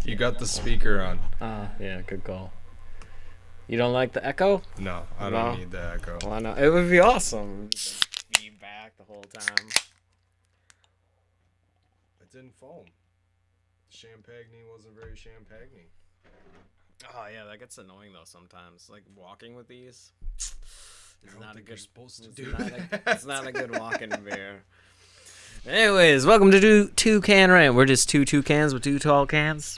You got the speaker on. Yeah, good call. You don't like the echo? No, I don't need the echo. Why not? It would be awesome. Feedback the whole time. It didn't foam. Champagne wasn't very champagne. Oh yeah, that gets annoying though sometimes. Like walking with these. It's not a good. Supposed to it's do not that. it's not a good walking beer. Anyways, welcome to Two Can Rant. We're just two cans with two tall cans.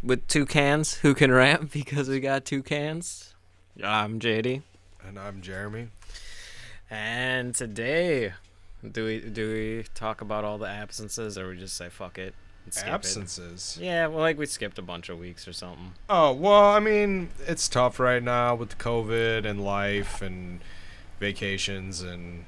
With two cans who can rant because we got two cans. I'm JD. And I'm Jeremy. And today, do we talk about all the absences or we just say fuck it and skip Absences? it? Yeah, well, like we skipped a bunch of weeks or something. Oh, well, I mean, it's tough right now with COVID and life and vacations and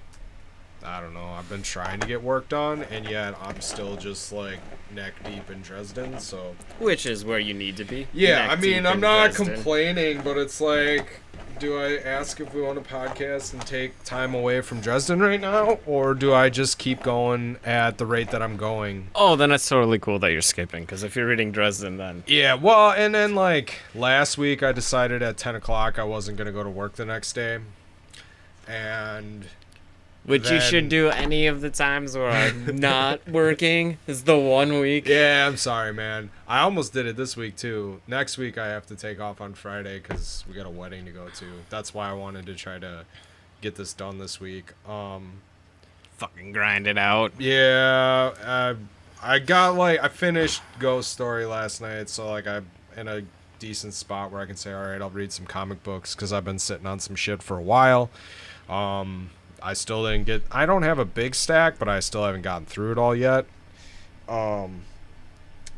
I don't know. I've been trying to get work done and yet I'm still just like neck deep in Dresden, so. Which is where you need to be. Yeah, I mean, I'm not Dresden. complaining, but it's like, do I ask if we want to podcast and take time away from Dresden right now? Or do I just keep going at the rate that I'm going? Oh, then it's totally cool that you're skipping, because if you're reading Dresden, then... Yeah, well, and then, like, last week I decided at 10 o'clock I wasn't going to go to work the next day. And... Which you should do any of the times where I'm not working. Is the 1 week. Yeah, I'm sorry, man. I almost did it this week, too. Next week I have to take off on Friday because we got a wedding to go to. That's why I wanted to try to get this done this week. Fucking grind it out. Yeah, I finished Ghost Story last night, so, like, I'm in a decent spot where I can say, all right, I'll read some comic books because I've been sitting on some shit for a while. I still didn't get... I don't have a big stack, but I still haven't gotten through it all yet.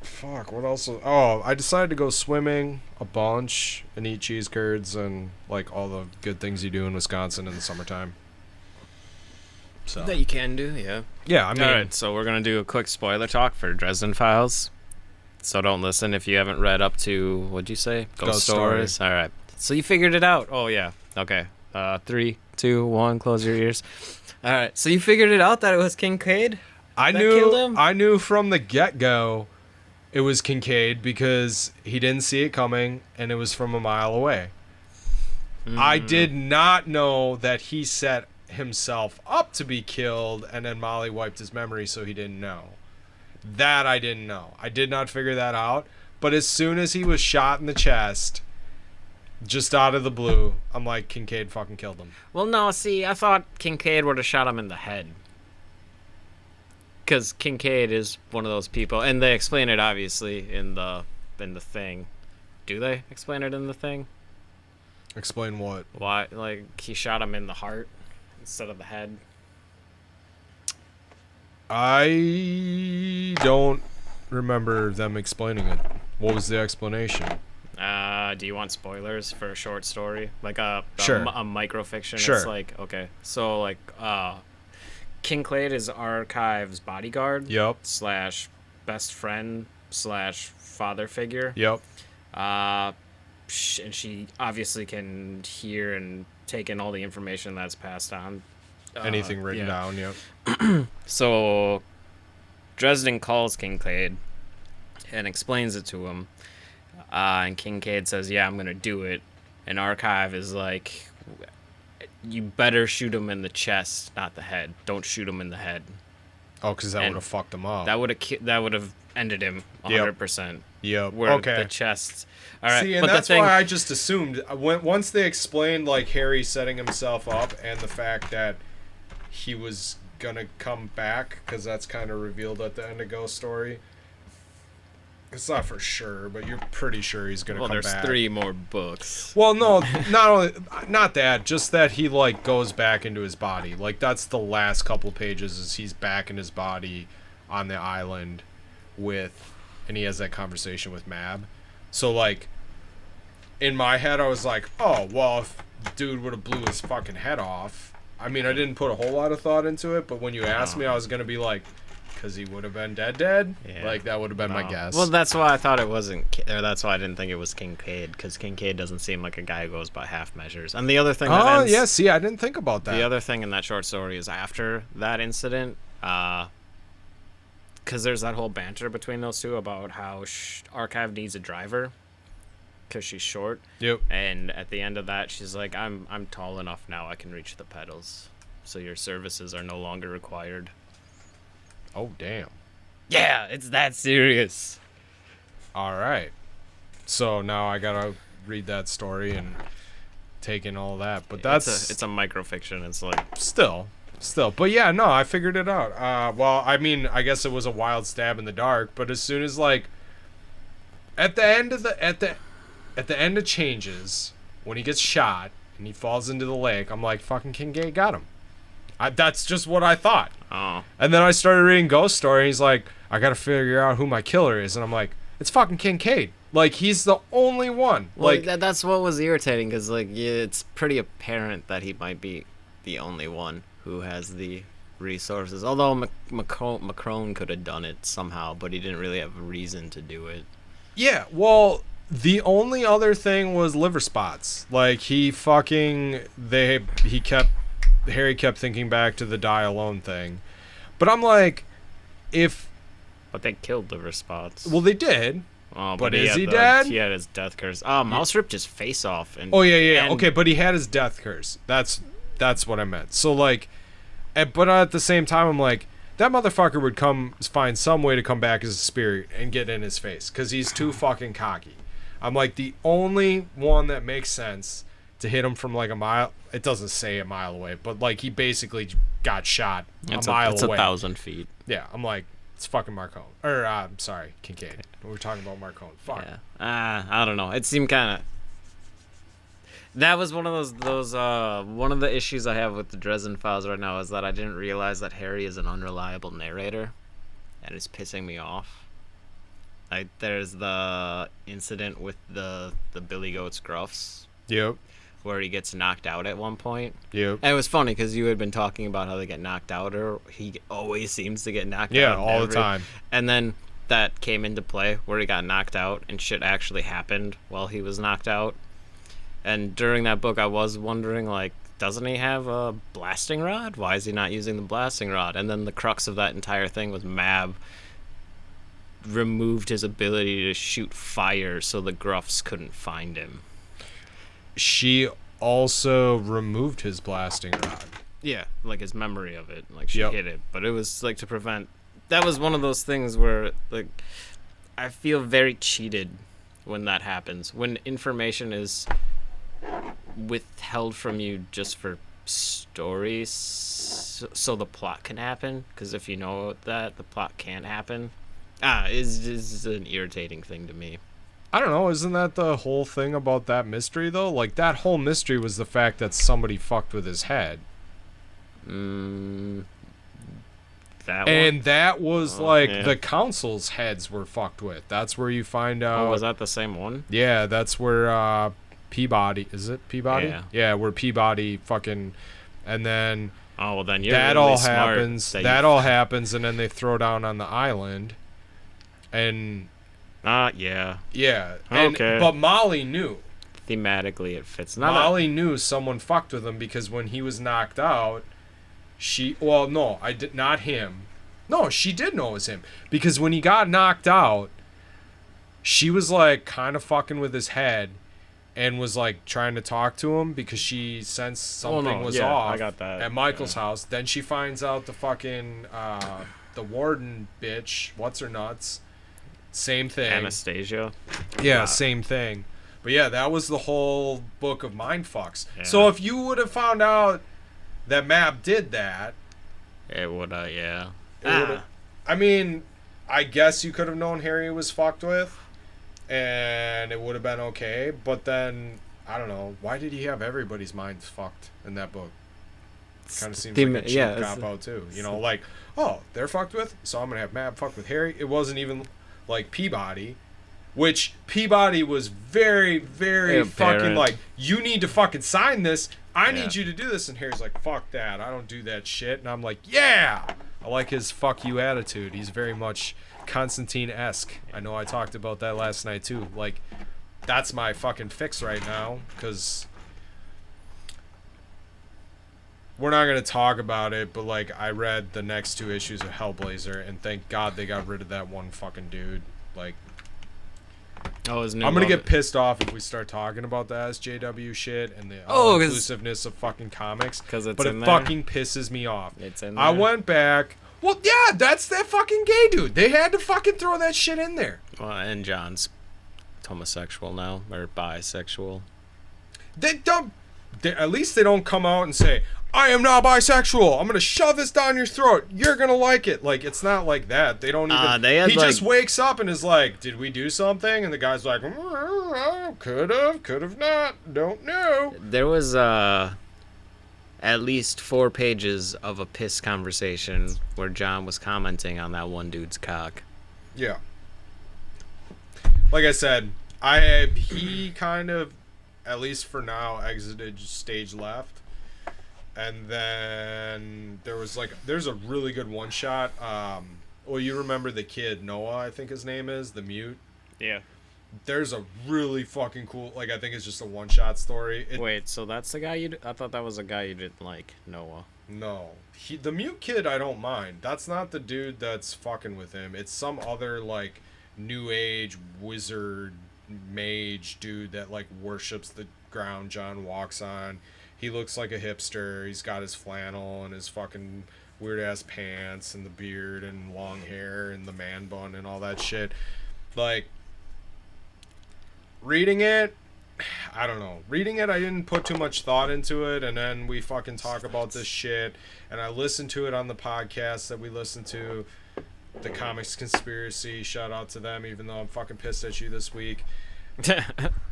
Fuck, what else? I decided to go swimming a bunch and eat cheese curds and, like, all the good things you do in Wisconsin in the summertime. So. That you can do, yeah. Yeah, I mean... Alright, so we're going to do a quick spoiler talk for Dresden Files. So don't listen if you haven't read up to... What'd you say? Ghost Stories? Alright. So you figured it out? Oh, yeah. Okay. 3, 2, 1, close your ears. All right, so you figured it out that it was Kincaid? I killed him? knew from the get-go it was Kincaid because he didn't see it coming and it was from a mile away. I did not know that he set himself up to be killed and then Molly wiped his memory so he didn't know. That I didn't know. I did not figure that out. But as soon as he was shot in the chest... just out of the blue, I'm like, Kincaid fucking killed him. Well, no, see, I thought Kincaid would have shot him in the head. Because Kincaid is one of those people, and they explain it, obviously, in the thing. Do they explain it in the thing? Explain what? Why, like, he shot him in the heart instead of the head? I don't remember them explaining it. What was the explanation? Do you want spoilers for a short story? Like a microfiction? Sure. It's like, okay. So, like, Kincaid is Archive's bodyguard. Yep. / best friend / father figure. Yep. And she obviously can hear and take in all the information that's passed on. Anything written down, yep. So, Dresden calls Kincaid and explains it to him. And Kincaid says, yeah, I'm going to do it. And Archive is like, you better shoot him in the chest, not the head. Don't shoot him in the head. Oh, because that would have fucked him up. That would have ended him 100%. Yep. Where Okay. the chest... All right. See, and that's why I just assumed, once they explained, like, Harry setting himself up and the fact that he was going to come back, because that's kind of revealed at the end of Ghost Story... It's not for sure, but you're pretty sure he's gonna come back. Well, there's 3 more books. Well, no, not that. Just that he like goes back into his body. Like that's the last couple pages is he's back in his body on the island and he has that conversation with Mab. So like, in my head, I was like, oh well, if the dude would have blew his fucking head off. I mean, I didn't put a whole lot of thought into it, but when you asked me, I was gonna be like. Because he would have been dead. Yeah. Like, that would have been my guess. Well, that's why I thought it wasn't... Or that's why I didn't think it was Kincaid. Because Kincaid doesn't seem like a guy who goes by half measures. And the other thing that ends... yeah, see, I didn't think about that. The other thing in that short story is after that incident, because there's that whole banter between those two about how Archive needs a driver because she's short. Yep. And at the end of that, she's like, I'm tall enough now, I can reach the pedals, so your services are no longer required. Oh, damn. Yeah, it's that serious. All right. So now I gotta read that story and take in all that. But that's it's a microfiction. It's like still. But yeah, no, I figured it out. Well, I mean, I guess it was a wild stab in the dark. But as soon as like at the end of Changes, when he gets shot and he falls into the lake, I'm like, fucking Kincaid got him. That's just what I thought. Oh. And then I started reading Ghost Story. And he's like, I gotta figure out who my killer is, and I'm like, it's fucking Kincaid. Like, he's the only one. Well, like that's what was irritating, because like it's pretty apparent that he might be the only one who has the resources. Although Macron could have done it somehow, but he didn't really have a reason to do it. Yeah, well, the only other thing was liver spots. Like, Harry kept thinking back to the die alone thing. But I'm like, But they killed liver spots. well, they did. Oh, but is he dead? He had his death curse. Mouse ripped his face off. And, Oh, yeah. and- Okay, but he had his death curse. That's what I meant. So, like, but at the same time, I'm like, that motherfucker would find some way to come back as a spirit and get in his face, because he's too fucking cocky. I'm like, the only one that makes sense to hit him from like a mile. It doesn't say a mile away, but like he basically got shot a mile away. It's 1,000 feet. Yeah, I'm like, it's fucking Marcone. Or, I'm sorry, Kincaid. We're talking about Marcone. Fuck. Yeah. I don't know. It seemed kind of. That was one of those one of the issues I have with the Dresden Files right now, is that I didn't realize that Harry is an unreliable narrator, and it's pissing me off. Like, there's the incident with the Billy Goat's Gruffs. Yep. Where he gets knocked out at one point. Yep. And it was funny because you had been talking about how they get knocked out, or he always seems to get knocked out. Yeah, all the time. And then that came into play where he got knocked out and shit actually happened while he was knocked out. And during that book, I was wondering, like, doesn't he have a blasting rod? Why is he not using the blasting rod? And then the crux of that entire thing was Mab removed his ability to shoot fire so the Gruffs couldn't find him. She also removed his blasting rod. Yeah, like his memory of it. Like, she hit it. But it was, like, to prevent... That was one of those things where, like, I feel very cheated when that happens. When information is withheld from you just for stories, so the plot can happen. Because if you know that, the plot can't happen. Is an irritating thing to me. I don't know, isn't that the whole thing about that mystery, though? Like, that whole mystery was the fact that somebody fucked with his head. That was, the council's heads were fucked with. That's where you find out... Oh, was that the same one? Yeah, that's where, Peabody... Is it Peabody? Yeah. Yeah, where Peabody fucking... And then... Oh, well, then you're that really all smart. happens. That all happens, and then they throw down on the island. And... yeah. Yeah. Okay. But Molly knew. Thematically, it fits. Molly knew someone fucked with him because when he was knocked out, not him. No, she did know it was him. Because when he got knocked out, she was like kind of fucking with his head and was like trying to talk to him because she sensed something was off I got that. at Michael's house. Then she finds out the fucking the warden bitch, what's her nuts. Same thing. Anastasia. Yeah, Wow. same thing. But yeah, that was the whole book of mindfucks. Yeah. So if you would have found out that Mab did that, It would, yeah. I mean, I guess you could have known Harry was fucked with, and it would have been okay. But then, I don't know, why did he have everybody's minds fucked in that book? Kind of seems like a cheap cop-out too. You know, like, oh, they're fucked with, so I'm going to have Mab fucked with Harry. It wasn't even... like Peabody, which Peabody was very, very fucking like, you need to fucking sign this. I need you to do this. And Harry's like, fuck that. I don't do that shit. And I'm like, yeah. I like his fuck you attitude. He's very much Constantine-esque. I know I talked about that last night too. Like, that's my fucking fix right now. Because we're not gonna talk about it, but like I read the next 2 issues of Hellblazer, and thank God they got rid of that one fucking dude. Like, Oh, his new I'm gonna love- get pissed off if we start talking about the SJW shit and the Oh, 'cause- inclusiveness of fucking comics. 'cause it's but in it there? fucking pisses me off. It's in I there? went back. Well, yeah, that's that fucking gay dude. They had to fucking throw that shit in there. Well, and John's homosexual now, or bisexual. They don't. At least they don't come out and say, "I am not bisexual. I'm gonna shove this down your throat. You're gonna like it." Like, it's not like that. They don't even. He just wakes up and is like, "Did we do something?" And the guy's like, "Could have not. Don't know." There was at least 4 pages of a piss conversation where John was commenting on that one dude's cock. Yeah. Like I said, he kind of, at least for now, exited stage left. And then there's a really good one shot. Well, you remember the kid, Noah, I think his name is, the mute? Yeah. There's a really fucking cool, like, I think it's just a one shot story. Wait, so that's the guy I thought that was a guy you didn't like, Noah. No. The mute kid, I don't mind. That's not the dude that's fucking with him. It's some other, like, new age wizard mage dude that, like, worships the ground John walks on. He looks like a hipster. He's got his flannel and his fucking weird ass pants and the beard and long hair and the man bun and all that shit. Like, reading it, I don't know. Reading it, I didn't put too much thought into it, and then we fucking talk about this shit, and I listened to it on the podcast that we listened to, The Comics Conspiracy. Shout out to them, even though I'm fucking pissed at you this week.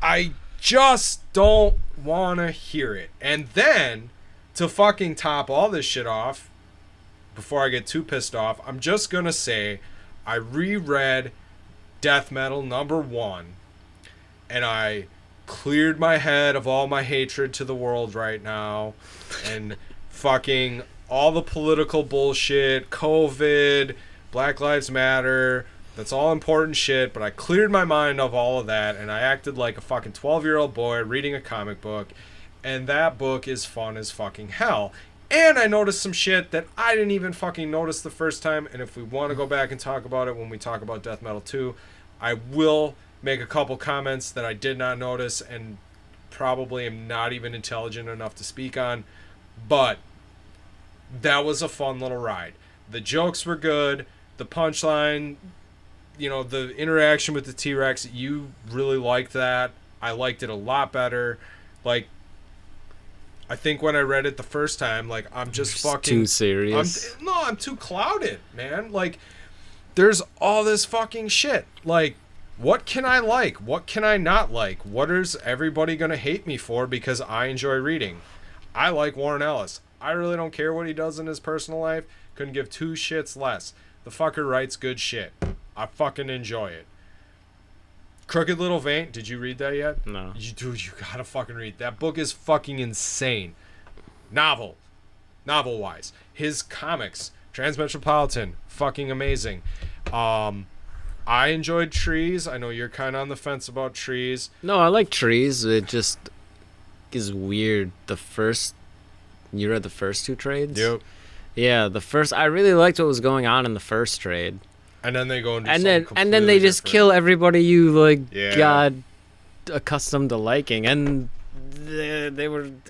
I just don't want to hear it. And then, to fucking top all this shit off, before I get too pissed off, I'm just going to say I reread Death Metal #1, and I cleared my head of all my hatred to the world right now, and fucking all the political bullshit, COVID, Black Lives Matter, that's all important shit, but I cleared my mind of all of that, and I acted like a fucking 12-year-old boy reading a comic book, and that book is fun as fucking hell. And I noticed some shit that I didn't even fucking notice the first time, and if we want to go back and talk about it when we talk about Death Metal 2, I will make a couple comments that I did not notice and probably am not even intelligent enough to speak on, but that was a fun little ride. The jokes were good, the punchline, you know, the interaction with the T-Rex, you really liked that. I liked it a lot better. Like, I think when I read it the first time, like, I'm just fucking too serious. I'm too clouded, man. Like, there's all this fucking shit. Like, what can I like? What can I not like? What is everybody gonna hate me for because I enjoy reading? I like Warren Ellis. I really don't care what he does in his personal life. Couldn't give 2 shits less. The fucker writes good shit. I fucking enjoy it. Crooked Little Vein, did you read that yet? No. Dude, you gotta fucking read. That book is fucking insane. Novel-wise. His comics, Transmetropolitan, fucking amazing. I enjoyed Trees. I know you're kind of on the fence about Trees. No, I like Trees. It just is weird. You read the first 2 trades? Yep. Yeah, I really liked what was going on in the first trade. And then they go into and then they just kill everybody you got accustomed to liking, and they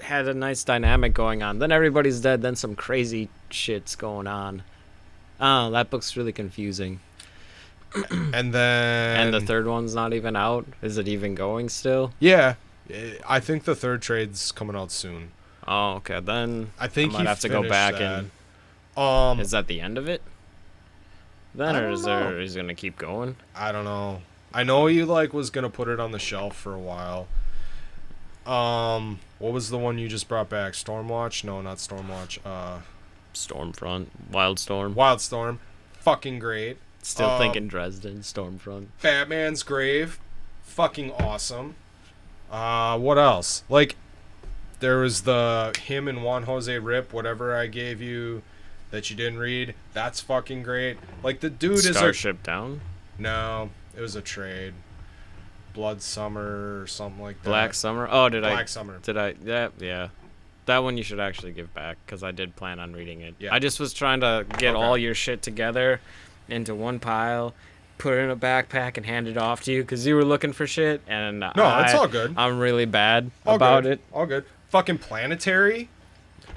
had a nice dynamic going on. Then everybody's dead. Then some crazy shit's going on. Oh, that book's really confusing. And then the third one's not even out. Is it even going still? Yeah, I think the third trade's coming out soon. Oh, okay. Then I think I might have to go back that. and. Is that the end of it? Then, or is know. he gonna keep going? I don't know. I know he was gonna put it on the shelf for a while. What was the one you just brought back? Stormwatch? No, not Stormwatch. Stormfront, Wildstorm. Wildstorm, fucking great. Still thinking Dresden, Stormfront. Batman's Grave, fucking awesome. What else? Like, there was him and Juan Jose Rip, whatever I gave you that you didn't read. That's fucking great. Like, the dude Starship Down? No, it was a trade. Blood Summer or something like that. Black Summer? Oh, Black Summer. Did I? Yeah. That one you should actually give back, because I did plan on reading it. Yeah. I just was trying to get all your shit together into one pile, put it in a backpack, and hand it off to you, because you were looking for shit, and No, it's all good. I'm really bad All about good. it. All good. Fucking Planetary.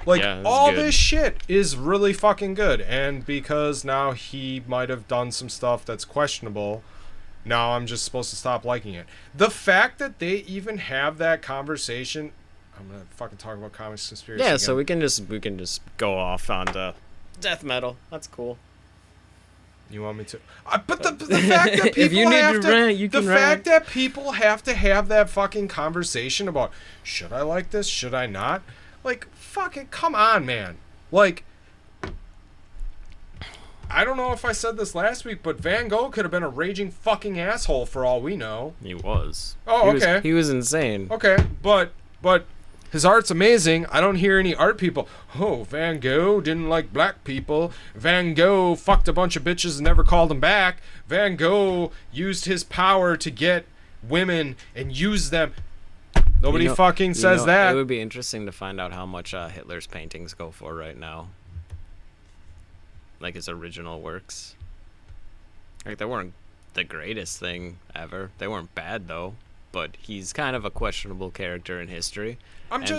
Like, Yeah, it's all good. this shit is really fucking good. And because now he might have done some stuff that's questionable, now I'm just supposed to stop liking it. The fact that they even have that conversation... I'm gonna fucking talk about comics conspiracy Yeah, again. so we can just go off on the death metal. That's cool. You want me to? But the fact that people If you need have to rant, you the can fact rant. that people have to have that fucking conversation about, should I like this? Should I not? Like, fucking come on, man. Like, I don't know if I said this last week, but Van Gogh could have been a raging fucking asshole for all we know. He was. Oh, He okay. was, he was insane. Okay, but his art's amazing. I don't hear any art people, oh, Van Gogh didn't like black people. Van Gogh fucked a bunch of bitches and never called them back. Van Gogh used his power to get women and use them. Nobody fucking says that. It would be interesting to find out how much Hitler's paintings go for right now. Like his original works. Like, they weren't the greatest thing ever. They weren't bad, though. But he's kind of a questionable character in history.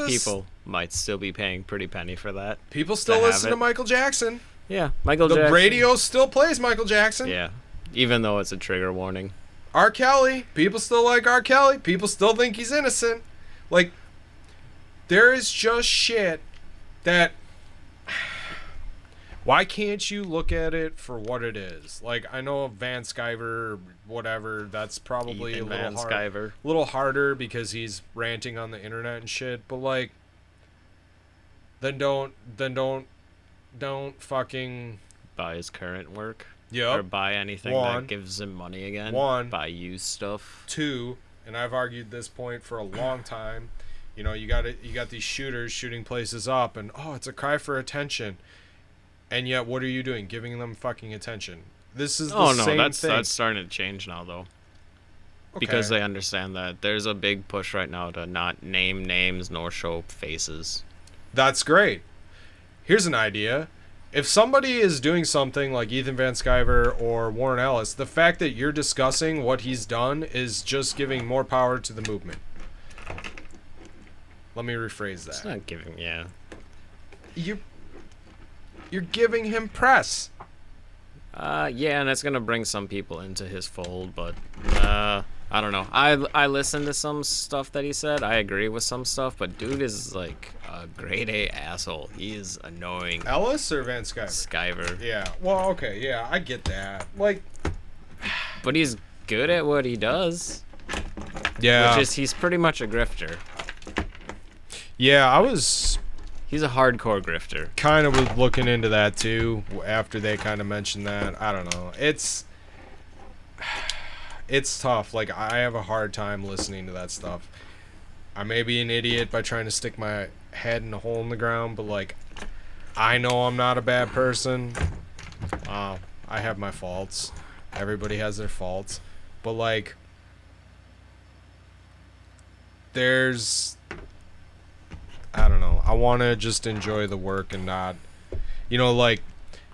People might still be paying pretty penny for that. People still listen to Michael Jackson. Yeah, Michael Jackson. The radio still plays Michael Jackson. Yeah, even though it's a trigger warning. R. Kelly. People still like R. Kelly. People still think he's innocent. Like, there is just shit that... Why can't you look at it for what it is? Like, I know Van Sciver or whatever, that's probably Ethan a little Van hard, Sciver. little harder because he's ranting on the internet and shit, but like, then don't fucking Buy his current work. Yep. Or buy anything that gives him money again. Buy used stuff. 2, and I've argued this point for a long time. You know, you got these shooters shooting places up, and it's a cry for attention. And yet, what are you doing? Giving them fucking attention. This is the same thing. That's starting to change now, though. Okay. Because they understand that there's a big push right now to not name names nor show faces. That's great. Here's an idea. If somebody is doing something like Ethan Van Sciver or Warren Ellis, the fact that you're discussing what he's done is just giving more power to the movement. Let me rephrase that. It's not giving, yeah. You're giving him press. Yeah, and that's gonna bring some people into his fold, but I don't know. I listened to some stuff that he said. I agree with some stuff, but dude is like a grade A asshole. He is annoying. Ellis or Van Sciver? Sciver. Yeah. Well, okay. Yeah, I get that. Like, but he's good at what he does. Yeah. Which is, he's pretty much a grifter. Yeah, He's a hardcore grifter. Kind of was looking into that too after they kind of mentioned that. I don't know. It's tough. Like, I have a hard time listening to that stuff. I may be an idiot by trying to stick my head in a hole in the ground, but like, I know I'm not a bad person. I have my faults. Everybody has their faults. But like, I don't know. I want to just enjoy the work and not, like,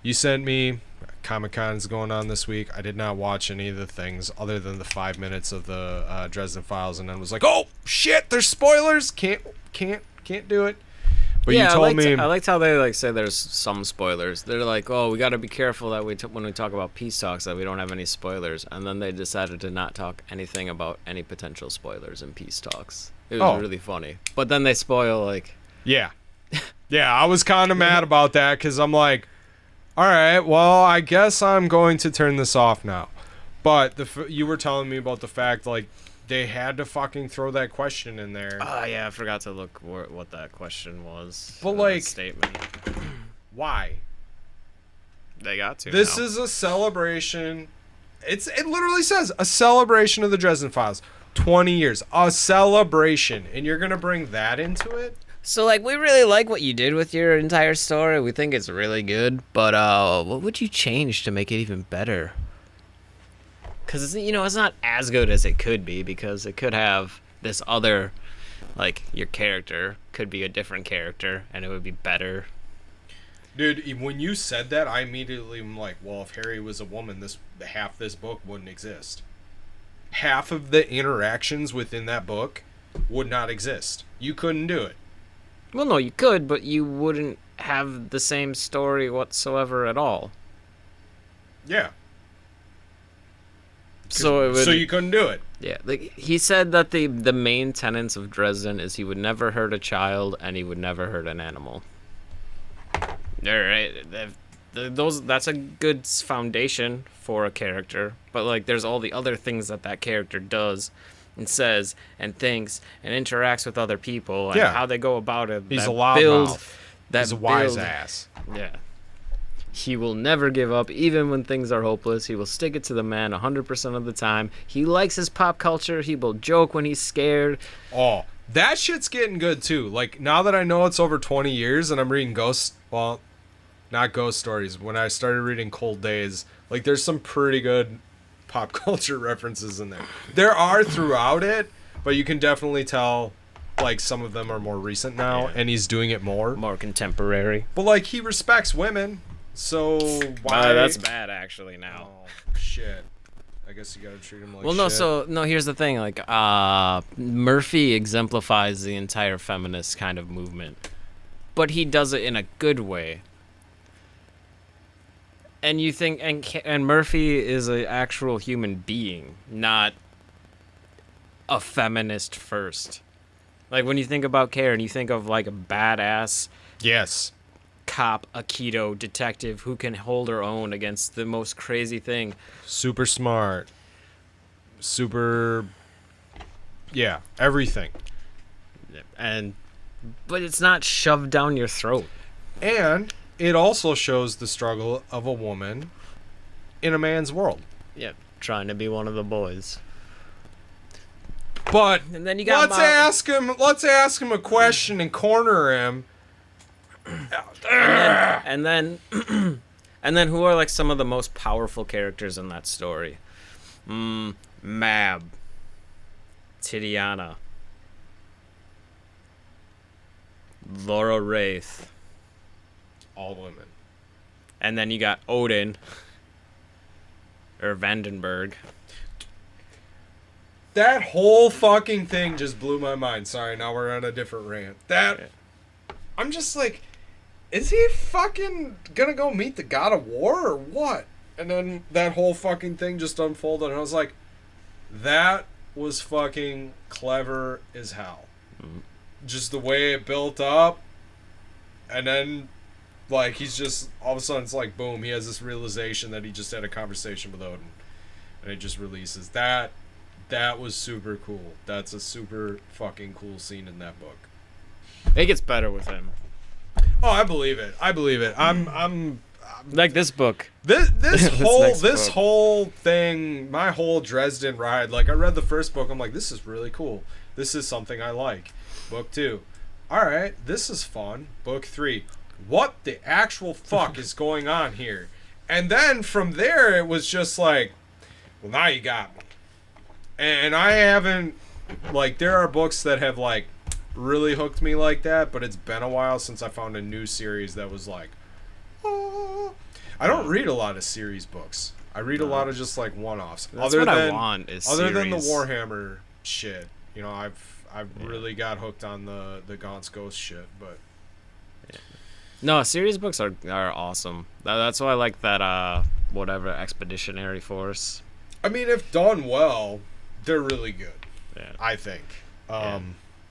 you sent me Comic-Con's going on this week. I did not watch any of the things other than the 5 minutes of the Dresden Files, and then was like, oh shit, there's spoilers. Can't do it. But yeah, you told me. I liked how they like say there's some spoilers. They're like, oh, we got to be careful that when we talk about peace talks that we don't have any spoilers. And then they decided to not talk anything about any potential spoilers in peace talks. It was really funny. But then they spoil like. Yeah. Yeah, I was kind of mad about that because I'm like, all right, well, I guess I'm going to turn this off now. But you were telling me about the fact, like, they had to fucking throw that question in there. Oh, yeah, I forgot to look what that question was. But, like, statement. Why? They got to. This is a celebration. It literally says a celebration of the Dresden Files. 20 years. A celebration. And you're going to bring that into it? So, like, we really like what you did with your entire story. We think it's really good. But what would you change to make it even better? Because, it's not as good as it could be, because it could have this other like your character could be a different character and it would be better. Dude, when you said that, I immediately am like, well, if Harry was a woman, half this book wouldn't exist. Half of the interactions within that book would not exist. You couldn't do it. Well, no, you could, but you wouldn't have the same story whatsoever at all. Yeah. So you couldn't do it. Yeah, like he said that the main tenets of Dresden is he would never hurt a child and he would never hurt an animal. All right, that's a good foundation for a character, but like there's all the other things that character does and says and thinks and interacts with other people and how they go about it. He's a loudmouth. He's a wise ass. Yeah. He will never give up, even when things are hopeless. He will stick it to the man 100% of the time. He likes his pop culture. He will joke when he's scared. Oh, that shit's getting good, too. Like, now that I know it's over 20 years and I'm reading not ghost stories. When I started reading Cold Days, like, there's some pretty good pop culture references in there. There are throughout it, but you can definitely tell, like, some of them are more recent now, and he's doing it more. More contemporary. But, like, he respects women. So why? That's bad, actually. Now. Oh shit! I guess you gotta treat him like. Well, no. So no. Here's the thing. Like, Murphy exemplifies the entire feminist kind of movement, but he does it in a good way. And you think, and Murphy is an actual human being, not a feminist first. Like when you think about Karen, you think of like a badass. Yes. Cop, a keto detective who can hold her own against the most crazy thing. Super smart. Yeah, everything. But it's not shoved down your throat. And it also shows the struggle of a woman in a man's world. Yeah, trying to be one of the boys. But and then you got let's ask him a question and corner him. And then who are like some of the most powerful characters in that story? Mab, Titiana, Laura Wraith, all women. And then you got Odin or Vandenberg. That whole fucking thing just blew my mind. Sorry, now we're on a different rant. I'm just like, is he fucking gonna go meet the god of war or what? And then that whole fucking thing just unfolded, and I was like, that was fucking clever as hell. Mm-hmm. Just the way it built up, and then, like, he's just, all of a sudden, it's like, boom, he has this realization that he just had a conversation with Odin, and it just releases. That was super cool. That's a super fucking cool scene in that book. It gets better with him. Oh, I believe it. I'm like this book. This whole thing, my whole Dresden ride. Like, I read the first book. I'm like, this is really cool. This is something I like. Book 2, all right, this is fun. Book 3, what the actual fuck is going on here? And then from there, it was just like, well, now you got me. And I haven't, like, there are books that have like really hooked me like that, but it's been a while since I found a new series that was like, oh. I don't read a lot of series books. I read a lot of just like one-offs. That's what I want is other than the series. Warhammer shit. You know, I've really got hooked on the Gaunt's Ghost shit, but no, series books are awesome. That's why I like that whatever Expeditionary Force. I mean, if done well, they're really good. Yeah. I think.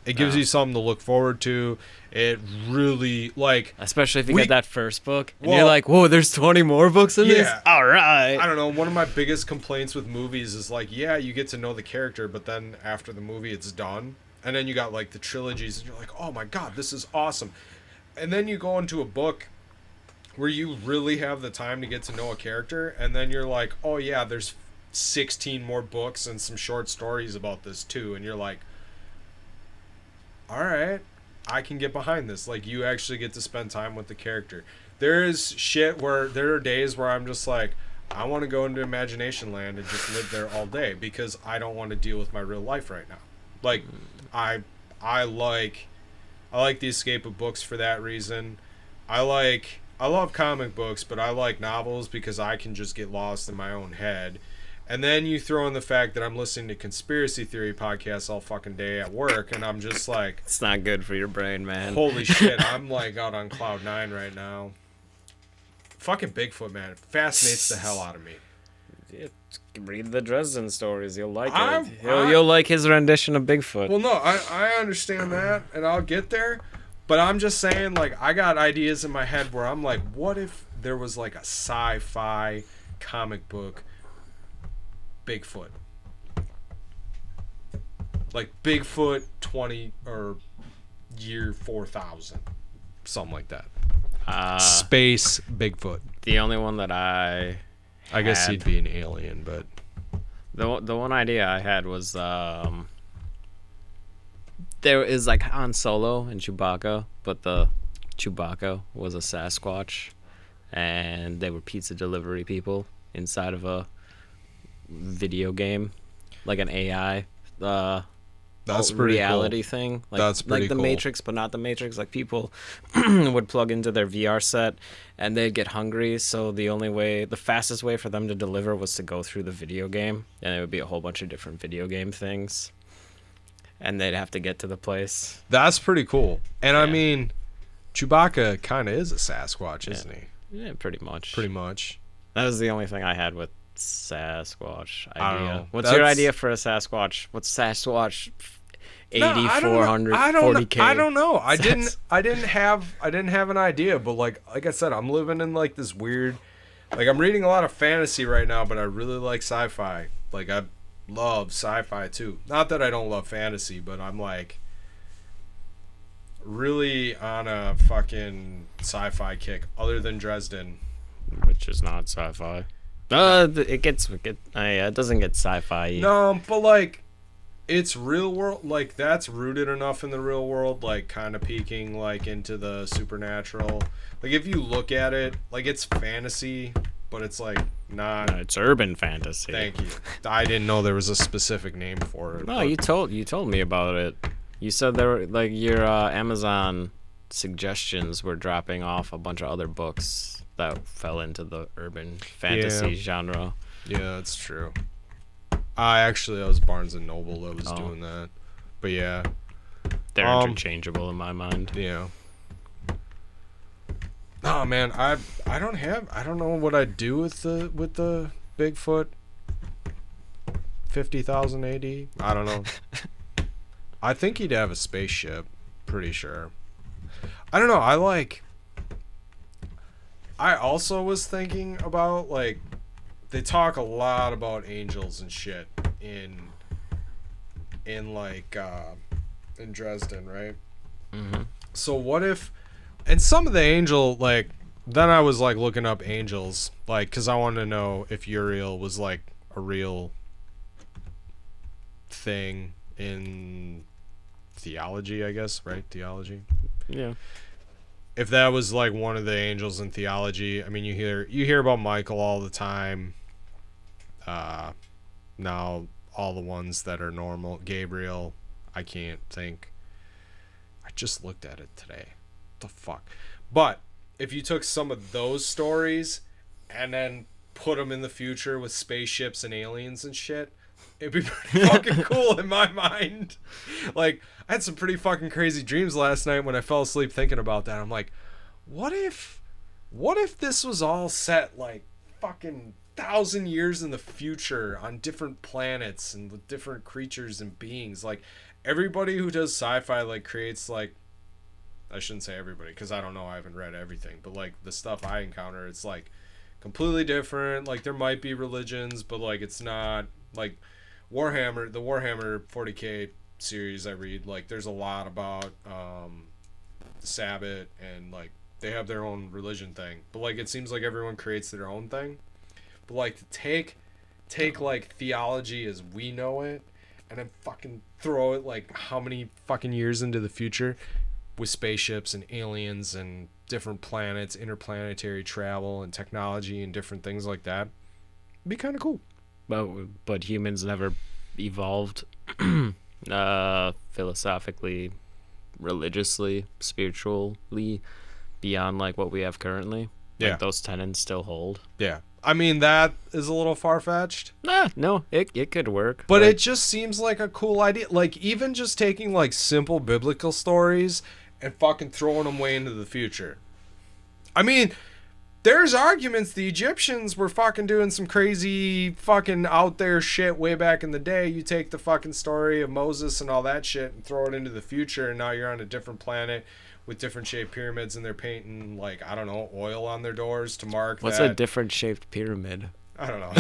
It gives you something to look forward to. It really, like... Especially if you get that first book, and you're like, whoa, there's 20 more books in this? All right. I don't know, one of my biggest complaints with movies is, like, yeah, you get to know the character, but then after the movie, it's done. And then you got, like, the trilogies, and you're like, oh my god, this is awesome. And then you go into a book where you really have the time to get to know a character, and then you're like, oh yeah, there's 16 more books and some short stories about this, too. And you're like... all right, I can get behind this. Like, you actually get to spend time with the character. There is shit where there are days where I'm just like, I want to go into Imagination Land and just live there all day because I don't want to deal with my real life right now. Like, I I like the escape of books for that reason. I love comic books, but I like novels because I can just get lost in my own head. And then you throw in the fact that I'm listening to conspiracy theory podcasts all fucking day at work, and I'm just like, It's not good for your brain, man. holy shit, I'm like out on cloud 9 right now. Fucking Bigfoot, man, it fascinates the hell out of me. Yeah, read the Dresden stories. You'll like it. You'll like his rendition of Bigfoot. Well, no, I understand that, and I'll get there. But I'm just saying, like, I got ideas in my head where I'm like, what if there was like a sci-fi comic book Bigfoot? Like Bigfoot 20 or year 4000. Something like that. Space Bigfoot. The only one that I guess he'd be an alien, but the one idea I had was there is like Han Solo and Chewbacca, but the Chewbacca was a Sasquatch, and they were pizza delivery people inside of a video game, like an AI. That's pretty reality cool. thing. Like, That's pretty like the cool. Matrix, but not the Matrix. Like people would plug into their VR set and they'd get hungry. So the fastest way for them to deliver was to go through the video game, and it would be a whole bunch of different video game things, and they'd have to get to the place. That's pretty cool. And Yeah. I mean, Chewbacca kind of is a Sasquatch, isn't he? Yeah, pretty much. Pretty much. That was the only thing I had with Sasquatch idea. I don't know. What's your That's- idea for a Sasquatch? What's Sasquatch? No, 8400 I don't know. 40K. I don't know. I didn't have an idea, but like I said, I'm living in like this weird, like I'm reading a lot of fantasy right now, but I really like sci-fi. Like I love sci-fi too. Not that I don't love fantasy, but I'm like really on a fucking sci-fi kick other than Dresden. Which is not sci-fi. It doesn't get sci-fi. No, but like it's real world, like that's rooted enough in the real world, like kind of peeking like into the supernatural. Like if you look at it, like it's fantasy, but it's like not. It's urban fantasy. Thank you. I didn't know there was a specific name for it. No, but- you told me about it. You said there were like your Amazon suggestions were dropping off a bunch of other books that fell into the urban fantasy genre. Yeah, that's true. I was Barnes and Noble that was doing that, but yeah, They're interchangeable in my mind. yeah. Oh man, I don't know what I'd do with the Bigfoot 50,000 AD. I don't know. I think he'd have a spaceship, pretty sure. I don't know. I also was thinking about like they talk a lot about angels and shit in Dresden, right? Mm-hmm. So what if, and some of the angel, like, then I was like looking up angels, like, because I wanted to know if Uriel was like a real thing in theology, I guess, right? Theology. Yeah. If that was like one of the angels in theology, I mean, you hear about Michael all the time. Now all the ones that are normal, Gabriel, I can't think. I just looked at it today. What the fuck? But if you took some of those stories and then put them in the future with spaceships and aliens and shit, it'd be pretty fucking cool in my mind. Like, I had some pretty fucking crazy dreams last night when I fell asleep thinking about that. I'm like, what if this was all set like fucking 1,000 years in the future on different planets and with different creatures and beings? Like, everybody who does sci-fi like creates like, I shouldn't say everybody because I don't know, I haven't read everything, but like the stuff I encounter, it's like completely different. Like there might be religions, but like it's not like the Warhammer 40K series I read, like there's a lot about the Sabbath, and like they have their own religion thing, but like it seems like everyone creates their own thing. But like to take like theology as we know it and then fucking throw it like how many fucking years into the future with spaceships and aliens and different planets, interplanetary travel and technology and different things like that, it'd be kind of cool. But humans never evolved. Philosophically, religiously, spiritually, beyond like what we have currently. Yeah. Like those tenets still hold. Yeah. I mean, that is a little far-fetched. Nah, no, it could work. But like, it just seems like a cool idea. Like, even just taking, like, simple biblical stories and fucking throwing them way into the future. I mean, there's arguments the Egyptians were fucking doing some crazy fucking out there shit way back in the day. You take the fucking story of Moses and all that shit and throw it into the future, and now you're on a different planet with different shaped pyramids, and they're painting, like, I don't know, oil on their doors to mark what's that. a different shaped pyramid? I don't know.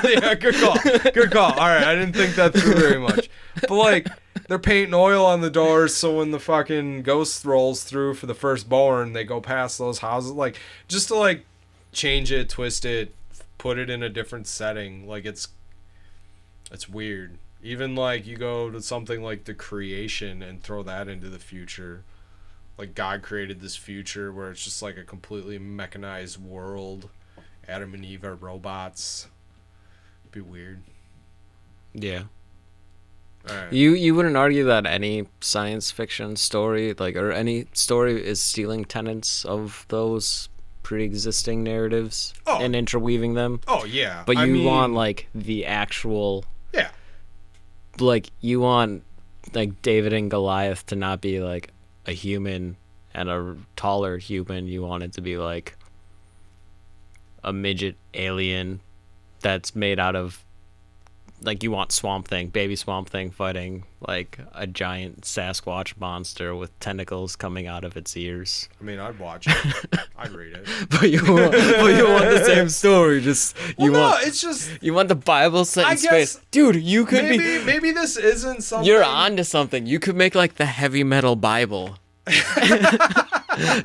Yeah, good call. Good call. All right, I didn't think that through very much. But, like, they're painting oil on the doors so when the fucking ghost rolls through for the firstborn, they go past those houses. Like, just to, like, change it, twist it, put it in a different setting. Like, it's weird. Even, like, you go to something like the creation and throw that into the future. Like, God created this future where it's just, like, a completely mechanized world. Adam and Eve are robots. It'd be weird. Yeah. Right. You wouldn't argue that any science fiction story, like, or any story is stealing tenets of those pre-existing narratives and interweaving them. Oh, yeah. But you want, like, the actual... Yeah. Like, you want, like, David and Goliath to not be, like, a human and a taller human. You want it to be, like, a midget alien that's made out of, like, you want Swamp Thing, baby Swamp Thing fighting, like, a giant Sasquatch monster with tentacles coming out of its ears. I mean, I'd watch it. I'd read it. But you want the same story. Just it's just you want the Bible set in I space, guess dude. You could maybe this isn't something. You're onto something. You could make, like, the heavy metal Bible.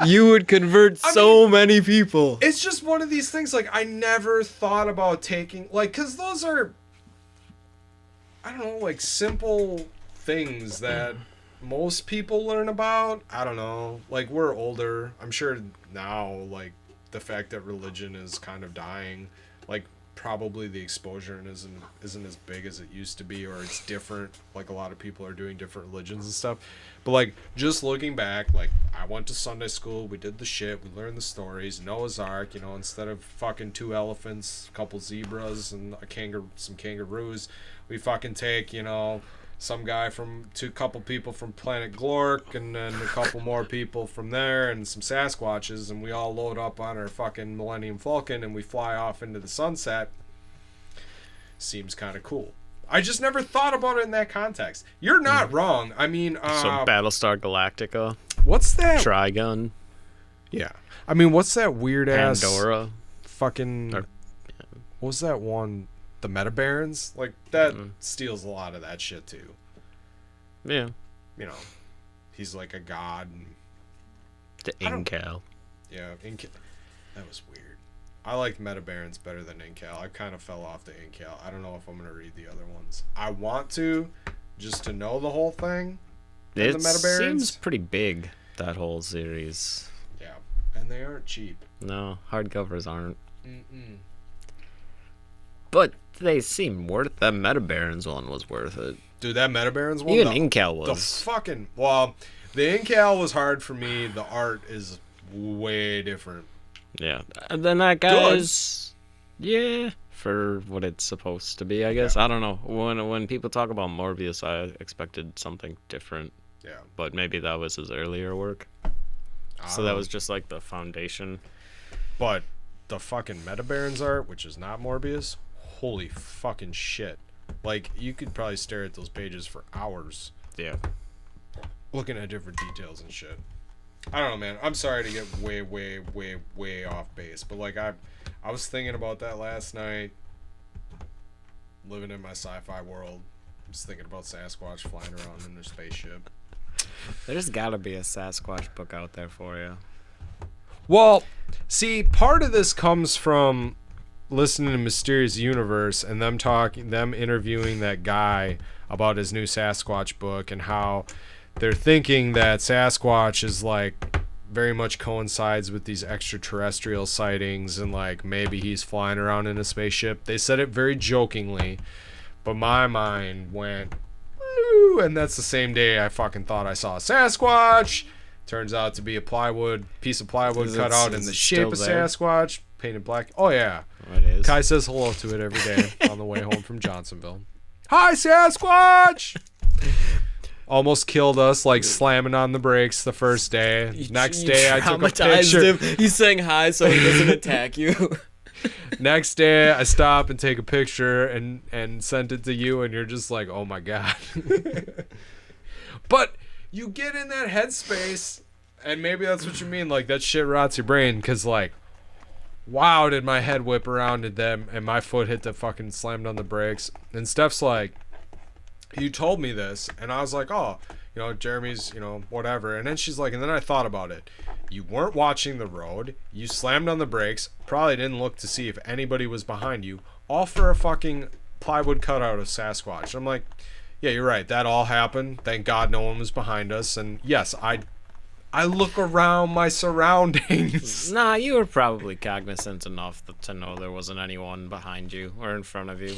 You would convert so many people. It's just one of these things. Like, I never thought about taking, like, because those are, I don't know, like, simple things that most people learn about. I don't know. Like, we're older. I'm sure now, like, the fact that religion is kind of dying, like, probably the exposure isn't as big as it used to be, or it's different. Like, a lot of people are doing different religions and stuff. But, like, just looking back, like, I went to Sunday school, we did the shit, we learned the stories, Noah's Ark, you know, instead of fucking 2 elephants, a couple zebras, and some kangaroos, we fucking take, you know, some guy a couple people from planet Glork, and then a couple more people from there, and some Sasquatches, and we all load up on our fucking Millennium Falcon, and we fly off into the sunset. Seems kind of cool. I just never thought about it in that context. You're not wrong. I mean, So Battlestar Galactica, what's that? Trigun, Yeah. I mean, what's that weird ass Pandora, fucking? Or- What was that one? The Meta Barons? Like, that steals a lot of that shit too. yeah, You know, he's like a god. And, the Incal. yeah, that was weird. I liked Meta Barons better than Incal. I kind of fell off the Incal. I don't know if I'm gonna read the other ones. I want to, just to know the whole thing. It the Meta Barons seems pretty big, that whole series. Yeah, and they aren't cheap. No, hardcovers aren't. Mm-mm. But they seem worth. That Meta Barons one was worth it. Dude, that Meta Barons one. Even Incal was. The Incal was hard for me. The art is way different. Yeah, and then that guy's, yeah, for what it's supposed to be, I guess. Yeah. I don't know. When people talk about Morbius, I expected something different. Yeah. But maybe that was his earlier work. So that was just like the foundation. But the fucking Meta Barons art, which is not Morbius, holy fucking shit. Like, you could probably stare at those pages for hours. Yeah. Looking at different details and shit. I don't know, man. I'm sorry to get way, way, way, way off base, but, like, I was thinking about that last night, living in my sci-fi world. I was thinking about Sasquatch flying around in their spaceship. There's gotta be a Sasquatch book out there for you. Well, see, part of this comes from listening to Mysterious Universe and them interviewing that guy about his new Sasquatch book and how they're thinking that Sasquatch is, like, very much coincides with these extraterrestrial sightings, and, like, maybe he's flying around in a spaceship. They said it very jokingly, but my mind went, woo! And that's the same day I fucking thought I saw a Sasquatch. Turns out to be a piece of plywood cut out in the shape of Sasquatch, painted black. Oh yeah, it is. Kai says hello to it every day on the way home from Johnsonville. Hi, Sasquatch! Almost killed us, like slamming on the brakes the first day. Next day, I took a picture. Him. He's saying hi so he doesn't attack you. Next day, I stop and take a picture and sent it to you, and you're just like, oh my god. But you get in that headspace, and maybe that's what you mean. Like, that shit rots your brain, because, like, wow, did my head whip around at them, and my foot hit the fucking slammed on the brakes. And Steph's like, you told me this, and I was like, oh, you know, Jeremy's, you know, whatever. And then she's like, and then I thought about it. You weren't watching the road. You slammed on the brakes. Probably didn't look to see if anybody was behind you. All for a fucking plywood cutout of Sasquatch. I'm like, yeah, you're right. That all happened. Thank God no one was behind us. And yes, I look around my surroundings. Nah, you were probably cognizant enough to know there wasn't anyone behind you or in front of you.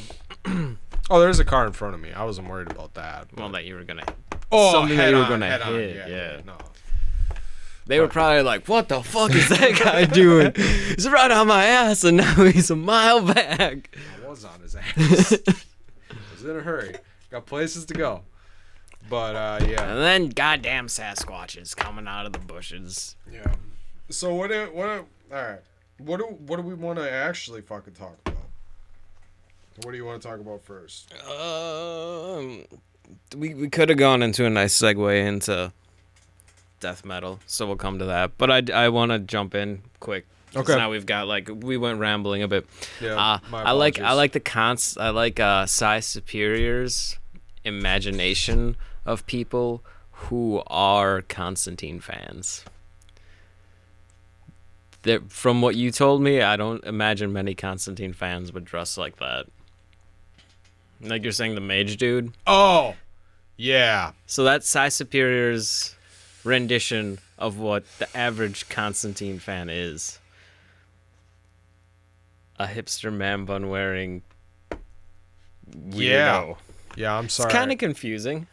Oh, there's a car in front of me. I wasn't worried about that. Well, that you were gonna. Something that that you were gonna hit. Yeah. No. They were probably like, "What the fuck is that guy doing? He's right on my ass, and now he's a mile back." I was on his ass. I was in a hurry. Got places to go. But yeah. And then goddamn Sasquatches coming out of the bushes. Yeah. So all right. What do we want to actually fucking talk about? What do you want to talk about first? We could have gone into a nice segue into death metal, so we'll come to that. But I want to jump in quick. Okay. Now we've got we went rambling a bit. Yeah. I like Cy Superior's imagination of people who are Constantine fans. From what you told me, I don't imagine many Constantine fans would dress like that. Like you're saying, the mage dude. Oh, yeah. So that's Cy Superior's rendition of what the average Constantine fan is. A hipster man bun wearing weirdo. Yeah, I'm sorry. It's kind of confusing.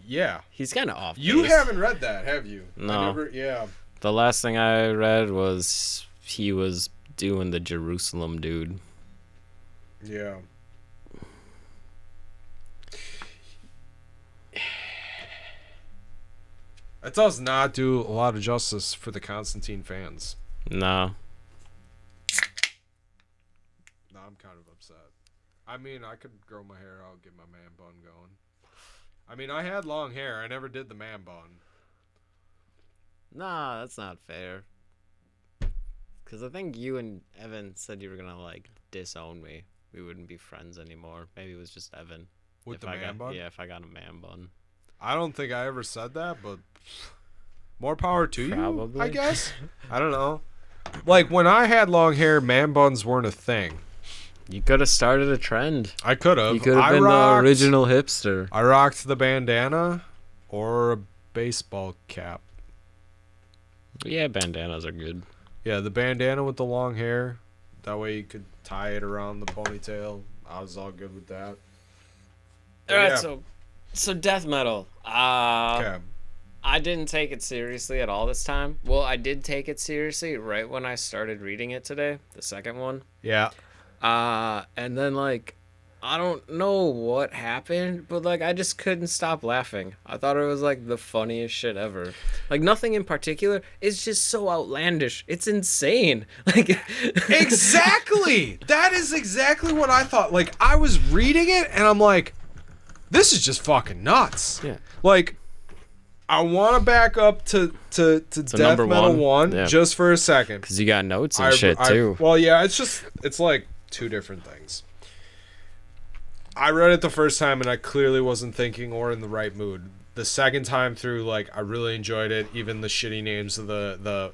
Yeah. He's kind of off. You haven't read that, have you? No. Yeah. The last thing I read was he was doing the Jerusalem dude. Yeah. That does not do a lot of justice for the Constantine fans. No. No, I'm kind of upset. I mean, I could grow my hair out, get my man bun going. I mean, I had long hair. I never did the man bun. Nah, that's not fair. Because I think you and Evan said you were going to, disown me. We wouldn't be friends anymore. Maybe it was just Evan. With the man bun? Yeah, if I got a man bun. I don't think I ever said that, but more power to Probably. you, I guess. I don't know. Like, when I had long hair, man buns weren't a thing. You could have started a trend. I could have. You could have been the original hipster. I rocked the bandana or a baseball cap. Yeah, bandanas are good. Yeah, the bandana with the long hair. That way you could tie it around the ponytail. I was all good with that. All right, yeah. so death metal. Okay. I didn't take it seriously at all this time. Well, I did take it seriously right when I started reading it today, the second one. Yeah. And then I don't know what happened, but I just couldn't stop laughing. I thought it was the funniest shit ever. Nothing in particular. It's just so outlandish. It's insane. Exactly. That is exactly what I thought. I was reading it and I'm like, this is just fucking nuts. Yeah. I want to back up to Death Metal 1 yeah. just for a second. Because you got notes and shit too. Well, yeah, it's two different things. I read it the first time and I clearly wasn't thinking or in the right mood. The second time through, I really enjoyed it. Even the shitty names of the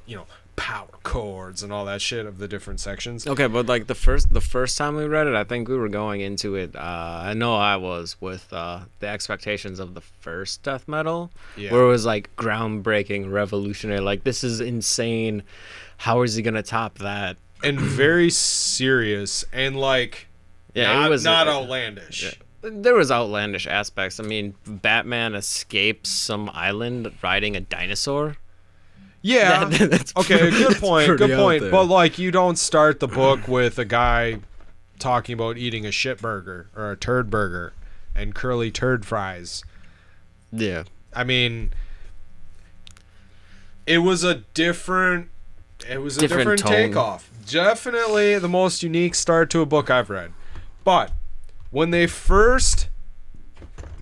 power chords and all that shit of the different sections. Okay, but the first time we read it, I think we were going into it. I know I was with the expectations of the first death metal, where it was groundbreaking, revolutionary. This is insane. How is he gonna top that? And very serious and yeah, it was not outlandish. Yeah. There was outlandish aspects. I mean, Batman escapes some island riding a dinosaur. Yeah. That's Okay, good point. pretty Good out point. there. But like, you don't start the book with a guy talking about eating a shit burger or a turd burger and curly turd fries. Yeah. I mean, it was a different Different tone. takeoff. Definitely the most unique start to a book I've read. But when they first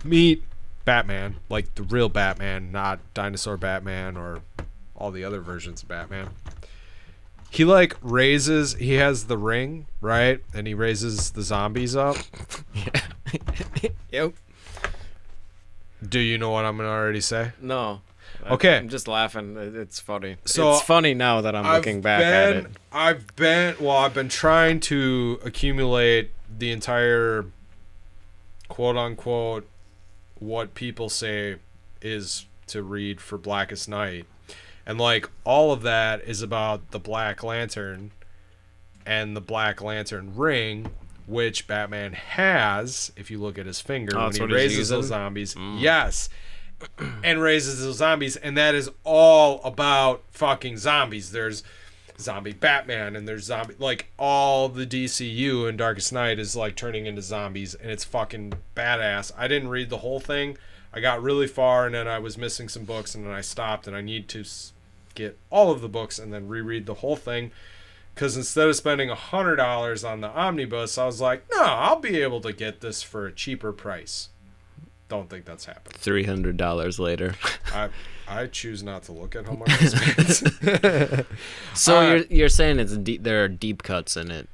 meet Batman, like the real Batman, not dinosaur Batman or all the other versions of Batman, he he has the ring, right? And he raises the zombies up. Yeah. Yep. Do you know what I'm gonna already say? No. Okay. I'm just laughing. It's funny. So, it's funny now that I'm looking back at it. I've been trying to accumulate the entire quote unquote what people say is to read for Blackest Night. And like all of that is about the Black Lantern and the Black Lantern ring, which Batman has, if you look at his finger, when he raises those zombies. Yes. And raises those zombies, and that is all about fucking zombies. There's zombie Batman, and there's zombie, like all the DCU and Darkest Night is like turning into zombies, and it's fucking badass. I didn't read the whole thing. I got really far, and then I was missing some books, and then I stopped, and I need to get all of the books and then reread the whole thing. Because instead of spending $100 on the omnibus, I was like, no, I'll be able to get this for a cheaper price. Don't think that's happened. $300 later. I choose not to look at how much I spent. So you're saying there are deep cuts in it,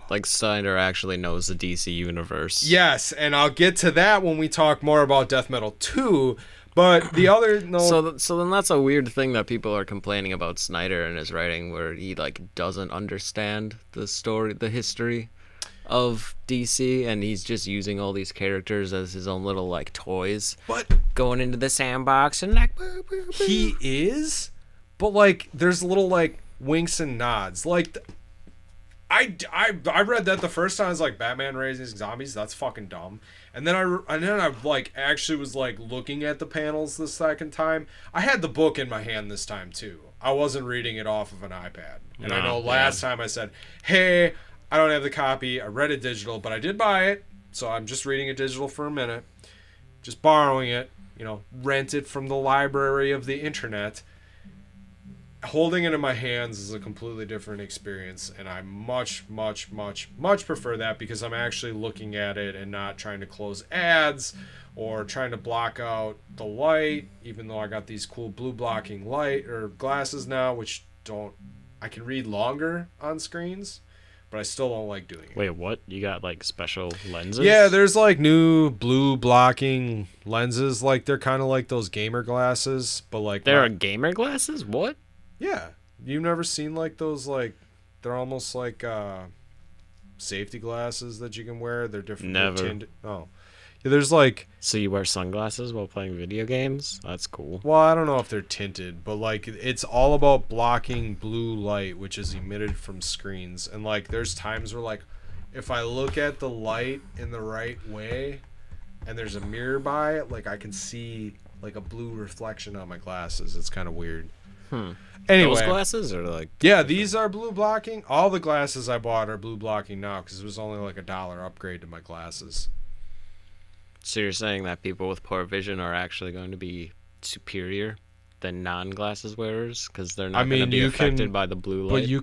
like Snyder actually knows the DC universe. Yes, and I'll get to that when we talk more about Death Metal 2. But the other So then that's a weird thing that people are complaining about Snyder and his writing, where he like doesn't understand the story, the history of DC, and he's just using all these characters as his own little like toys. But going into the sandbox and like boo, boo, boo. He is, but like there's little like winks and nods. Like I read that the first time. I was like, Batman raising zombies, that's fucking dumb. And then I like actually was like looking at the panels the second time. I had the book in my hand this time too. I wasn't reading it off of an iPad. And I know last time I said, hey, I don't have the copy. I read it digital, but I did buy it. So I'm just reading it digital for a minute. Just borrowing it, rent it from the library of the internet. Holding it in my hands is a completely different experience, and I much, much, much, much prefer that because I'm actually looking at it and not trying to close ads or trying to block out the light, even though I got these cool blue blocking light or glasses now, which I can read longer on screens, but I still don't like doing it. Wait, what? You got like special lenses? Yeah, there's like new blue blocking lenses. Like they're kind of like those gamer glasses, but like there are gamer glasses? What? Yeah, you've never seen like those, like they're almost like safety glasses that you can wear. They're different. Never. Oh, yeah, there's like. So you wear sunglasses while playing video games? That's cool. Well, I don't know if they're tinted, but like it's all about blocking blue light, which is emitted from screens. And like there's times where like if I look at the light in the right way, and there's a mirror by it, like I can see like a blue reflection on my glasses. It's kind of weird. Anyway, those glasses are like these are blue blocking. All the glasses I bought are blue blocking now because it was only like $1 upgrade to my glasses. So you're saying that people with poor vision are actually going to be superior than non-glasses wearers because they're not going to be affected by the blue light? But you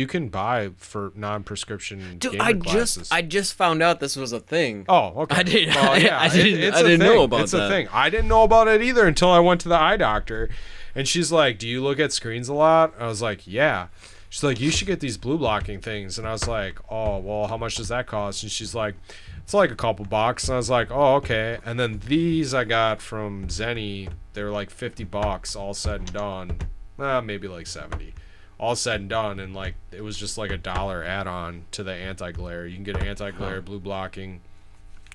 can buy for non-prescription Dude, gamer glasses. I just found out this was a thing. Oh, okay. I didn't. Well, yeah, I didn't know about it's that. It's a thing. I didn't know about it either until I went to the eye doctor, and she's like, "Do you look at screens a lot?" I was like, "Yeah." She's like, "You should get these blue blocking things," and I was like, "Oh, well, how much does that cost?" And she's like, "It's like a couple bucks," and I was like, "Oh, okay." And then these I got from Zenny. They were like $50, all said and done. Maybe like 70. All said and done, and like it was just like $1 add-on to the anti-glare. You can get anti-glare, blue blocking.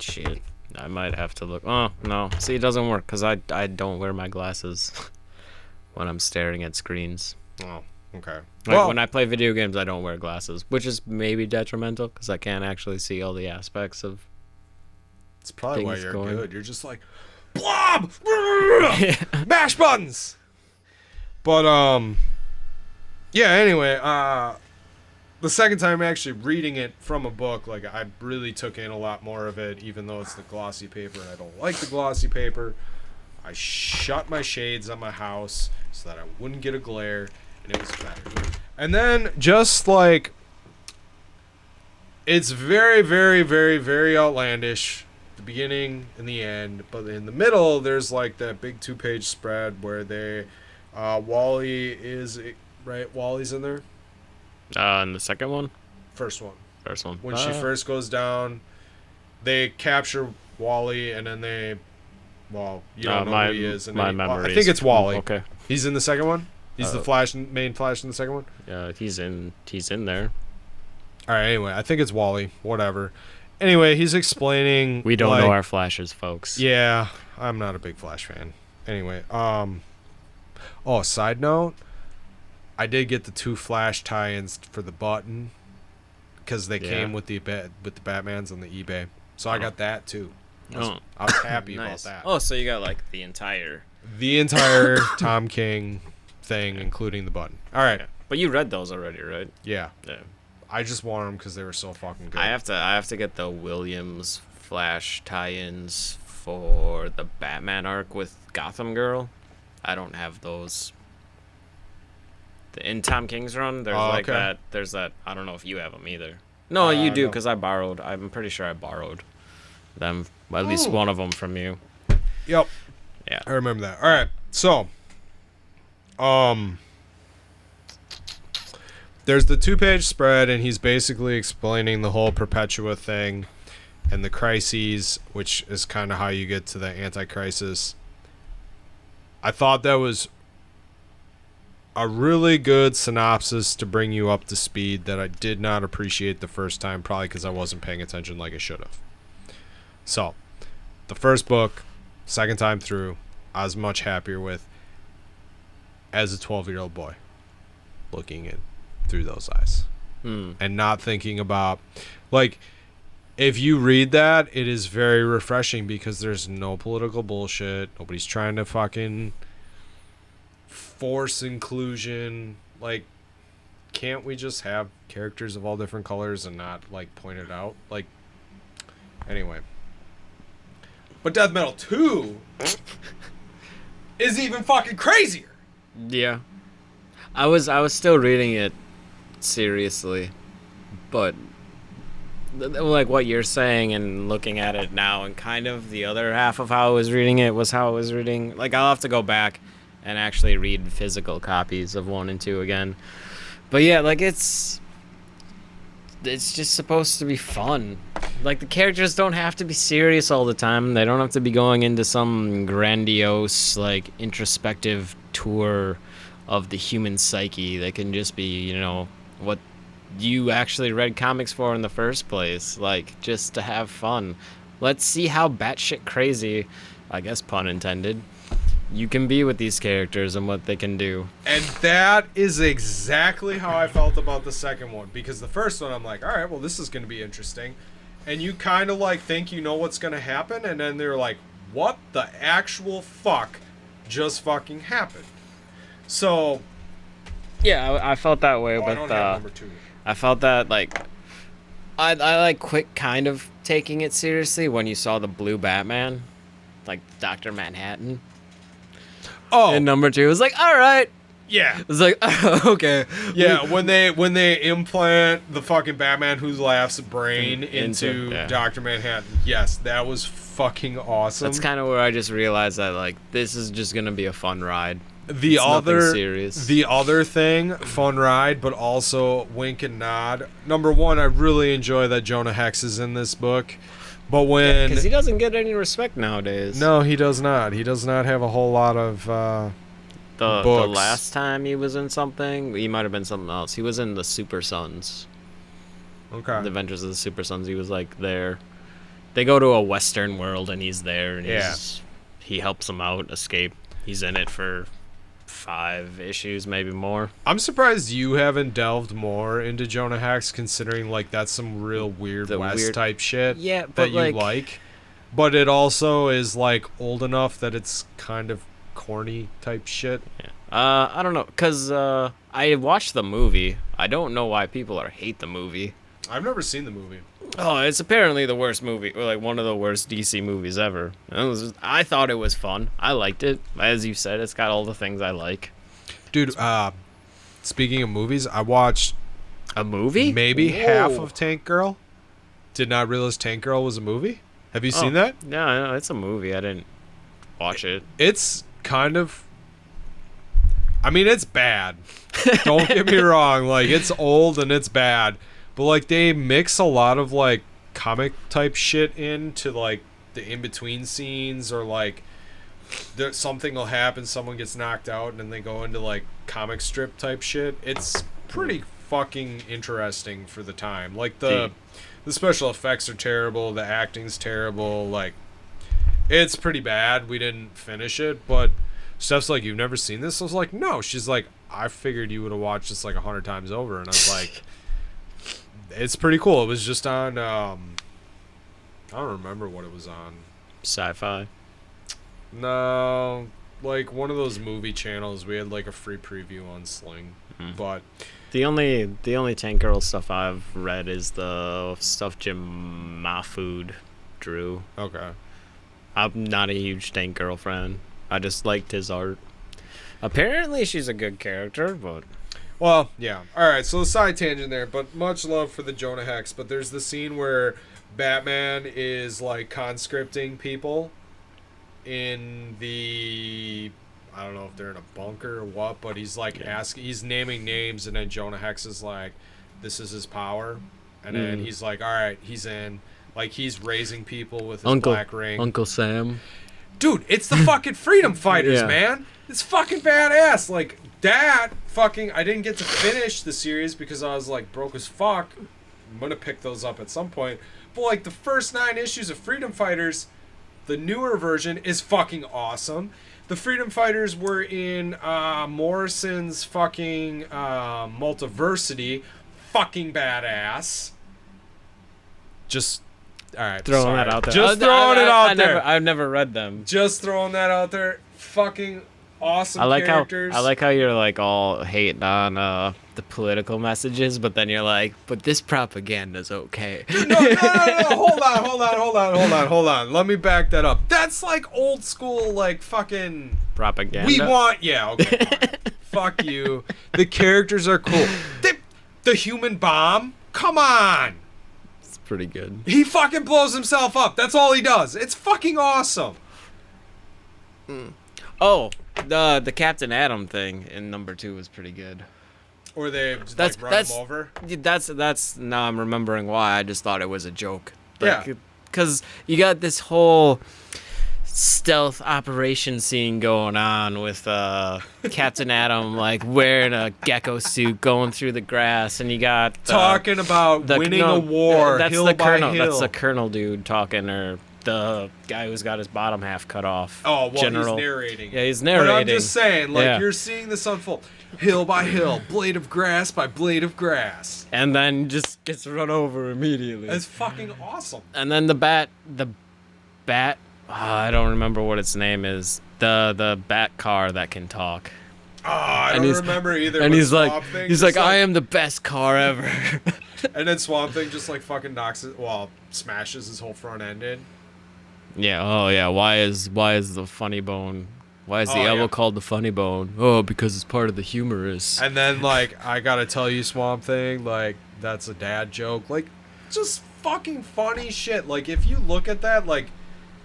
Shit, I might have to look. Oh no, see, it doesn't work because I don't wear my glasses when I'm staring at screens. Oh, okay. Like when I play video games, I don't wear glasses, which is maybe detrimental because I can't actually see all the aspects of It's probably why things you're going. good. You're just like, blob, mash buttons. But yeah. Anyway, the second time actually reading it from a book, like I really took in a lot more of it, even though it's the glossy paper. I don't like the glossy paper. I shut my shades on my house so that I wouldn't get a glare, and it was better. And then just like, it's very, very, very, very outlandish. The beginning and the end, but in the middle, there's like that big 2-page spread where they, Wally is right. Wally's in there. And the second one, First one. first one. When she first goes down, they capture Wally, and then they, well, you don't know who he is. And my then, memory. I think it's Wally. Okay. He's in the second one. He's the main Flash in the second one. Yeah, he's in there. All right. Anyway, I think it's Wally. Whatever. Anyway, he's explaining. We don't like, know our Flashes, folks. Yeah, I'm not a big Flash fan. Anyway, oh, side note, I did get the 2 Flash tie-ins for the button because they came with the Batmans on the eBay, so I got that too. I was happy Nice. about that. Oh, so you got like the entire Tom King thing, including the button. All right. Yeah. But you read those already, right? Yeah. Yeah. I just want them because they were so fucking good. I have to get the Williams Flash tie-ins for the Batman arc with Gotham Girl. I don't have those. In Tom King's run, there's that. There's that. I don't know if you have them either. No, you do, because I borrowed. I'm pretty sure I borrowed them, at least one of them from you. Yep. Yeah. I remember that. All right. So, there's the 2-page spread, and he's basically explaining the whole Perpetua thing and the crises, which is kind of how you get to the anti-crisis. I thought that was a really good synopsis to bring you up to speed that I did not appreciate the first time, probably because I wasn't paying attention like I should have. So, the first book, second time through, I was much happier with as a 12-year-old boy looking in through those eyes and not thinking about, like, if you read that, it is very refreshing because there's no political bullshit. Nobody's trying to fucking force inclusion. Like, can't we just have characters of all different colors and not, like, point it out? Like, anyway. But Death Metal 2 is even fucking crazier. Yeah. I was still reading it seriously, but like what you're saying and looking at it now, and kind of the other half of how I was reading it was how I was reading. Like, I'll have to go back and actually read physical copies of 1 and 2 again. But yeah, like it's just supposed to be fun. Like, the characters don't have to be serious all the time. They don't have to be going into some grandiose, like, introspective tour of the human psyche. They can just be, you know, what you actually read comics for in the first place. Like, just to have fun. Let's see how batshit crazy, I guess pun intended, you can be with these characters and what they can do. And that is exactly how I felt about the second one. Because the first one, I'm like, all right, well, this is going to be interesting. And you kind of, like, think you know what's going to happen. And then they're like, what the actual fuck just fucking happened? So... yeah, I felt that way with... I don't have number 2. I felt that, like... I like, quit kind of taking it seriously when you saw the blue Batman. Like, Dr. Manhattan. Oh. And number 2 was like, all right. Yeah. It was like, okay. Yeah, when they implant the fucking Batman Who Laughs brain into Dr. Manhattan. Yes, that was fucking awesome. That's kind of where I just realized that, like, this is just going to be a fun ride. The It's other thing, fun ride, but also wink and nod. Number 1, I really enjoy that Jonah Hex is in this book. But when... because he doesn't get any respect nowadays. No, he does not. He does not have a whole lot of the books. last time he was in something, he might have been something else. He was in the Super Sons. Okay. The Adventures of the Super Sons. He was, like, there. They go to a Western world, and he's there, and he helps them out, escape. He's in it for 5 issues, maybe more. I'm surprised you haven't delved more into Jonah Hex, considering, like, that's some real weird West type shit but that you like. but it also is like old enough that it's kind of corny type shit. Yeah. I don't know, cause I watched the movie. I don't know why people hate the movie. I've never seen the movie. Oh, it's apparently the worst movie, or like one of the worst DC movies ever. I thought it was fun. I liked it. As you said, it's got all the things I like. Dude, speaking of movies, I watched A movie? maybe Whoa. half of Tank Girl. Did not realize Tank Girl was a movie. Have you seen that? No, it's a movie. I didn't watch it. It's kind of, I mean, it's bad. Don't get me wrong. Like, it's old and it's bad. But, like, they mix a lot of, like, comic type shit into, like, the in-between scenes, or, like, something will happen, someone gets knocked out, and then they go into, like, comic strip type shit. It's pretty fucking interesting for the time. Like, the special effects are terrible, the acting's terrible, like, it's pretty bad. We didn't finish it, but Steph's like, "You've never seen this?" I was like, "No." She's like, "I figured you would have watched this like 100 times over," and I was like, it's pretty cool. It was just on, I don't remember what it was on. Sci-fi. No, like one of those movie channels. We had like a free preview on Sling, but The only Tank Girl stuff I've read is the stuff Jim Mahfood drew. okay. I'm not a huge Tank Girl fan. I just liked his art. Apparently, she's a good character, but Well, yeah. All right, so a side tangent there, but much love for the Jonah Hex. But there's the scene where Batman is like conscripting people in the, I don't know if they're in a bunker or what, but he's like he's naming names, and then Jonah Hex is like, this is his power, and then he's like, all right, he's in, like he's raising people with his black ring. Uncle Sam. Dude, it's the fucking freedom fighters, Yeah. man. It's fucking badass. Like, that fucking, I didn't get to finish the series because I was like broke as fuck. I'm gonna pick those up at some point. But like the first 9 issues of Freedom Fighters, the newer version is fucking awesome. The Freedom Fighters were in Morrison's fucking Multiversity, fucking badass. Just, all right, Throwing that out there. Just throwing it out there. I've never read them. Just throwing that out there. Fucking awesome I like characters. how you're like all hating on the political messages, but then you're like, but this propaganda's okay. No. Hold on. Let me back that up. That's like old school, like fucking Propaganda. We want, yeah, okay. Fine. Fuck you. The characters are cool. The human bomb. Come on. It's pretty good. He fucking blows himself up. That's all he does. It's fucking awesome. Oh, the Captain Atom thing in #2 was pretty good. Or they just like run him over. That's now I'm remembering why. I just thought it was a joke. Yeah. Because you got this whole stealth operation scene going on with Captain Atom like wearing a gecko suit going through the grass, and you got talking about winning a war. That's hill the by colonel. hill. That's the colonel dude talking, or the guy who's got his bottom half cut off. Oh, well, General. He's narrating. Yeah, he's narrating. But I'm just saying, like, Yeah. you're seeing this unfold. Hill by hill, blade of grass by blade of grass. And then just gets run over immediately. It's fucking awesome. And then the bat, I don't remember what its name is. The bat car that can talk. Oh, I don't remember either. And but he's like, Swamp Thing I am the best car ever. And then Swamp Thing just like fucking smashes his whole front end in. Yeah. Oh yeah. Why is the funny bone? Why is the elbow yeah. called the funny bone? Oh, because it's part of the humerus. And then like, I gotta tell you, Swamp Thing, like that's a dad joke. Like, just fucking funny shit. Like, if you look at that, like,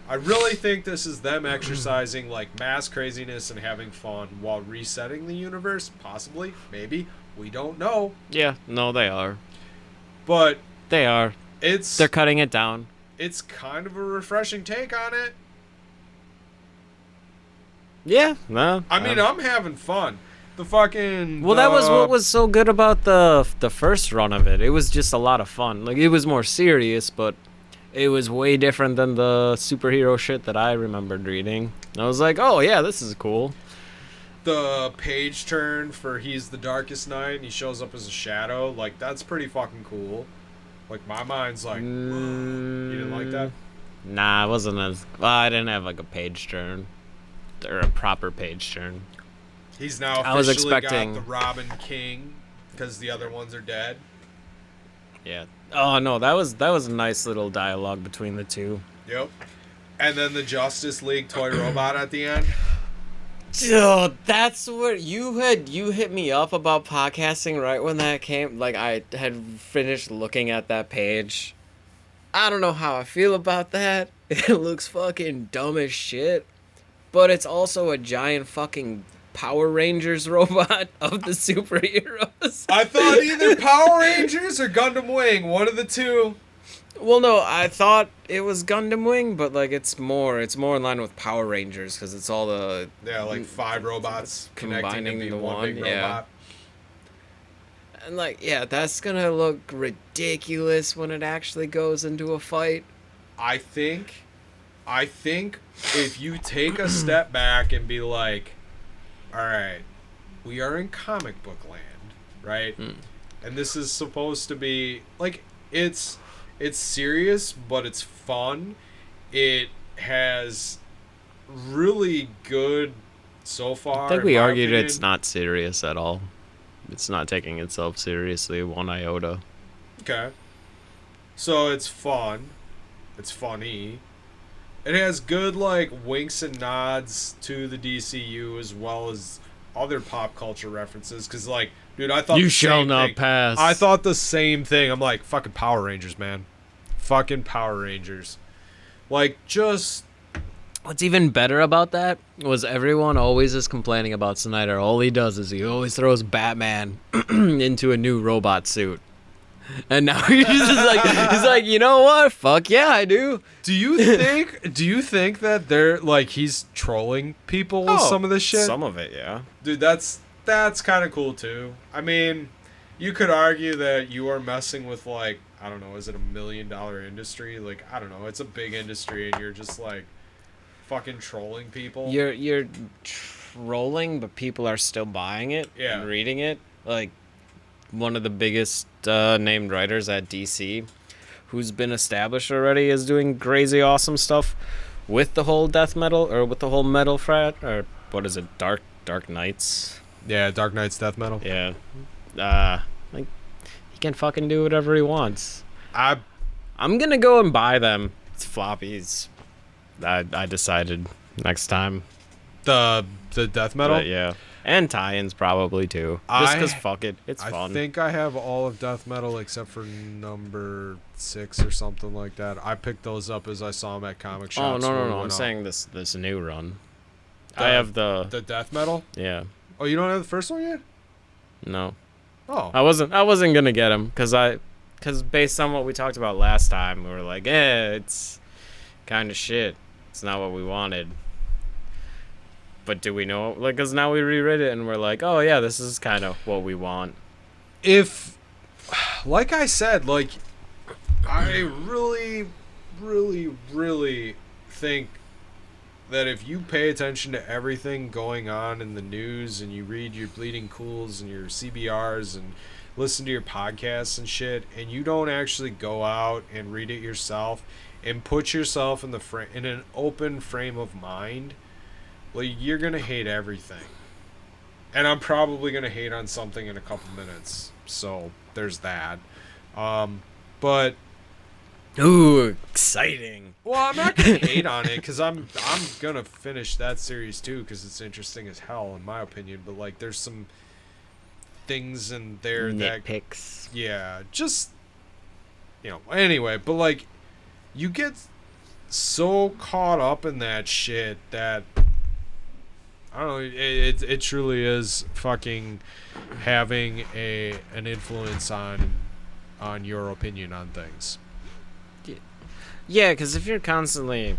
I really think this is them exercising like mass craziness and having fun while resetting the universe. Possibly, maybe, we don't know. Yeah. No, they are. But They are. They're cutting it down. It's kind of a refreshing take on it. Yeah. No. I mean, I'm having fun. The fucking Well, that was what was so good about the first run of it. It was just a lot of fun. Like, it was more serious, but it was way different than the superhero shit that I remembered reading. I was like, oh yeah, this is cool. the page turn for he's the darkest night and he shows up as a shadow. Like, that's pretty fucking cool. Like, my mind's like, whoa. You didn't like that? Nah, it wasn't as well. I didn't have like a page turn or a proper page turn. He's now I was officially expecting- got the Robin King because the other ones are dead. Yeah. Oh no, that was a nice little dialogue between the two. Yep. And then the Justice League toy robot at the end. Dude, that's what you hit me up about podcasting right when that came. Like I had finished looking at that page. I don't know how I feel about that. It looks fucking dumb as shit. But it's also a giant fucking Power Rangers robot of the superheroes. I thought either Power Rangers or Gundam Wing, one of the two. Well, no, I thought it was Gundam Wing, but like it's more in line with Power Rangers because it's all the Yeah, like 5 robots connecting to combining be into one big one, yeah. robot. and like yeah, that's gonna look ridiculous when it actually goes into a fight. I think if you take a step back and be like, all right, we are in comic book land, right? And this is supposed to be like it's serious, but it's fun. It has really good so far. I think in we my argued opinion. it's not serious at all. It's not taking itself seriously one iota. Okay. So it's fun. It's funny. It has good like winks and nods to the DCU as well as other pop culture references. Cause like, dude, I thought You the shall same not thing. pass. I thought the same thing. I'm like, fucking Power Rangers, man. Fucking Power Rangers. Like, just What's even better about that was everyone always is complaining about Snyder. All he does is he always throws Batman into a new robot suit. And now he's like, you know what? Fuck yeah, I do. Do you think that they're like he's trolling people with some of this shit? Some of it, yeah. Dude, that's kind of cool too. I mean, you could argue that you are messing with like, I don't know, is it $1 million industry? Like, I don't know, it's a big industry and you're just like fucking trolling people. You're trolling, but people are still buying it Yeah. and reading it. Like one of the biggest named writers at DC, who's been established already, is doing crazy awesome stuff with the whole death metal or with the whole metal frat or what is it, Dark Knights? Yeah, Dark Knight's death metal. Yeah. Like he can fucking do whatever he wants. I'm gonna go and buy them. It's floppies. I decided next time. The death metal. But yeah. And tie-ins probably too. Just because fuck it. It's fun. I think I have all of death metal except for number 6 or something like that. I picked those up as I saw them at comic Oh shops. no! I'm saying this new run. I have the death metal. yeah. Oh, you don't have the first one yet? No. Oh, I wasn't gonna get them because based on what we talked about last time, we were like, it's kind of shit. It's not what we wanted. But do we know? Like, cause now we reread it and we're like, oh yeah, this is kind of what we want. if, like I said, like I really, really, really think that if you pay attention to everything going on in the news and you read your Bleeding Cools and your CBRs and listen to your podcasts and shit, and you don't actually go out and read it yourself and put yourself in the in an open frame of mind, well, you're gonna hate everything. And I'm probably gonna hate on something in a couple minutes. So there's that. But Ooh, exciting. well, I'm not gonna hate on it because I'm gonna finish that series too because it's interesting as hell in my opinion. But like, there's some things in there that Nitpicks. yeah, just anyway. But like, you get so caught up in that shit that I don't know. It truly is fucking having an influence on your opinion on things. Yeah, because if you're constantly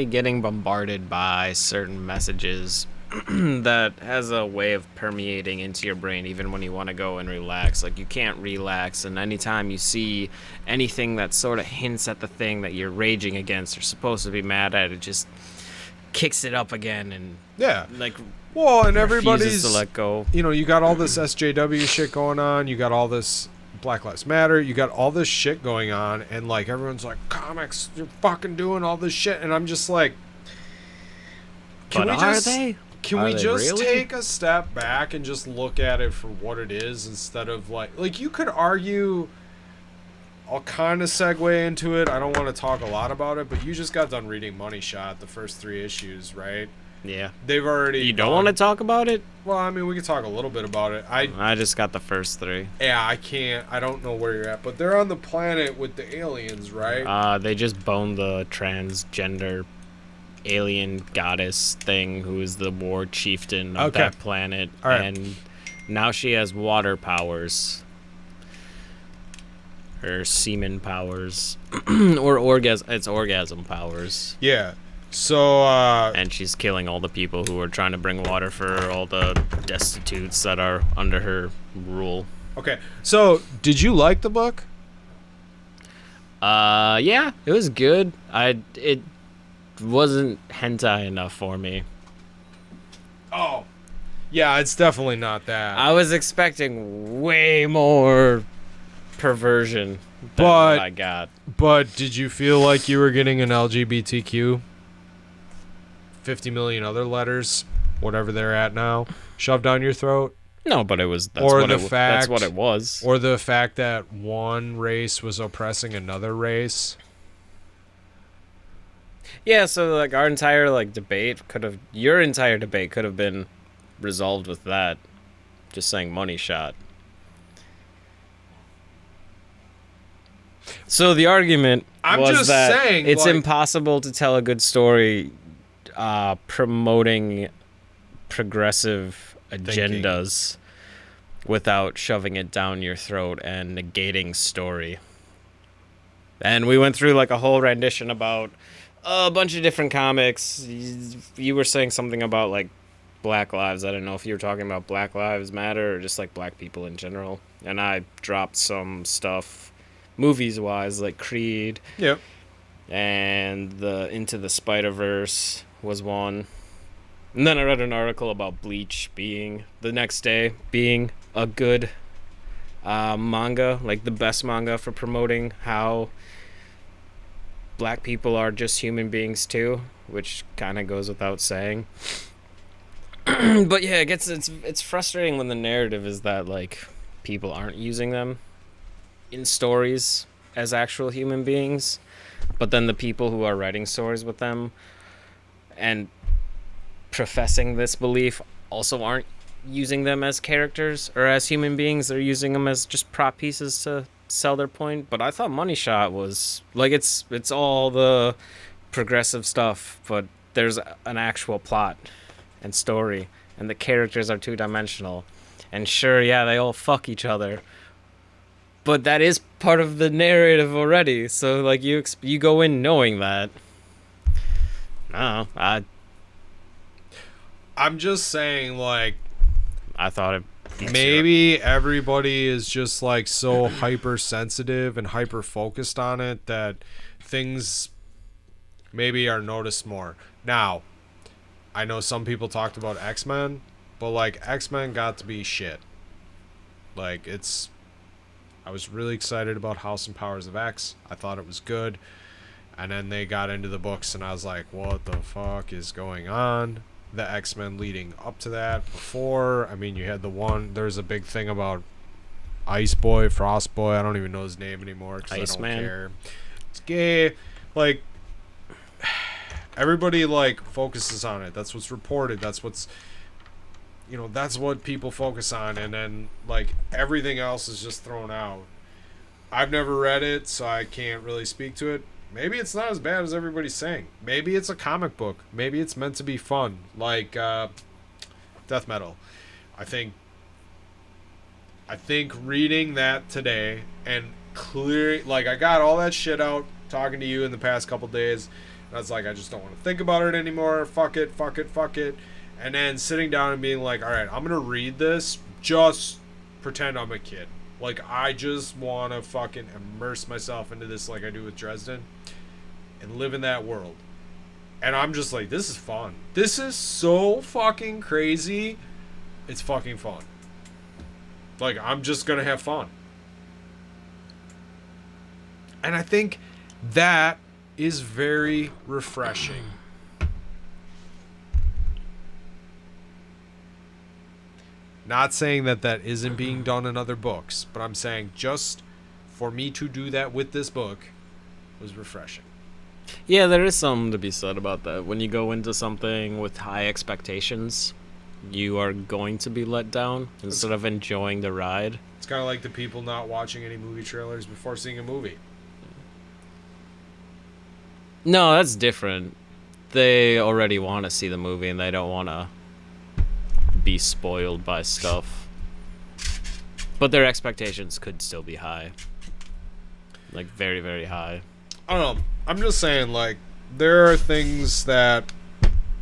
getting bombarded by certain messages that has a way of permeating into your brain even when you want to go and relax, like you can't relax, and anytime you see anything that sort of hints at the thing that you're raging against or supposed to be mad at, it just kicks it up again and Yeah. like Well, and refuses everybody's to let go. you got all this SJW shit going on. You got all this Black Lives Matter. You got all this shit going on, and like everyone's like, comics, you're fucking doing all this shit, and I'm just like, But are they? Can Are we they just really? take a step back and just look at it for what it is instead of like you could argue. I'll kind of segue into it. I don't want to talk a lot about it, but you just got done reading Money Shot, the first 3 issues, right? Yeah. They've already. You don't want to talk about it? Well, I mean, we could talk a little bit about it. I just got the first 3. Yeah, I can't. I don't know where you're at, but they're on the planet with the aliens, right? They just boned the transgender alien goddess thing who is the war chieftain of that planet. All right. And now she has water powers. Her semen powers. Or it's orgasm powers. Yeah. So, And she's killing all the people who are trying to bring water for all the destitutes that are under her rule. okay. So, did you like the book? Yeah, it was good. It wasn't hentai enough for me. Oh. Yeah, it's definitely not that. I was expecting way more perversion than But- what I got. But did you feel like you were getting an LGBTQ 50 million other letters, whatever they're at now, shoved down your throat? No, but that's Or what the that's fact- what it was. Or the fact that one race was oppressing another race? Yeah, so like our entire your entire debate could have been resolved with that. Just saying Money Shot. So the argument I'm was just that saying, it's like- impossible to tell a good story promoting progressive agendas without shoving it down your throat and negating story. And we went through like a whole rendition about a bunch of different comics. You were saying something about like Black Lives. I don't know if you were talking about Black Lives Matter or just like black people in general. And I dropped some stuff movies wise, like Creed Yep. and the Into the Spider-Verse was one. And then I read an article about Bleach being the next day being a good manga, like the best manga for promoting how black people are just human beings too, which kind of goes without saying. But yeah, it's frustrating when the narrative is that like people aren't using them in stories as actual human beings, but then the people who are writing stories with them and professing this belief also aren't using them as characters or as human beings. They're using them as just prop pieces to sell their point. But I thought Money Shot was like it's all the progressive stuff, but there's an actual plot and story, and the characters are two-dimensional. And sure, yeah, they all fuck each other, but that is part of the narrative already. So like you go in knowing that. No, I'm just saying, like, I thought it. maybe everybody is just like so hypersensitive and hyper focused on it that things maybe are noticed more. Now, I know some people talked about X-Men, but like X-Men got to be shit. Like I was really excited about House and Powers of X. I thought it was good. And then they got into the books and I was like, what the fuck is going on? The X-Men leading up to that before. I mean, you had there's a big thing about Ice Boy, Frost Boy. I don't even know his name anymore because I don't Iceman. care. It's gay. Like, everybody, like, focuses on it. That's what's reported. That's what's, that's what people focus on. And then, like, everything else is just thrown out. I've never read it, so I can't really speak to it. Maybe it's not as bad as everybody's saying. Maybe it's a comic book. Maybe it's meant to be fun, like Death Metal. I think reading that today and like I got all that shit out talking to you in the past couple days. And I was like, I just don't want to think about it anymore. Fuck it. And then sitting down and being like, all right, I'm gonna read this. Just pretend I'm a kid. Like, I just want to fucking immerse myself into this like I do with Dresden and live in that world. And I'm just like, this is fun. This is so fucking crazy. It's fucking fun. Like, I'm just going to have fun. And I think that is very refreshing. Not saying that that isn't being done in other books, but I'm saying just for me to do that with this book was refreshing. Yeah, there is something to be said about that. When you go into something with high expectations, you are going to be let down instead of enjoying the ride. It's kind of like the people not watching any movie trailers before seeing a movie. No, that's different. They already want to see the movie and they don't want to be spoiled by stuff. But their expectations could still be high. Like, very, very high. I don't know. I'm just saying, like, there are things that...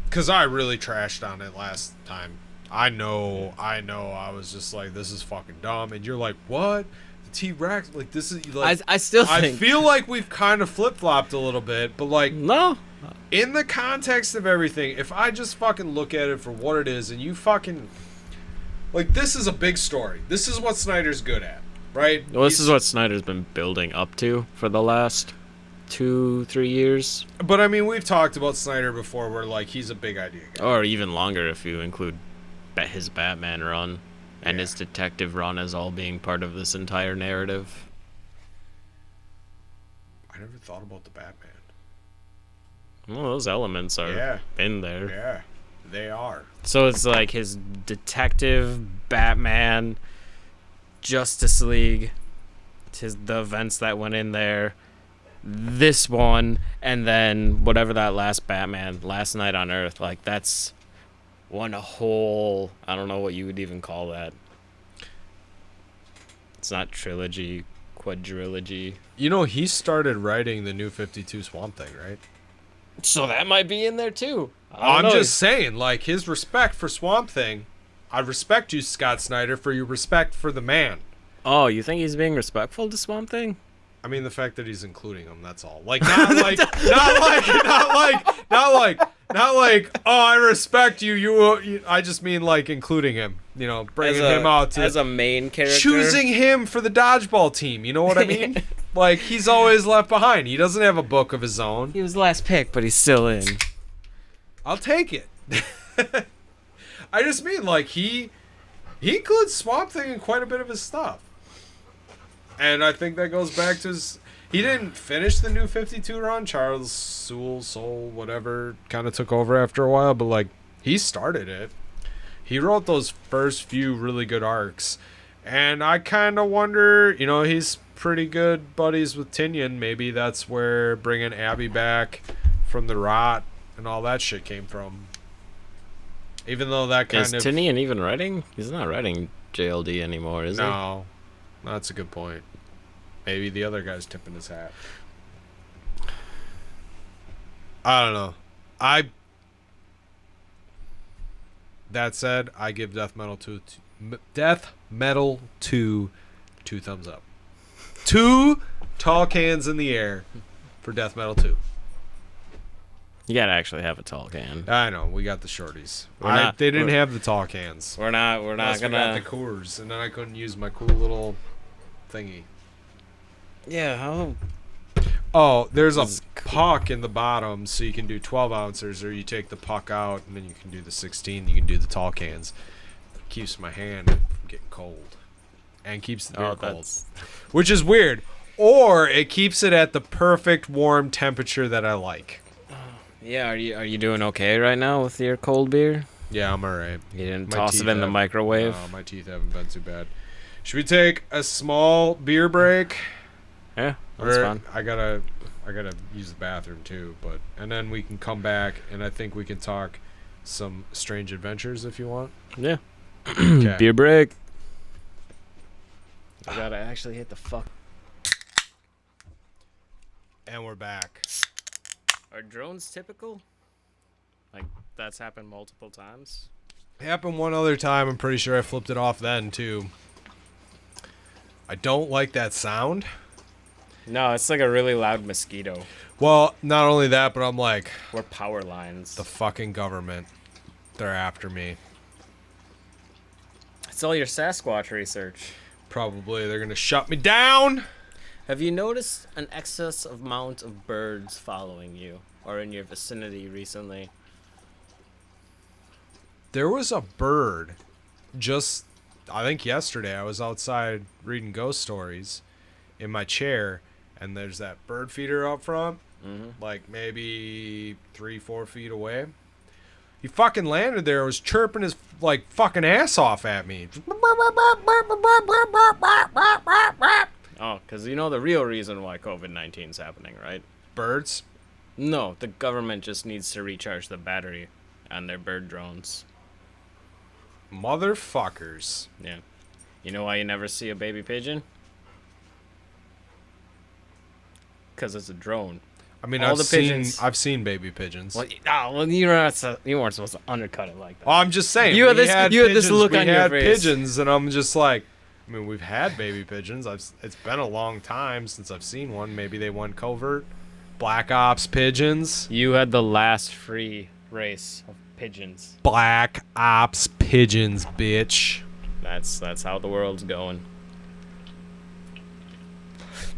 Because I really trashed on it last time. I know. I was just like, this is fucking dumb. And you're like, what? The T-Rex? Like, this is... like I still think... I feel like we've kind of flip-flopped a little bit, but, like... No. In the context of everything, if I just fucking look at it for what it is, and you fucking... Like, this is a big story. This is what Snyder's good at, right? Well, this is what Snyder's been building up to for the last 2-3 years. But, I mean, we've talked about Snyder before where, like, he's a big idea guy. Or even longer if you include his Batman run and his detective run as all being part of this entire narrative. I never thought about the Batman. Well, those elements are in there. Yeah, they are. So it's like his detective, Batman, Justice League, the events that went in there, this one, and then whatever that last Batman, Last Night on Earth, like that's one whole, I don't know what you would even call that. It's not trilogy, quadrilogy. You know, he started writing the New 52 Swamp Thing, right? So that might be in there too. I'm just saying, like, his respect for Swamp Thing. I respect you, Scott Snyder, for your respect for the man. Oh, you think he's being respectful to Swamp Thing? I mean, the fact that he's including him, that's all. Like, not like, oh, I respect you. I just mean, like, including him. You know, bringing him out as a main character. Choosing him for the dodgeball team. You know what I mean? Like, he's always left behind. He doesn't have a book of his own. He was the last pick, but he's still in. I'll take it. I just mean, like, he includes Swamp Thing in quite a bit of his stuff. And I think that goes back to his... He didn't finish the New 52 run. Charles Soule, whatever, kind of took over after a while. But, like, he started it. He wrote those first few really good arcs. And I kind of wonder, you know, he's pretty good buddies with Tinian. Maybe that's where bringing Abby back from the Rot and all that shit came from. Even though that kind of... Is Tinian even writing? He's not writing JLD anymore, is he? No. That's a good point. Maybe the other guy's tipping his hat. I don't know. That said, I give Death Metal 2 2 thumbs up. 2 tall cans in the air for Death Metal 2. You gotta actually have a tall can. I know, we got the shorties. They didn't have the tall cans. We're not Plus gonna. We got the Coors, and then I couldn't use my cool little thingy. Yeah. How? Oh, there's a puck in the bottom, so you can do 12 ounces, or you take the puck out, and then you can do the 16. You can do the tall cans. It keeps my hand from getting cold, and keeps the beer cold, which is weird. Or it keeps it at the perfect warm temperature that I like. Yeah. Are you doing okay right now with your cold beer? Yeah, I'm alright. You didn't toss it in the microwave? No, my teeth haven't been too bad. Should we take a small beer break? Yeah, that's fine. I gotta use the bathroom too, and then we can come back and I think we can talk some strange adventures if you want. Yeah. Okay. Beer break. I gotta actually hit the fuck. And we're back. Are drones typical? Like that's happened multiple times? Happened one other time. I'm pretty sure I flipped it off then too. I don't like that sound. No, it's like a really loud mosquito. Well, not only that, but I'm like... Or power lines. The fucking government. They're after me. It's all your Sasquatch research. Probably. They're going to shut me down. Have you noticed an excess amount of birds following you or in your vicinity recently? There was a bird just, I think yesterday, I was outside reading ghost stories in my chair, and there's that bird feeder up front, like maybe 3-4 feet away. He fucking landed there, was chirping his like fucking ass off at me. Oh, because you know the real reason why COVID-19 is happening, right? Birds? No, the government just needs to recharge the battery on their bird drones. Motherfuckers. Yeah. You know why you never see a baby pigeon? Because it's a drone. I mean, All I've the pigeons- seen baby pigeons. Well, you weren't supposed to undercut it like that. Well, I'm just saying. You had we this- had you had this pigeons, look we on your had face. pigeons, and I'm just like, I mean, we've had baby pigeons. It's been a long time since I've seen one. Maybe they went covert. Black Ops pigeons. You had the last free race of pigeons. Black Ops pigeons, bitch. That's how the world's going.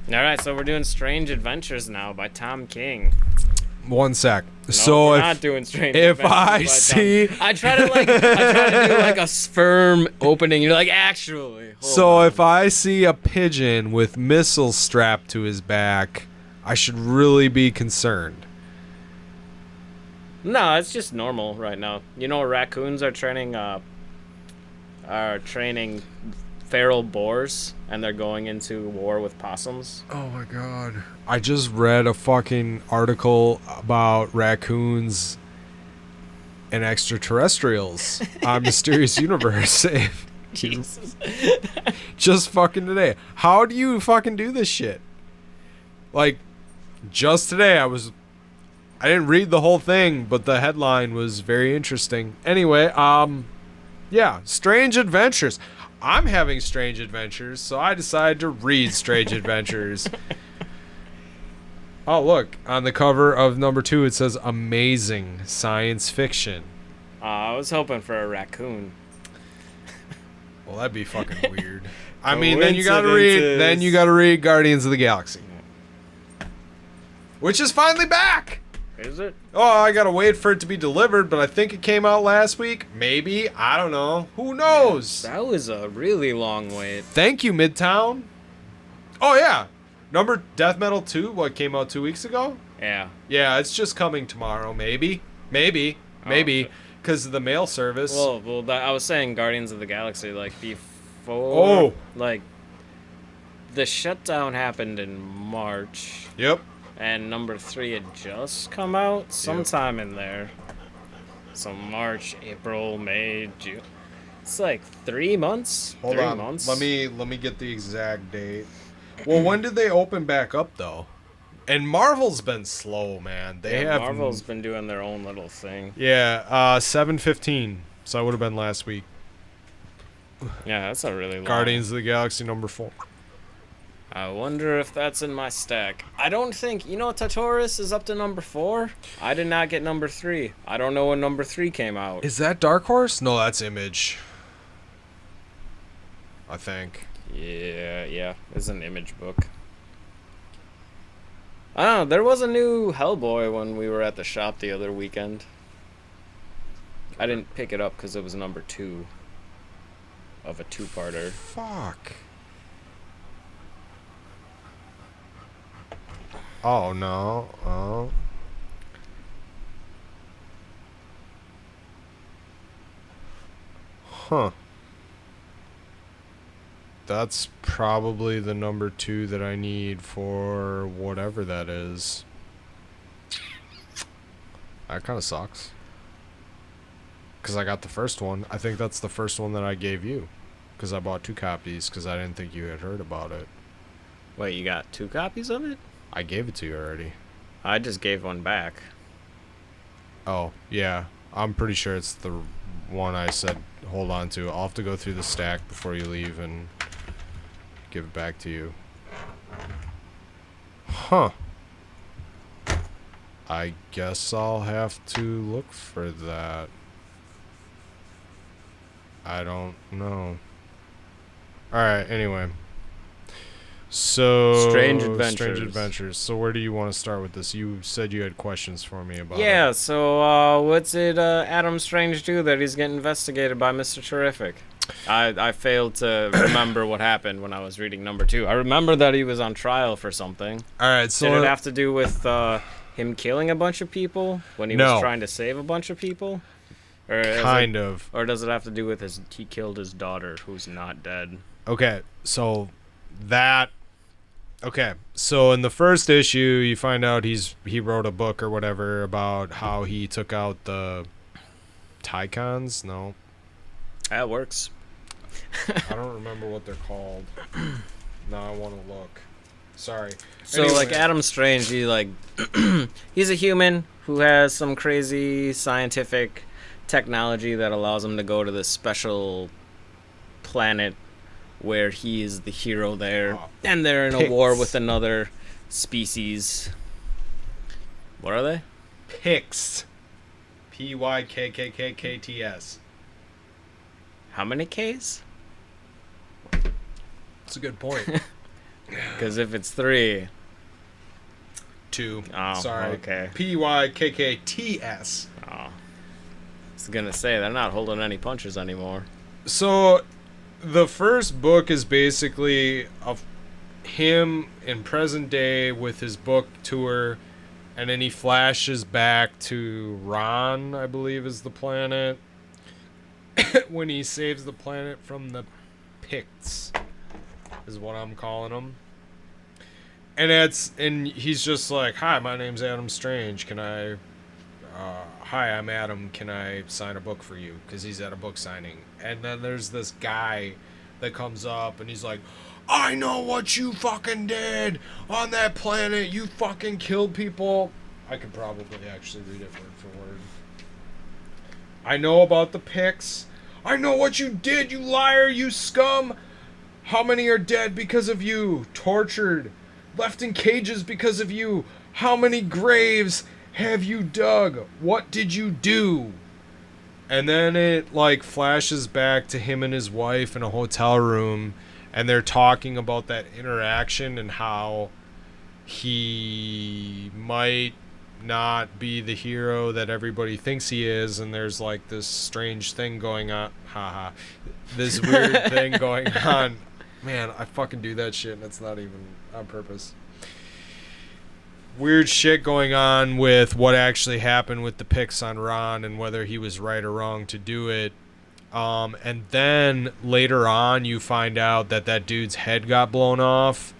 All right, so we're doing Strange Adventures now by Tom King. One sec. No, So we're if not doing Strange if Adventures I by Tom. see- I try to do like a firm opening. You're like, actually. if I see a pigeon with missiles strapped to his back, I should really be concerned. No, it's just normal right now. You know, raccoons are training feral boars, and they're going into war with possums. Oh my god. I just read a fucking article about raccoons and extraterrestrials on Mysterious Universe. Jesus. Just fucking today. How do you fucking do this shit? Like, just today I didn't read the whole thing, but the headline was very interesting. Anyway, yeah, Strange Adventures. I'm having strange adventures, so I decided to read Strange Adventures. Oh, look, on the cover of number 2 it says amazing science fiction. I was hoping for a raccoon. Well, that'd be fucking weird. I mean, then you got to read Guardians of the Galaxy. Which is finally back. Is it? Oh, I gotta wait for it to be delivered, but I think it came out last week. Maybe. I don't know. Who knows? That was a really long wait. Thank you, Midtown. Oh, yeah. Number Death Metal 2, what came out 2 weeks ago? Yeah. Yeah, it's just coming tomorrow. Maybe. Because of the mail service. Well, I was saying Guardians of the Galaxy, like, before... Like, the shutdown happened in March. Yep. And number 3 had just come out sometime in there. So March, April, May, June. It's like 3 months. Hold 3 on. months. Let me get the exact date. Well, when did they open back up though? And Marvel's been slow, man. Marvel's been doing their own little thing. Yeah, 7/15. So that would have been last week. Yeah, that's a really long. Guardians of the Galaxy number 4. I wonder if that's in my stack. I don't think... You know, Tatoris is up to number 4? I did not get number 3. I don't know when number 3 came out. Is that Dark Horse? No, that's Image. I think. Yeah. It's an Image book. I don't know. There was a new Hellboy when we were at the shop the other weekend. I didn't pick it up because it was number 2 of a 2-parter. Fuck. Oh, no. Oh. Huh. That's probably the number 2 that I need for whatever that is. That kind of sucks. Because I got the first one. I think that's the first one that I gave you. Because I bought 2 copies because I didn't think you had heard about it. Wait, you got 2 copies of it? I gave it to you already. I just gave one back. Oh, yeah. I'm pretty sure it's the one I said hold on to. I'll have to go through the stack before you leave and give it back to you. Huh. I guess I'll have to look for that. I don't know. Alright, anyway. So Strange Strange Adventures. Adventures. So where do you want to start with this? You said you had questions for me about Yeah, it. so what's it Adam Strange do that he's getting investigated by Mr. Terrific? I failed to remember what happened when I was reading number 2. I remember that he was on trial for something. All right, Did so it have to do with him killing a bunch of people when he was No. trying to save a bunch of people? Or kind of. Or does it have to do with he killed his daughter who's not dead? Okay, so that okay. So in the first issue, you find out he wrote a book or whatever about how he took out the Tycons. No, That works. I don't remember what they're called. Now I want to look. Sorry. So Anyway. like Adam Strange, he's a human who has some crazy scientific technology that allows him to go to this special planet where he is the hero there, and they're in a war with another species. What are they? Picts. Pykkkkks. How many Ks? That's a good point. Because if it's 3, 2. Oh, Sorry. okay. Pykkts. oh, I was gonna say they're not holding any punches anymore. So, the first book is basically of him in present day with his book tour, and then he flashes back to Ron, I believe is the planet, when he saves the planet from the Picts, is what I'm calling them. And he's just like, "Hi, my name's Adam Strange. Can I hi, I'm Adam. Can I sign a book for you?" Because he's at a book signing. And then there's this guy that comes up and he's like, "I know what you fucking did on that planet. You fucking killed people." I could probably actually read it word for word. "I know about the Picts. I know what you did, you liar, you scum. How many are dead because of you? Tortured. Left in cages because of you. How many graves have you dug? What did you do?" And then it like flashes back to him and his wife in a hotel room, and they're talking about that interaction and how he might not be the hero that everybody thinks he is, and there's like this strange thing going on. Haha. This weird thing going on. Man, I fucking do that shit and it's not even on purpose. Weird shit going on with what actually happened with the picks on Ron and whether he was right or wrong to do it. And then later on, you find out that dude's head got blown off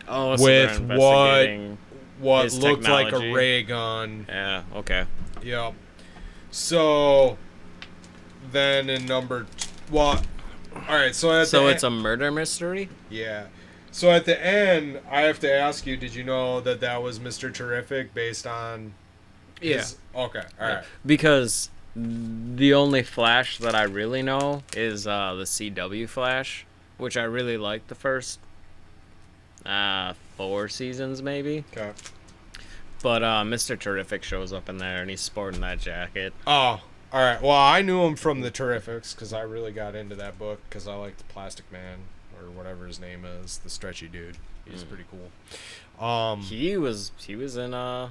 Oh, so with they're investigating what his looked like a technology. ray gun. Yeah. Okay. Yep. So then in all right. So It's a murder mystery. Yeah. So at the end, I have to ask you, did you know that was Mr. Terrific based on his... Okay, alright. Because the only Flash that I really know is the CW Flash, which I really liked the first 4 seasons maybe. Okay. But Mr. Terrific shows up in there and he's sporting that jacket. Oh, alright. Well, I knew him from the Terrifics because I really got into that book because I liked Plastic Man or whatever his name is, the stretchy dude. He's pretty cool. He was in the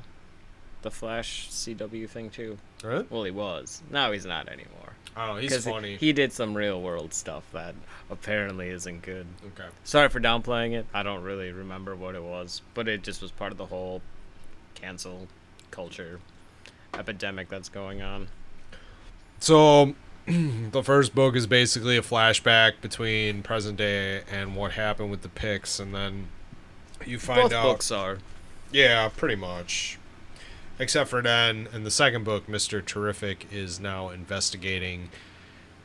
Flash CW thing too. Really? Well, he was. Now he's not anymore. Oh, he's funny. He did some real world stuff that apparently isn't good. Okay. Sorry for downplaying it. I don't really remember what it was, but it just was part of the whole cancel culture epidemic that's going on. So, the first book is basically a flashback between present day and what happened with the Picts, and then you find Both out... books are. Yeah, pretty much. Except for then, in the second book, Mr. Terrific is now investigating.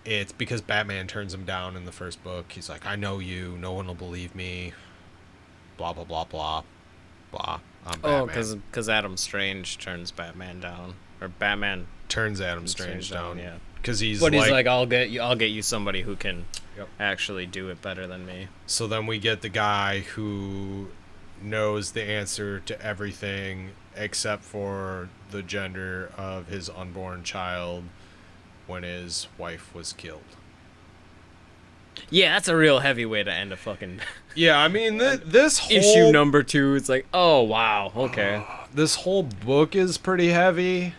It's because Batman turns him down in the first book. He's like, "I know you. No one will believe me. Blah, blah, blah, blah. Blah. I'm Batman." Oh, because Adam Strange turns Batman down. Or Batman turns Adam Strange down. yeah. Because he's like, I'll get you somebody who can Yep. actually do it better than me. So then we get the guy who knows the answer to everything except for the gender of his unborn child when his wife was killed. Yeah, that's a real heavy way to end a fucking Yeah, I mean this whole issue number 2. It's like, oh wow, okay. this whole book is pretty heavy.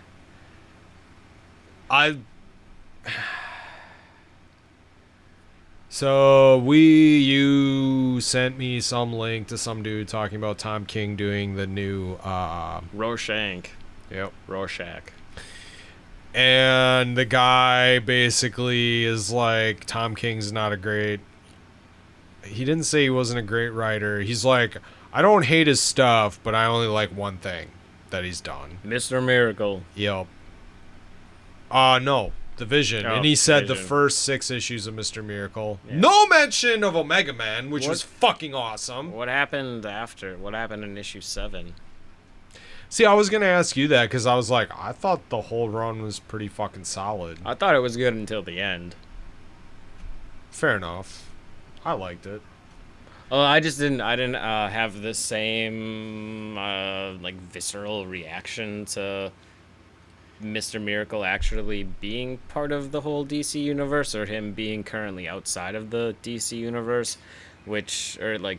I So you sent me some link to some dude talking about Tom King doing the new Rorschach. yep. Rorschach. And the guy basically is like, Tom King's not a great, he didn't say he wasn't a great writer. He's like, I don't hate his stuff, but I only like one thing that he's done. Mr. Miracle. Yep. No, the Vision. Oh, And he said the Vision. first 6 issues of Mr. Miracle. Yeah. No mention of Omega Man, which What- was fucking awesome. What happened after? What happened in issue 7? See, I was going to ask you that because I was like, I thought the whole run was pretty fucking solid. I thought it was good until the end. Fair enough. I liked it. Oh, I didn't have the same like visceral reaction to Mr. Miracle actually being part of the whole DC universe, or him being currently outside of the DC universe, or like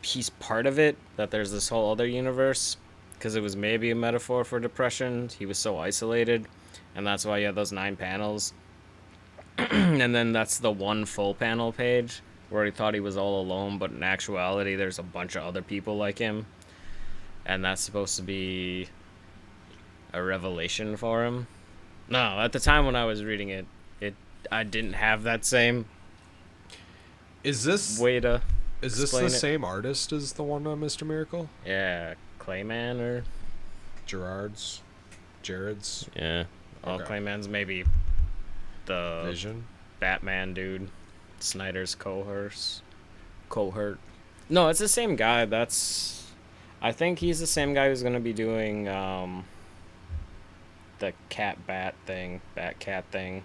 he's part of it, that there's this whole other universe, because it was maybe a metaphor for depression. He was so isolated, and that's why he had those 9 panels. And then that's the one full panel page where he thought he was all alone, but in actuality there's a bunch of other people like him, and that's supposed to be a revelation for him. No, at the time when I was reading it, I didn't have that same Is this way to is this the explain it. same artist as the one on Mr. Miracle? Yeah, Clayman, or Jared's? yeah, Okay. Clayman's maybe the Vision? Batman dude, Snyder's cohort. No, it's the same guy. I think he's the same guy who's gonna be doing the bat cat thing.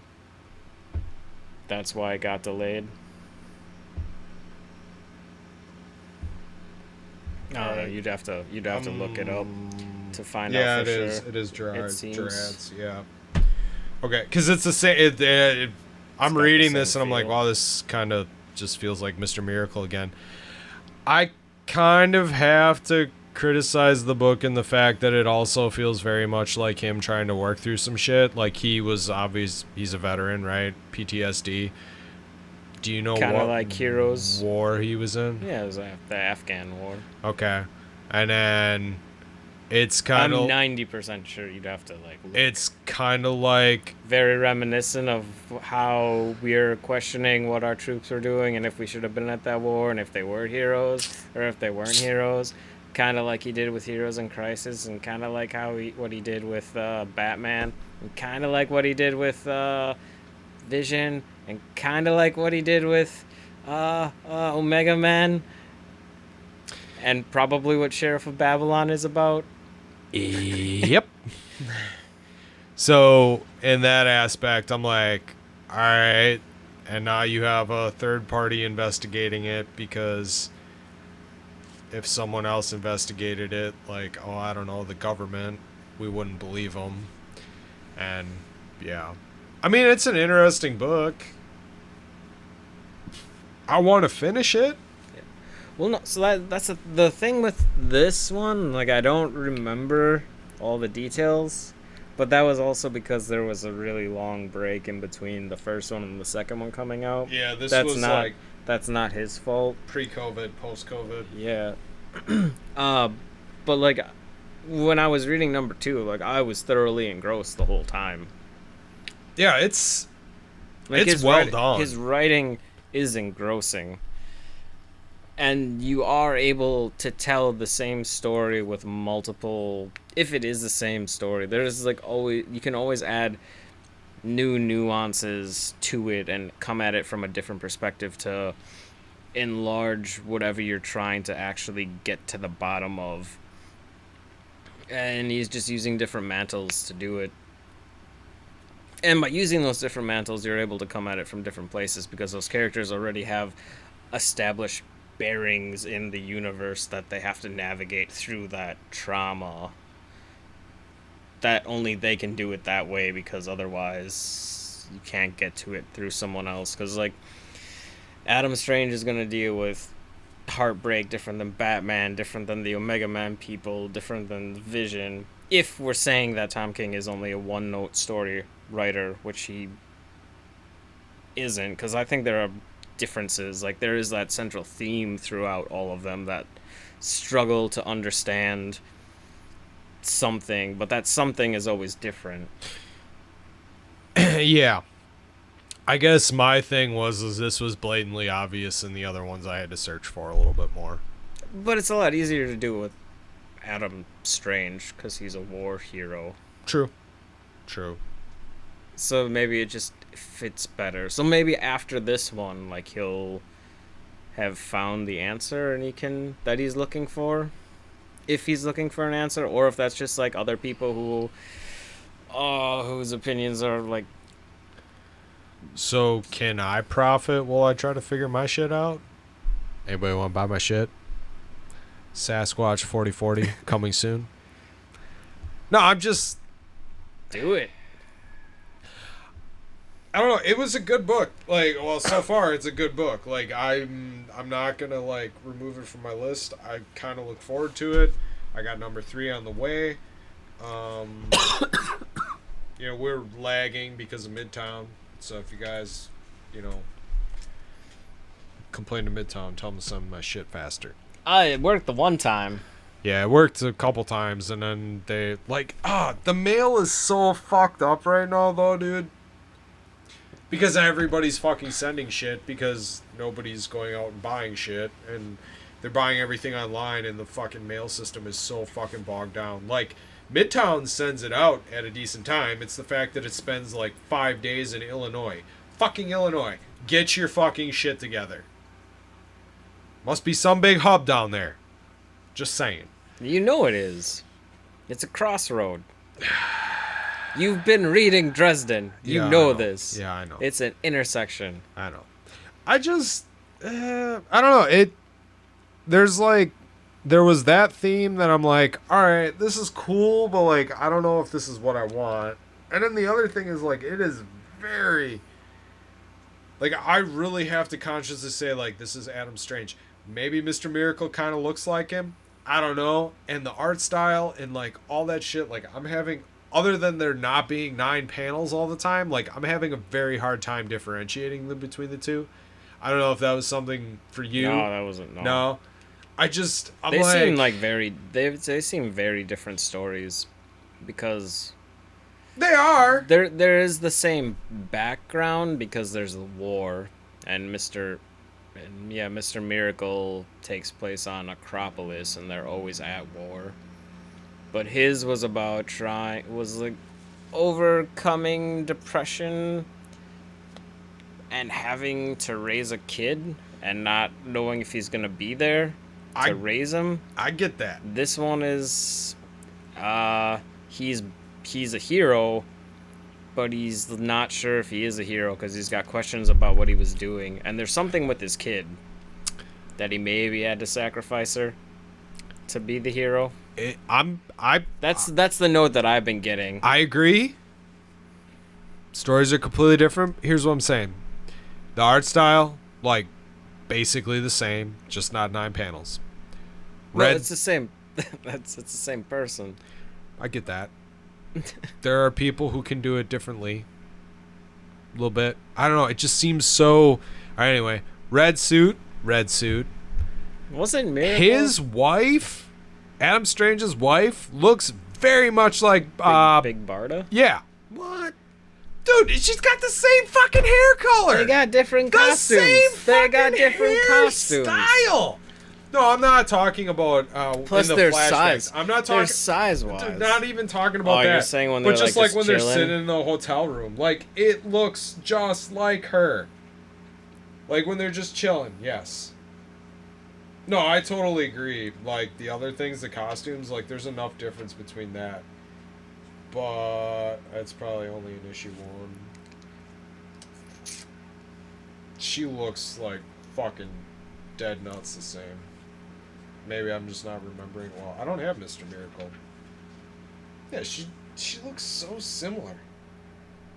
That's why it got delayed. Alright. You'd have to look it up to find Yeah, out for it sure. is. It is Gerard. seems- Gerard's, yeah. Okay, because it's the same. I'm got the reading same this and I'm like, feel. wow, this kind of just feels like Mr. Miracle again. I kind of have to criticize the book in the fact that it also feels very much like him trying to work through some shit. Like he's a veteran, right? PTSD. Do you know Kinda what like Heroes. war he was in? Yeah, it was the Afghan war. Okay, and then it's I'm kind of 90% sure you'd have to like look. it's kind of like Very reminiscent of how we're questioning what our troops were doing, and if we should have been at that war, and if they were heroes or if they weren't heroes. Kind of like he did with Heroes in Crisis, and kind of like what he did with Batman, and kind of like what he did with Vision, and kind of like what he did with Omega Man, and probably what Sheriff of Babylon is about. Yep. So in that aspect, I'm like, all right, and now you have a third party investigating it, because if someone else investigated it, like, oh, I don't know, the government, we wouldn't believe them. And yeah, I mean, it's an interesting book. I want to finish it. Well, no, so that's the thing with this one. Like, I don't remember all the details, but that was also because there was a really long break in between the first one and the second one coming out. Yeah, this That's was not like that's not his fault. pre-COVID, post-COVID. Yeah. But like, when I was reading number 2, like I was thoroughly engrossed the whole time. Yeah, it's Like It's well done. His writing is engrossing. And you are able to tell the same story with multiple, if it is the same story, there's like you can always add new nuances to it and come at it from a different perspective to enlarge whatever you're trying to actually get to the bottom of. And he's just using different mantles to do it. And by using those different mantles, you're able to come at it from different places, because those characters already have established bearings in the universe that they have to navigate through that trauma. That only they can do it that way, because otherwise you can't get to it through someone else. Because, like, Adam Strange is gonna deal with heartbreak different than Batman, different than the Omega Man people, different than Vision. If we're saying that Tom King is only a one-note story writer, which he isn't, because I think there are differences. Like, there is that central theme throughout all of them that struggle to understand something, but that something is always different. Yeah. I guess my thing is this was blatantly obvious in the other ones I had to search for a little bit more. But it's a lot easier to do with Adam Strange because he's a war hero. True. True. So maybe it just fits better. So maybe after this one, like, he'll have found the answer and that he's looking for, if he's looking for an answer, or if that's just like other people whose opinions are like. So can I profit while I try to figure my shit out? Anybody want to buy my shit? Sasquatch 4040 coming soon. No, I'm just Do it. I don't know. It was a good book. Like, well, so far it's a good book. Like, I'm not gonna like remove it from my list. I kind of look forward to it. I got number 3 on the way. We're lagging because of Midtown. So if you guys, complain to Midtown, tell them to send my shit faster. It worked the one time. Yeah, it worked a couple times, and then they the mail is so fucked up right now, though, dude. Because everybody's fucking sending shit because nobody's going out and buying shit, and they're buying everything online, and the fucking mail system is so fucking bogged down. Like, Midtown sends it out at a decent time. It's the fact that it spends like 5 days in Illinois. Fucking Illinois. Get your fucking shit together. Must be some big hub down there. Just saying. You know it is. It's a crossroad. You've been reading Dresden. You know this. Yeah, I know. It's an intersection. I know. I just, I don't know. There was that theme that I'm like, all right, this is cool, but like, I don't know if this is what I want. And then the other thing is like, it is very, like, I really have to consciously say like, this is Adam Strange. Maybe Mr. Miracle kind of looks like him. I don't know. And the art style and like all that shit, like I'm having, other than there not being 9 panels all the time, like I'm having a very hard time differentiating them between the two. I don't know if that was something for you. No, that wasn't. No. They seem like they seem very different stories because they are. There is the same background because there's a war and Mr. Miracle takes place on Acropolis and they're always at war. But his was about overcoming depression and having to raise a kid and not knowing if he's gonna be there to raise him. I get that. This one is, he's a hero, but he's not sure if he is a hero because he's got questions about what he was doing. And there's something with his kid that he maybe had to sacrifice her to be the hero. That's the note that I've been getting. I agree. Stories are completely different. Here's what I'm saying. The art style, like, basically the same, just not 9 panels. Well, it's the same. It's the same person. I get that. There are people who can do it differently. A little bit. I don't know. It just seems so. All right, anyway, red suit. Wasn't Miracle? His wife, Adam Strange's wife, looks very much like Big Barda. Yeah. What? Dude, she's got the same fucking hair color. They got different costumes. They got different costumes. Style. No, I'm not talking about Plus in the their flashbacks. size. I'm not talking their size-wise. Not even talking about that. You're saying when but they're just like when they're chilling? sitting in the hotel room, like it looks just like her. Like when they're just chilling. Yes. No, I totally agree. Like the other things, the costumes, like there's enough difference between that. But it's probably only in issue 1. She looks like fucking dead nuts the same. Maybe I'm just not remembering well. I don't have Mr. Miracle. Yeah, she looks so similar.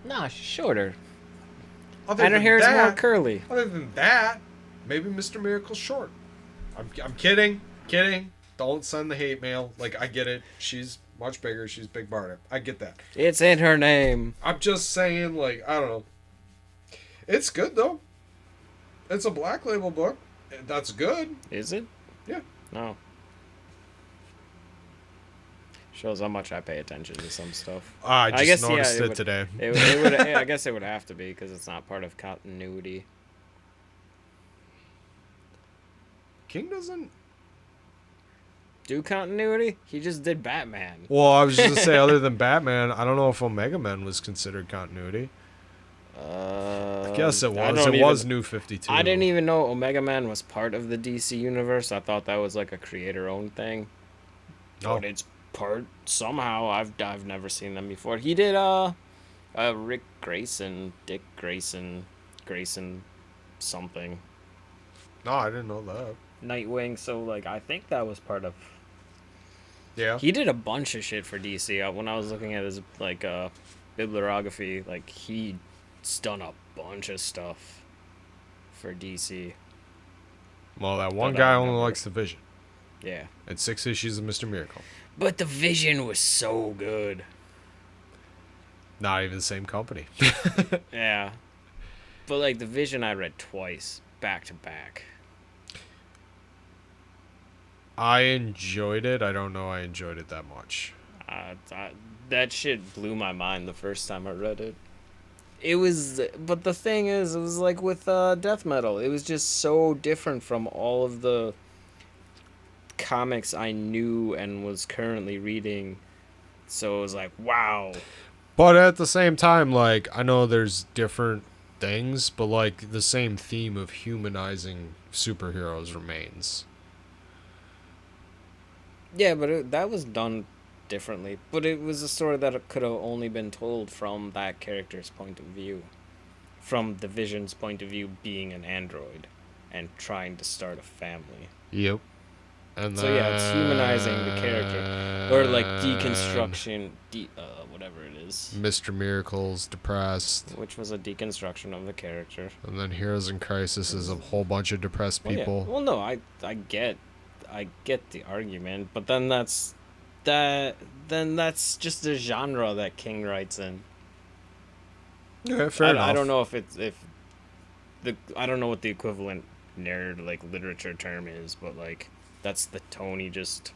Nah, she's shorter. Other and her than hair is that- more curly. Other than that, Maybe Mr. Miracle's short. I'm kidding. Kidding. Don't send the hate mail. Like, I get it. She's much bigger. She's Big Barda. I get that. It's in her name. I'm just saying, like, I don't know. It's good, though. It's a Black Label book. That's good. Is it? Yeah. No. Shows how much I pay attention to some stuff. I just noticed it today. It would, I guess it would have to be because it's not part of continuity. King doesn't do continuity? He just did Batman. Well, I was just gonna say, other than Batman, I don't know if Omega Men was considered continuity. I guess it was. It was New 52. I didn't even know Omega Man was part of the DC universe. I thought that was like a creator-owned thing. Oh. But it's part somehow. I've never seen them before. He did Rick Grayson, Dick Grayson, something. No, I didn't know that. Nightwing. So like, I think that was part of. Yeah. He did a bunch of shit for DC. When I was looking at his like bibliography, like he's done a bunch of stuff for DC. Well, that one guy only likes the Vision. Yeah. And 6 issues of Mr. Miracle. But the Vision was so good. Not even the same company. Yeah. But like the Vision I read twice, back to back. I enjoyed it. I don't know I enjoyed it that much. That shit blew my mind the first time I read it. It was, but the thing is, it was like with death metal. It was just so different from all of the comics I knew and was currently reading. So it was like, wow. But at the same time, like, I know there's different things, but like the same theme of humanizing superheroes remains. Yeah, but that was done differently. But it was a story that could have only been told from that character's point of view. From the Vision's point of view being an android and trying to start a family. Yep. And so yeah, it's humanizing the character. Or like deconstruction, whatever it is. Mr. Miracle's depressed. Which was a deconstruction of the character. And then Heroes in Crisis is a whole bunch of depressed people. Well, no, I get the argument, but then that's just a genre that King writes in. Yeah, fair enough. I don't know I don't know what the equivalent nerd like literature term is, but like that's the tone he just.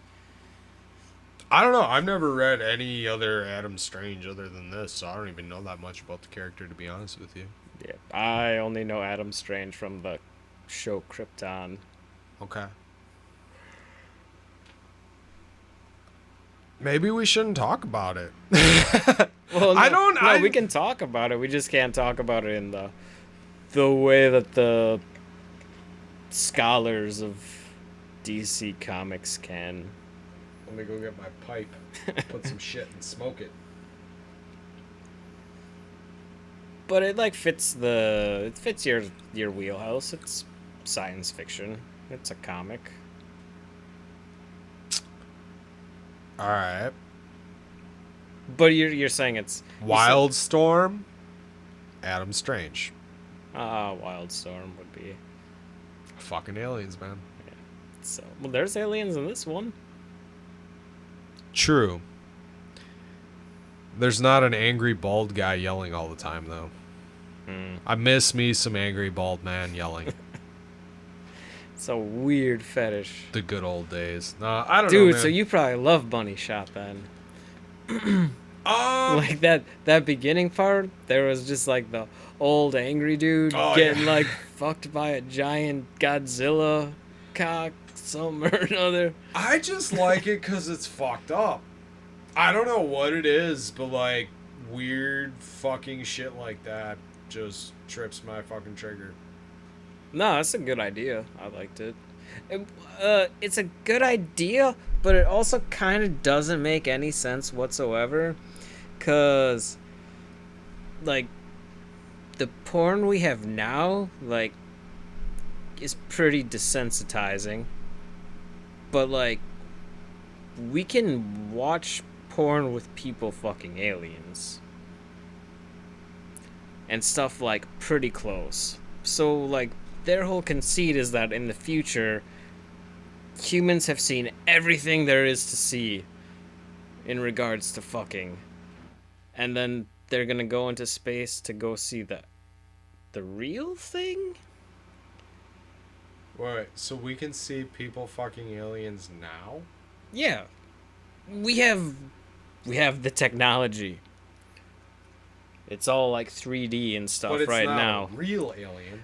I don't know. I've never read any other Adam Strange other than this, so I don't even know that much about the character, to be honest with you. Yeah, I only know Adam Strange from the show Krypton. Okay. Maybe we shouldn't talk about it. Well, no, we can talk about it. We just can't talk about it in the way that the scholars of DC Comics can. Let me go get my pipe, put some shit and smoke it. But it like fits your wheelhouse. It's science fiction. It's a comic. All right. But you're saying it's Wildstorm, Adam Strange. Wildstorm would be fucking aliens, man. Yeah. So well, there's aliens in this one. True. There's not an angry bald guy yelling all the time, though. I miss me some angry bald man yelling. It's a weird fetish. The good old days. I don't know, dude. man. So you probably love Bunny Shot then. Like that beginning part, there was just like the old angry dude getting like fucked by a giant Godzilla cock, something or another. I just like it because it's fucked up. I don't know what it is, but like weird fucking shit like that just trips my fucking trigger. No, that's a good idea. I liked it. It's a good idea, but it also kind of doesn't make any sense whatsoever. Cause, like, the porn we have now, like, is pretty desensitizing. But, like, we can watch porn with people fucking aliens. And stuff, like, pretty close. So, like, their whole conceit is that in the future, humans have seen everything there is to see in regards to fucking, and then they're gonna go into space to go see the real thing. Wait, so we can see people fucking aliens now? Yeah, we have the technology. It's all like 3D and stuff But it's right not now. a real alien.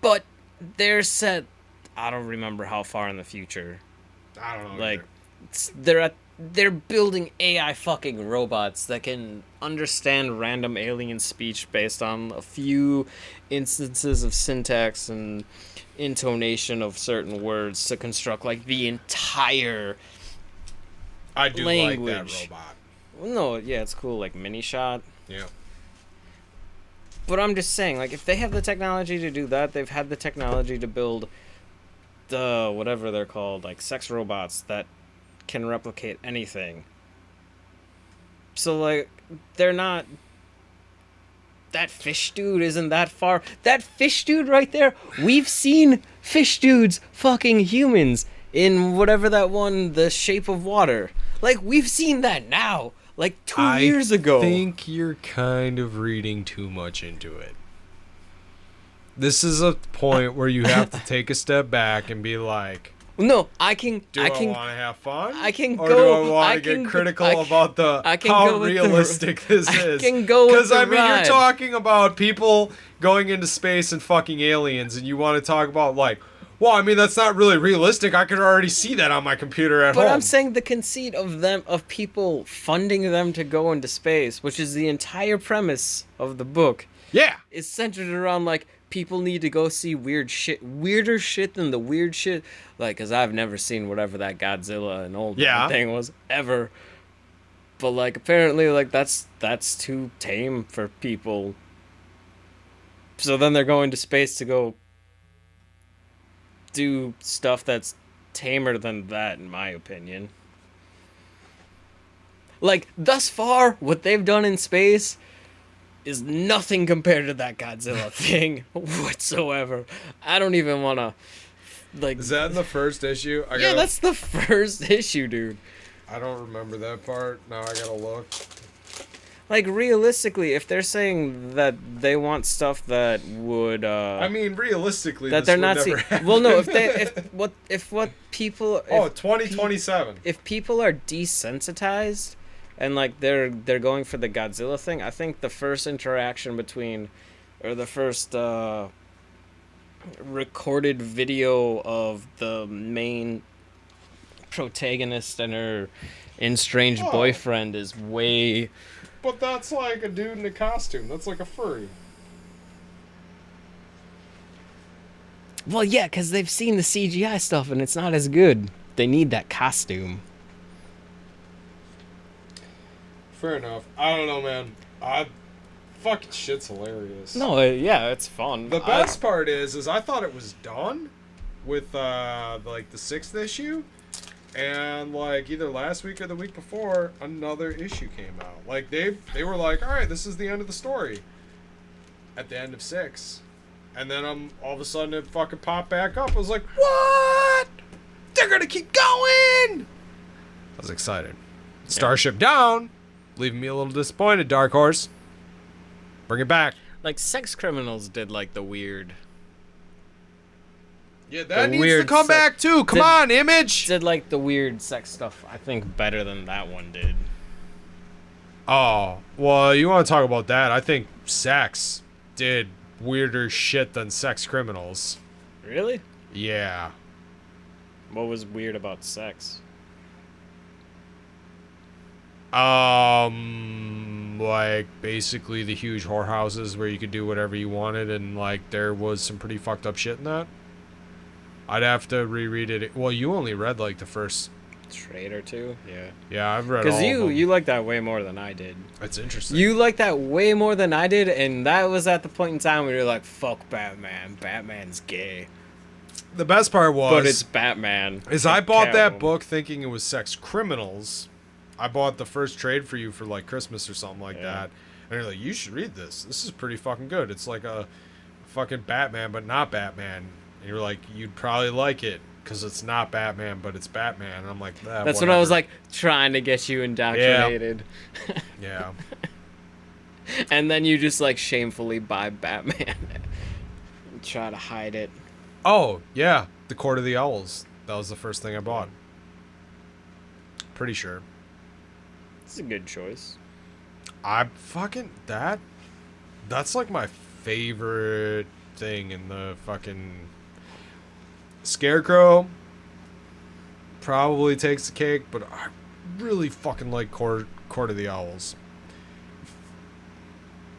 But they're set. I don't remember how far in the future. I don't know. Like, either. they're building AI fucking robots that can understand random alien speech based on a few instances of syntax and intonation of certain words to construct like the entire I do language. like that robot. No, yeah, it's cool, like mini shot. Yeah. But I'm just saying, like, if they have the technology to do that, they've had the technology to build the whatever they're called, like sex robots that can replicate anything. So, like, they're not. That fish dude isn't that far. That fish dude right there, we've seen fish dudes fucking humans in whatever that one, The Shape of Water. Like, we've seen that now. Like 2 years ago. I think you're kind of reading too much into it. This is a point where you have to take a step back and be like, No, I can. do I want to have fun? I can or go. do I want to get critical about how realistic this is? I can go with Because the I mean, ride. you're talking about people going into space and fucking aliens, and you want to talk about like, well, I mean, that's not really realistic. I could already see that on my computer at home. But I'm saying the conceit of people funding them to go into space, which is the entire premise of the book, yeah, is centered around like people need to go see weird shit, weirder shit than the weird shit. Like, cause I've never seen whatever that Godzilla and old man thing was ever. But like, apparently, like that's too tame for people. So then they're going to space to go do stuff that's tamer than that, in my opinion. Like, thus far, what they've done in space is nothing compared to that Godzilla thing whatsoever. I don't even want to, like... Is that in the first issue? That's the first issue, dude. I don't remember that part. Now I gotta look. Like, realistically, if they're saying that they want stuff that would, I mean, realistically, that this they're would not never see- happen. Well, no, if what people... Oh, if 2027. If people are desensitized and like they're going for the Godzilla thing, I think the first interaction between, or the first recorded video of the main protagonist and her estranged boyfriend is way... But that's like a dude in a costume. That's like a furry. Well, yeah, because they've seen the CGI stuff and it's not as good. They need that costume. Fair enough. I don't know, man. Fucking shit's hilarious. No, yeah, it's fun. The best part is I thought it was done with like the 6th issue, and like either last week or the week before, another issue came out. Like they were like, all right, this is the end of the story. At the end of 6, and then all of a sudden it fucking popped back up. I was like, what? They're gonna keep going. I was excited. Starship down, leaving me a little disappointed. Dark Horse, bring it back. Like, Sex Criminals did like the weird... Yeah, that needs weird to come back too. Come on, Image. Did like the weird sex stuff, I think, better than that one did. Oh, well, you want to talk about that? I think Sex did weirder shit than Sex Criminals. Really? Yeah. What was weird about sex? Like basically the huge whorehouses where you could do whatever you wanted, and like there was some pretty fucked up shit in that. I'd have to reread it. Well, you only read like the first trade or two. Yeah. Yeah, I've read all Because of them. you like that way more than I did. That's interesting. You like that way more than I did, and that was at the point in time where you're like, "Fuck Batman. Batman's gay." The best part was, But it's Batman. is I bought that Catwoman. book thinking it was Sex Criminals. I bought the first trade for you for like Christmas or something like Yeah. that, and you're like, you should read this. This is pretty fucking good. It's like a fucking Batman, but not Batman. And you're like, you'd probably like it because it's not Batman, but it's Batman. And I'm like, That's what I was whatever. like trying to get you Yeah, indoctrinated. yeah. And then you just like shamefully buy Batman and try to hide it. Oh, yeah. The Court of the Owls. That was the first thing I bought. Pretty sure. It's a good choice. I fucking that's like my favorite thing in the fucking Scarecrow probably takes the cake, but I really fucking like Court of the Owls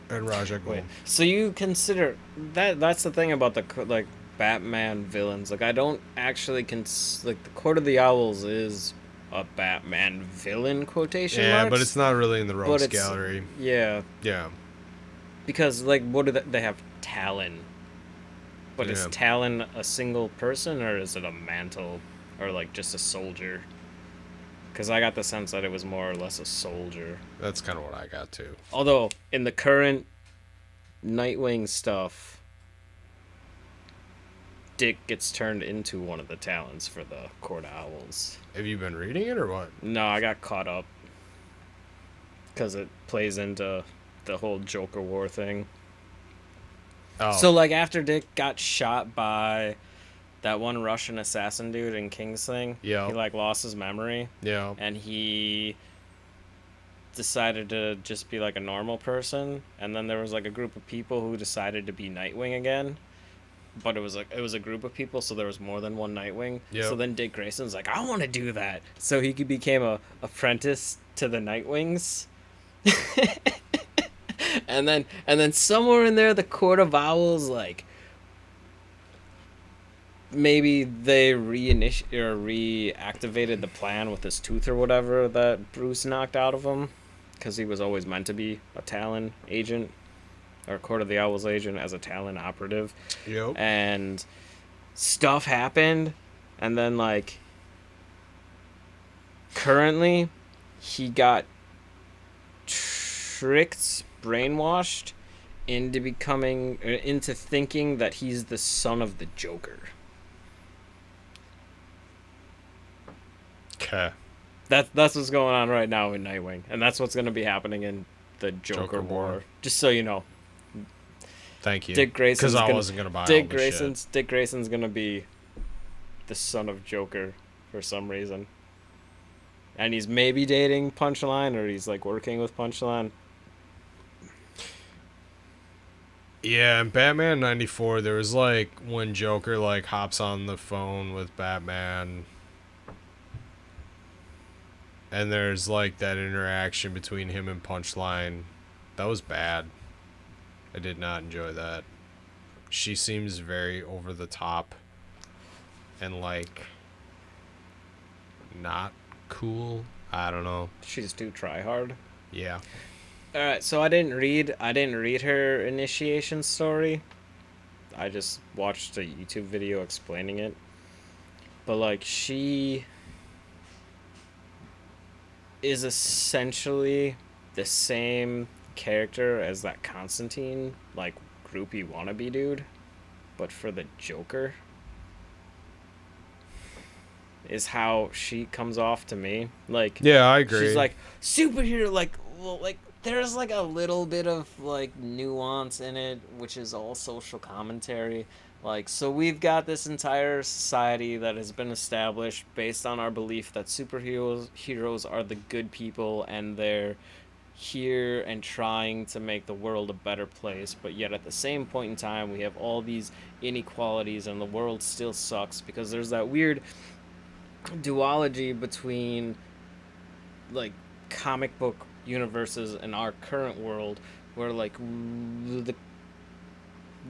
and Raja Ghul. Wait, so you consider that's the thing about the like Batman villains. Like I don't actually like the Court of the Owls is a Batman villain quotation Yeah, marks, but it's not really in the but rogues gallery. yeah, Yeah. because like what do they have Talon. But is Yeah. Talon a single person or is it a mantle or like just a soldier? Because I got the sense that it was more or less a soldier. That's kind of what I got too. Although in the current Nightwing stuff, Dick gets turned into one of the Talons for the Court of Owls. Have you been reading it or what? No, I got caught up because it plays into the whole Joker War thing. Oh. So like after Dick got shot by that one Russian assassin dude in King's Thing, Yeah. he like lost his memory Yeah. and he decided to just be like a normal person, and then there was like a group of people who decided to be Nightwing again. But it was a group of people, so there was more than one Nightwing. Yep. So then Dick Grayson's like, I want to do that. So he became a apprentice to the Nightwings. and then somewhere in there, the Court of Owls, like maybe they reactivated the plan with his tooth or whatever that Bruce knocked out of him, because he was always meant to be a Talon agent. Or Court of the Owls agent as a Talon operative. Yep. And stuff happened, and then like currently he got tricked, brainwashed into thinking that he's the son of the Joker. Okay. That's what's going on right now in Nightwing, and that's what's going to be happening in the Joker War. Just so you know. Thank you. Dick Grayson's because I wasn't gonna buy Dick all this Grayson's shit. Dick Grayson's gonna be the son of Joker for some reason, and he's maybe dating Punchline or he's like working with Punchline. Yeah, in Batman '94, there was like when Joker like hops on the phone with Batman, and there's like that interaction between him and Punchline. That was bad. I did not enjoy that. She seems very over the top and like not cool. I don't know. She's too try hard. Yeah. All right, so I didn't read her initiation story. I just watched a YouTube video explaining it. But like she is essentially the same character as that Constantine, like groupie wannabe dude, but for the Joker. Is how she comes off to me. Like, Yeah, I agree. she's like superhero, like, well, like there's like a little bit of like nuance in it, which is all social commentary. Like, so we've got this entire society that has been established based on our belief that heroes are the good people, and they're here and trying to make the world a better place, but yet at the same point in time we have all these inequalities and the world still sucks because there's that weird duology between like comic book universes and our current world, where like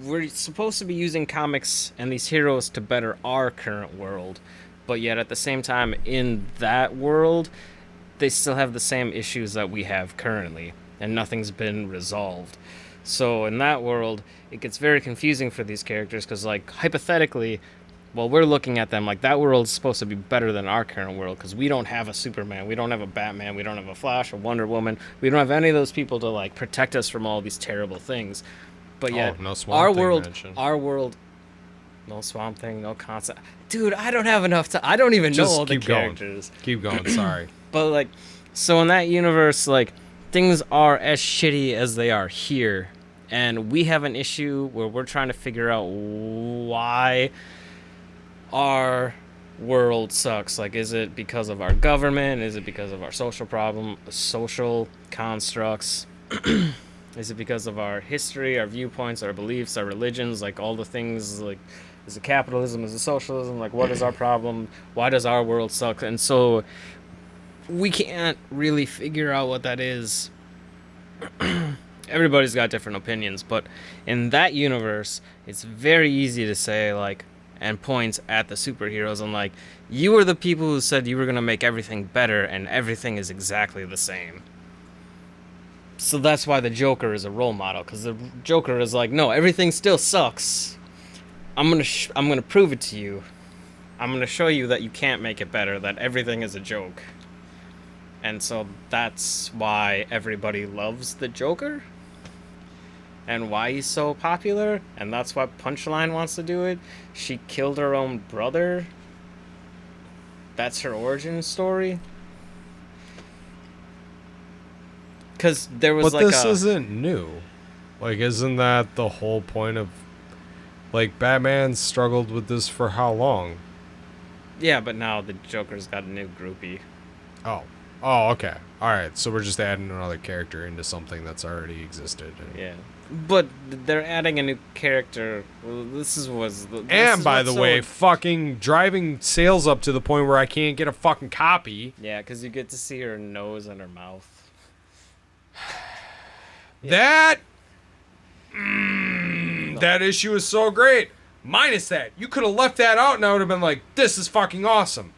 we're supposed to be using comics and these heroes to better our current world, but yet at the same time in that world they still have the same issues that we have currently, and nothing's been resolved. So in that world, it gets very confusing for these characters, because like hypothetically, well, we're looking at them like that world's supposed to be better than our current world, because we don't have a Superman, we don't have a Batman, we don't have a Flash, a Wonder Woman, we don't have any of those people to like protect us from all these terrible things. But yeah, Oh, no Swamp Thing mention. our world, no Swamp Thing, no concept. Dude, I don't have enough to. I don't even know all the characters. Keep going. Sorry. But like, so in that universe, like, things are as shitty as they are here, and we have an issue where we're trying to figure out why our world sucks. Like, is it because of our government? Is it because of our social constructs? Is it because of our history, our viewpoints, our beliefs, our religions, like all the things, like, is it capitalism, is it socialism, like, what is our problem, why does our world suck? And so we can't really figure out what that is. Everybody's got different opinions, but in that universe, it's very easy to say, like, and points at the superheroes and like, you were the people who said you were going to make everything better, and everything is exactly the same. So that's why the Joker is a role model, because the Joker is like, no, everything still sucks. I'm gonna prove it to you. I'm gonna show you that you can't make it better, that everything is a joke. And so that's why everybody loves the Joker, and why he's so popular, and that's why Punchline wants to do it. She killed her own brother. That's her origin story. Because there was but this isn't new. Like, isn't that the whole point of... Like, Batman struggled with this for how long? Yeah, but now the Joker's got a new groupie. Oh, okay. Alright, so we're just adding another character into something that's already existed. Yeah. But they're adding a new character. Well, and by the way, fucking driving sales up to the point where I can't get a fucking copy. Yeah, because you get to see her nose and her mouth. That that issue is so great. Minus that, you could have left that out and I would have been like, this is fucking awesome.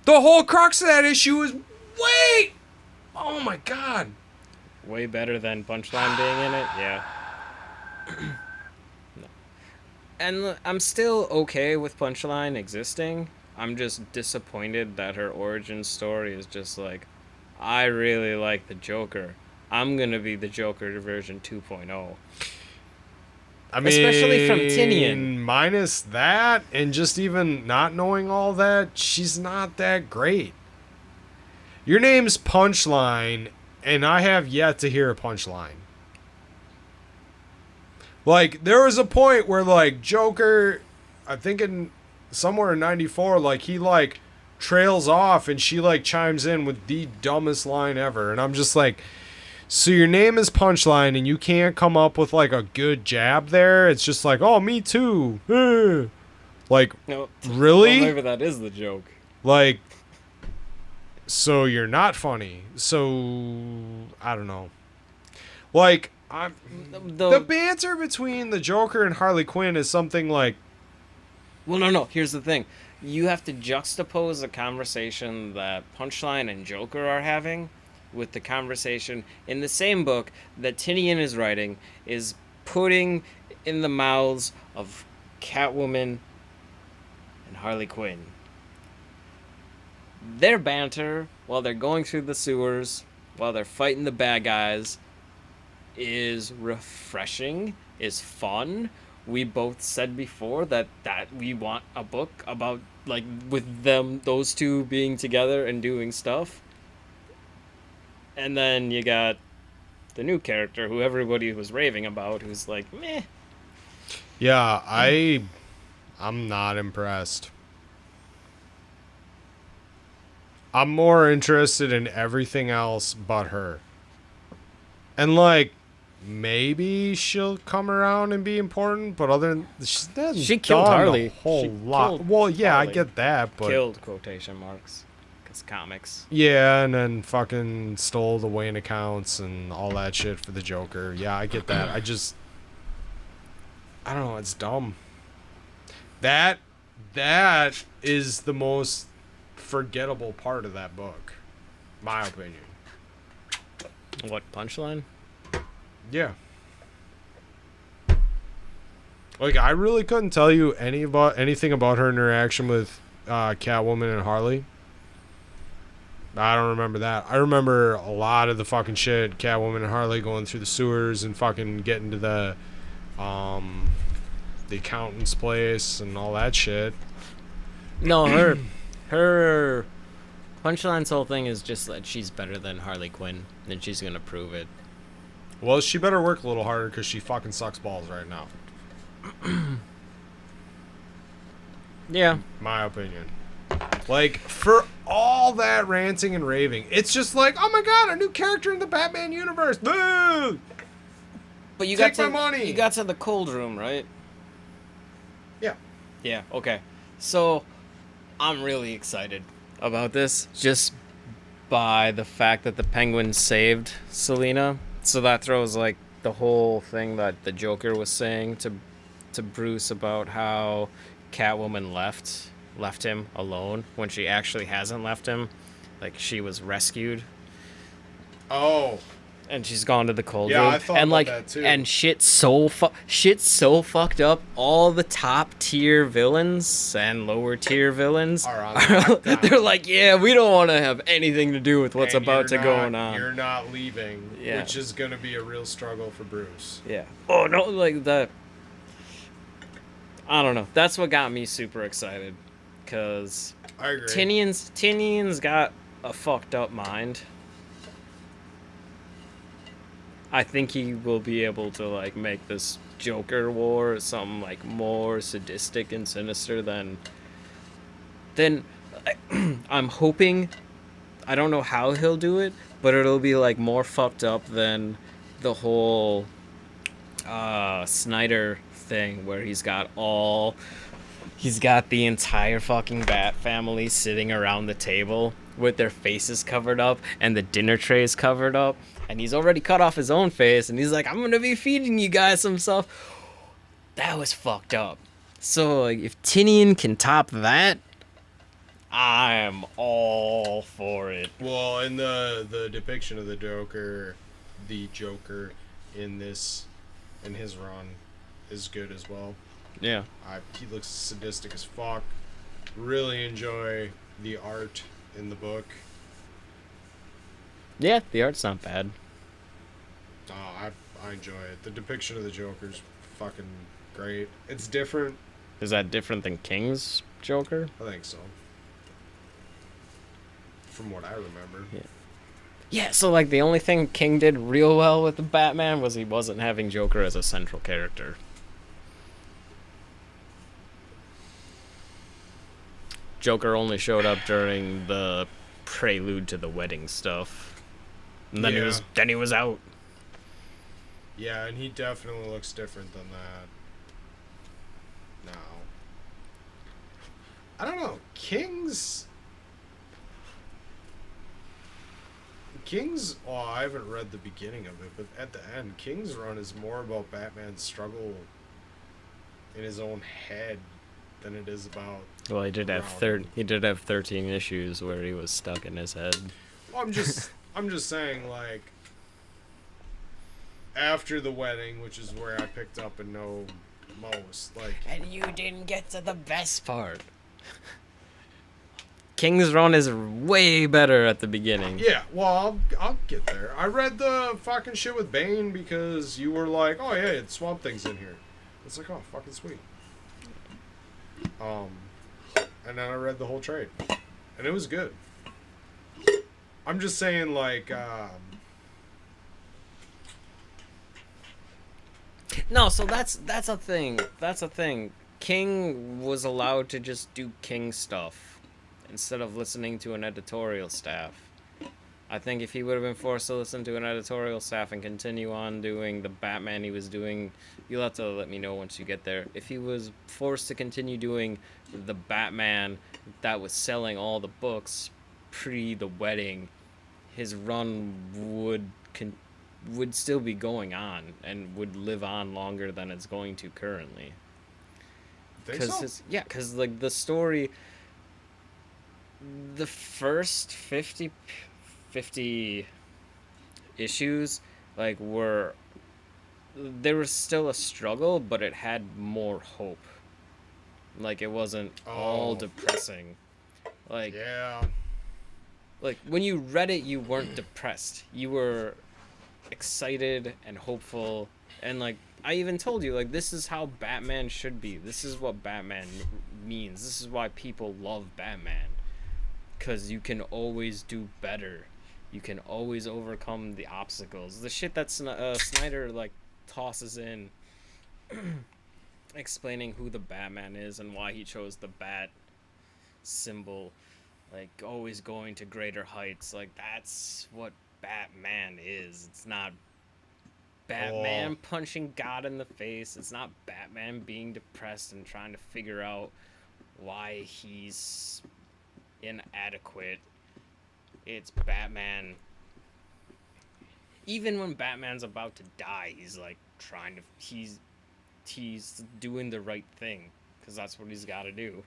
The whole crux of that issue is oh my god, way better than Punchline being in it. Yeah. No. And I'm still okay with Punchline existing. I'm just disappointed that her origin story is just like, I really like the Joker. I'm gonna be the Joker version 2.0. I mean, especially from Tinian. Minus that, and just even not knowing all that, she's not that great. Your name's Punchline, and I have yet to hear a punchline. Like, there was a point where, like, Joker, I think somewhere in 94, like, he, like, trails off, and she, like, chimes in with the dumbest line ever. And I'm just like, so your name is Punchline, and you can't come up with, like, a good jab there? It's just like, oh, me too. Like, no, really? Well, maybe that is the joke. Like, so you're not funny. So, I don't know. Like, the banter between the Joker and Harley Quinn is something like... Well, no. Here's the thing. You have to juxtapose the conversation that Punchline and Joker are having with the conversation in the same book that Tinian is writing, is putting in the mouths of Catwoman and Harley Quinn. Their banter while they're going through the sewers, while they're fighting the bad guys, is refreshing, is fun. We both said before that we want a book about, like, with those two being together and doing stuff. And then you got the new character who everybody was raving about, who's like, meh. Yeah, I'm not impressed. I'm more interested in everything else but her. And, like, maybe she'll come around and be important, but other than... She killed Harley. A whole lot. Well, yeah, Harley. I get that, but... Killed, quotation marks. Because comics. Yeah, and then fucking stole the Wayne accounts and all that shit for the Joker. Yeah, I get that. I don't know, it's dumb. That is the most forgettable part of that book. My opinion. What, Punchline? Yeah. Like, I really couldn't tell you anything about her interaction with Catwoman and Harley. I don't remember that. I remember a lot of the fucking shit. Catwoman and Harley going through the sewers and fucking getting to the accountant's place and all that shit. No, her Punchline's whole thing is just that she's better than Harley Quinn, and she's gonna prove it. Well, she better work a little harder because she fucking sucks balls right now. Yeah. My opinion. Like, for all that ranting and raving, it's just like, oh my god, a new character in the Batman universe. Boo! But you Take got to my money. You got to the cold room, right? Yeah. Yeah. Okay. So, I'm really excited about this, just by the fact that the Penguin saved Selina. So that throws like the whole thing that the Joker was saying to Bruce about how Catwoman left him alone when she actually hasn't left him. Like, she was rescued Oh. and she's gone to the cold Yeah, room. I thought and about like that too. and shit's so fucked up. All the top tier villains and lower tier villains Are on lockdown. they're like, yeah, we don't want to have anything to do with what's And about to you're go not- on. You're not leaving, Yeah. which is going to be a real struggle for Bruce. Yeah. Oh no, like that. I don't know. That's what got me super excited, cause I agree. Tinian's got a fucked up mind. I think he will be able to like make this Joker war something like more sadistic and sinister than I'm hoping. I don't know how he'll do it, but it'll be like more fucked up than the whole Snyder thing where he's got the entire fucking Bat family sitting around the table with their faces covered up and the dinner trays covered up, and he's already cut off his own face and he's like, I'm gonna be feeding you guys some stuff. That was fucked up. So like, if Tinian can top that, I'm all for it. Well, in the depiction of the Joker in his run is good as well. Yeah. He looks sadistic as fuck. Really enjoy the art in the book. Yeah, the art's not bad. I enjoy it. The depiction of the Joker's fucking great. It's different. Is that different than King's Joker? I think so. From what I remember. Yeah. Yeah, so like the only thing King did real well with the Batman was he wasn't having Joker as a central character. Joker only showed up during the prelude to the wedding stuff. And then he was out. Yeah, and he definitely looks different than that. Now, I don't know. King's. Well, I haven't read the beginning of it, but at the end, King's run is more about Batman's struggle in his own head than it is about. Well, he did have around. he did have 13 issues where he was stuck in his head. Well, I'm just saying, like, after the wedding, which is where I picked up and know most, like. And you didn't get to the best part. King's Run is way better at the beginning. Yeah, well, I'll get there. I read the fucking shit with Bane because you were like, oh yeah, it's Swamp Thing's in here. It's like, oh, fucking sweet. And then I read the whole trade, and it was good. I'm just saying, like, No, so that's a thing. That's a thing. King was allowed to just do King stuff instead of listening to an editorial staff. I think if he would have been forced to listen to an editorial staff and continue on doing the Batman he was doing, you'll have to let me know once you get there. If he was forced to continue doing the Batman that was selling all the books pre the wedding, his run would still be going on and would live on longer than it's going to currently. Because like the story, the first 50 issues, like, there was still a struggle, but it had more hope. Like, it wasn't all depressing. Like, yeah. like when you read it, you weren't depressed. You were excited and hopeful, and like I even told you, like this is how Batman should be. This is what Batman means. This is why people love Batman, because you can always do better. You can always overcome the obstacles. The shit that Snyder like tosses in, explaining who the Batman is and why he chose the bat symbol, like always going to greater heights. Like that's what Batman is. It's not Batman punching God in the face. It's not Batman being depressed and trying to figure out why he's inadequate. It's Batman. Even when Batman's about to die, he's like trying to. He's doing the right thing because that's what he's got to do.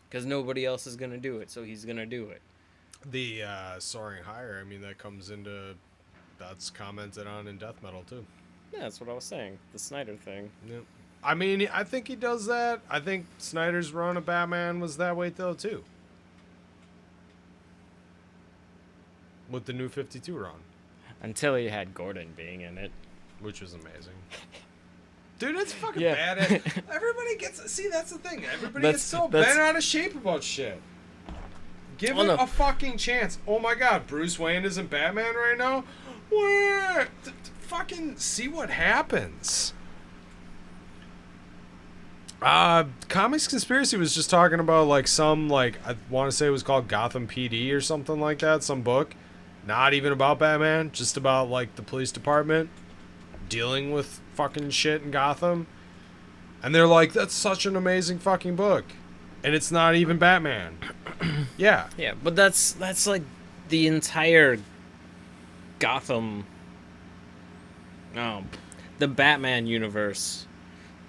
Because nobody else is gonna do it, so he's gonna do it. The soaring higher. I mean, that's commented on in death metal too. Yeah, that's what I was saying. The Snyder thing. Yep. I mean, I think he does that. I think Snyder's run of Batman was that way though too. With the New 52 run. Until he had Gordon being in it. Which was amazing. Dude, it's fucking Yeah. bad. Everybody gets... See, that's the thing. Everybody gets so bent out of shape about shit. Give it a fucking chance. Oh my god, Bruce Wayne isn't Batman right now? What? Fucking see what happens. Comics Conspiracy was just talking about like some, like, I want to say it was called Gotham PD or something like that, some book. Not even about Batman, just about like the police department dealing with fucking shit in Gotham. And they're like, that's such an amazing fucking book. And it's not even Batman. Yeah. Yeah, but that's like the entire Gotham, the Batman universe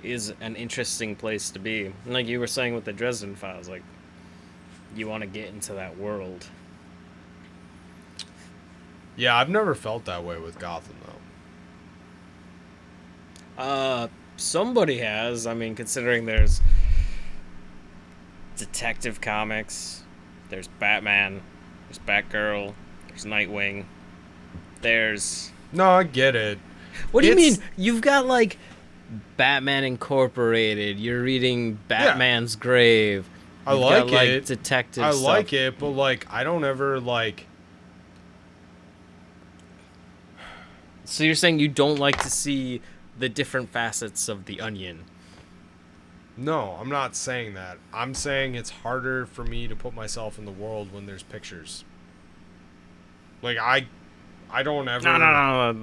is an interesting place to be. Like you were saying with the Dresden Files, like you want to get into that world. Yeah, I've never felt that way with Gotham though. Somebody has. I mean, considering there's Detective Comics, there's Batman, there's Batgirl, there's Nightwing, there's... No, I get it. What do you mean? You've got, like, Batman Incorporated. You're reading Batman's Grave. I like it. Like, detective stuff. I like it, but, like, I don't ever, like... So you're saying you don't like to see the different facets of the onion? No, I'm not saying that. I'm saying it's harder for me to put myself in the world when there's pictures. Like, I don't ever... No.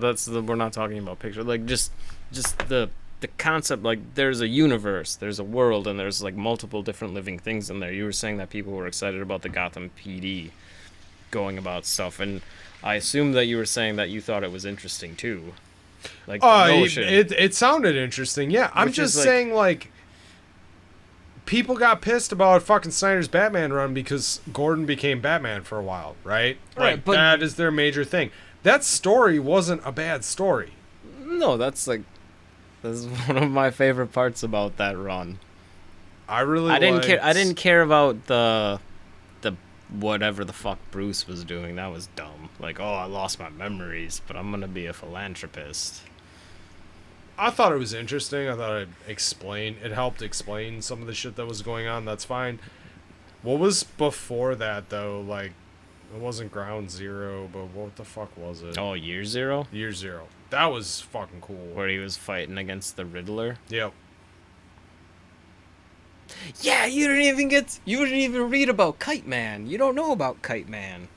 We're not talking about pictures. Like, just the concept, like, there's a universe, there's a world, and there's, like, multiple different living things in there. You were saying that people were excited about the Gotham PD going about stuff, and I assume that you were saying that you thought it was interesting, too. Like, the notion. It sounded interesting, yeah. I'm just saying, like, people got pissed about fucking Snyder's Batman run because Gordon became Batman for a while, right? Right, Like, but that is their major thing. That story wasn't a bad story. No, that's one of my favorite parts about that run. I didn't care about the whatever the fuck Bruce was doing. That was dumb. Like, oh, I lost my memories, but I'm gonna be a philanthropist. I thought it was interesting. I thought it helped explain some of the shit that was going on. That's fine. What was before that, though? Like, it wasn't Ground Zero, but what the fuck was it? Oh, Year Zero? Year Zero. That was fucking cool. Where he was fighting against the Riddler? Yep. Yeah, you didn't even read about Kite Man. You don't know about Kite Man.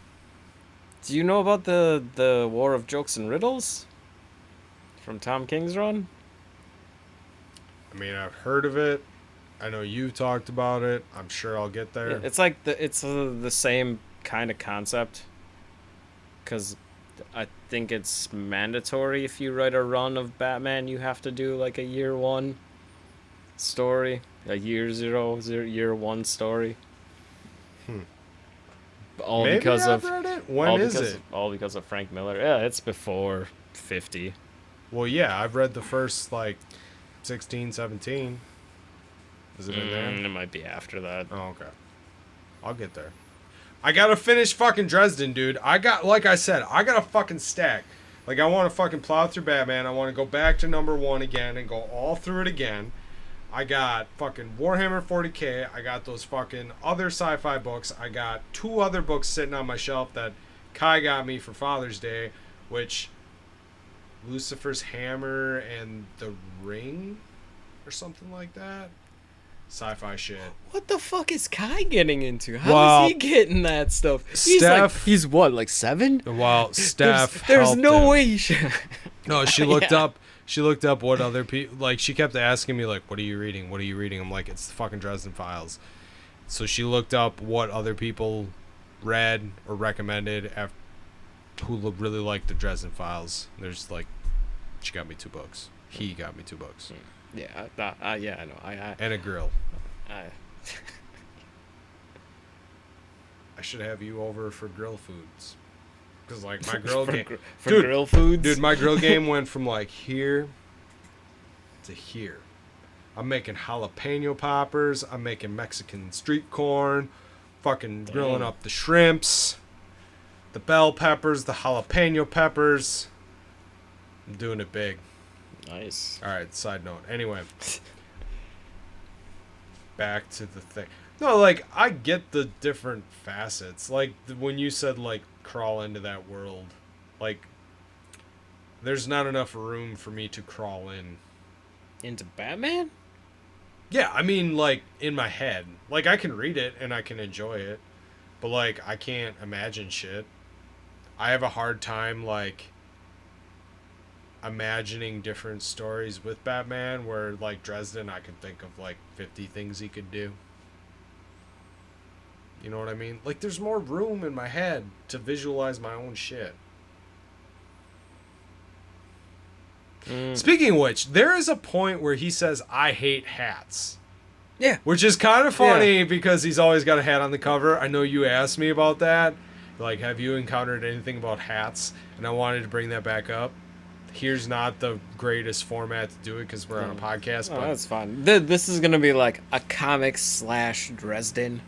Do you know about the War of Jokes and Riddles? From Tom King's run? I mean, I've heard of it. I know you talked about it. I'm sure I'll get there. Yeah, it's like the same kind of concept. Because I think it's mandatory if you write a run of Batman, you have to do like a year one story, a year one story. All Maybe because I've of read it. When is it? All because of Frank Miller. Yeah, it's before 50. Well, yeah, I've read the first, like, 16, 17. Is it in there? It might be after that. Oh, okay. I'll get there. I gotta finish fucking Dresden, dude. Like I said, I got a fucking stack. Like, I want to fucking plow through Batman. I want to go back to #1 again and go all through it again. I got fucking Warhammer 40K. I got those fucking other sci-fi books. I got 2 other books sitting on my shelf that Kai got me for Father's Day, which Lucifer's Hammer and the Ring or something like that. Sci-fi shit. What the fuck is Kai getting into? How is he getting that stuff? He's what, like 7? Well, Steph there's no him. way he should. No, she looked up. She looked up what other people like. She kept asking me like, "What are you reading? What are you reading?" I'm like, "It's the fucking Dresden Files." So she looked up what other people read or recommended who really liked the Dresden Files. There's like, she got me 2 books. He got me 2 books. Yeah, yeah, I know. And a grill. I should have you over for grill foods. Because, like, my grill game... For grill foods? Dude, my grill game went from, like, here to here. I'm making jalapeno poppers. I'm making Mexican street corn. Fucking grilling up the shrimps. The bell peppers. The jalapeno peppers. I'm doing it big. Nice. All right, side note. Anyway. Back to the thing. No, like, I get the different facets. Like, when you said, like, crawl into that world, like, there's not enough room for me to crawl in. Into Batman? Yeah, I mean, like, in my head. Like, I can read it and I can enjoy it. But, like, I can't imagine shit. I have a hard time, like, imagining different stories with Batman where, like, Dresden, I could think of, like, 50 things he could do. You know what I mean? Like, there's more room in my head to visualize my own shit. Speaking of which, there is a point where he says, "I hate hats." Yeah. Which is kind of funny because he's always got a hat on the cover. I know you asked me about that. Like, have you encountered anything about hats? And I wanted to bring that back up. Here's not the greatest format to do it because we're on a podcast. But that's fine. This is going to be like a comics / Dresden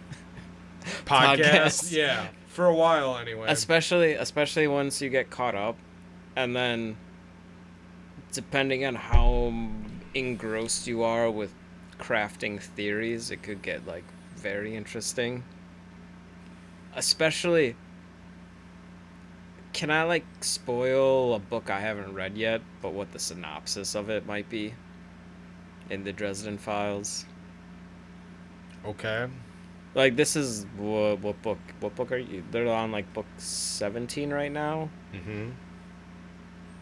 podcast. Yeah. For a while, anyway. Especially once you get caught up. And then, depending on how engrossed you are with crafting theories, it could get, like, very interesting. Especially... Can I, like, spoil a book I haven't read yet, but what the synopsis of it might be in the Dresden Files? Okay. Like, this is what book? What book are you? They're on, like, book 17 right now. Mm-hmm.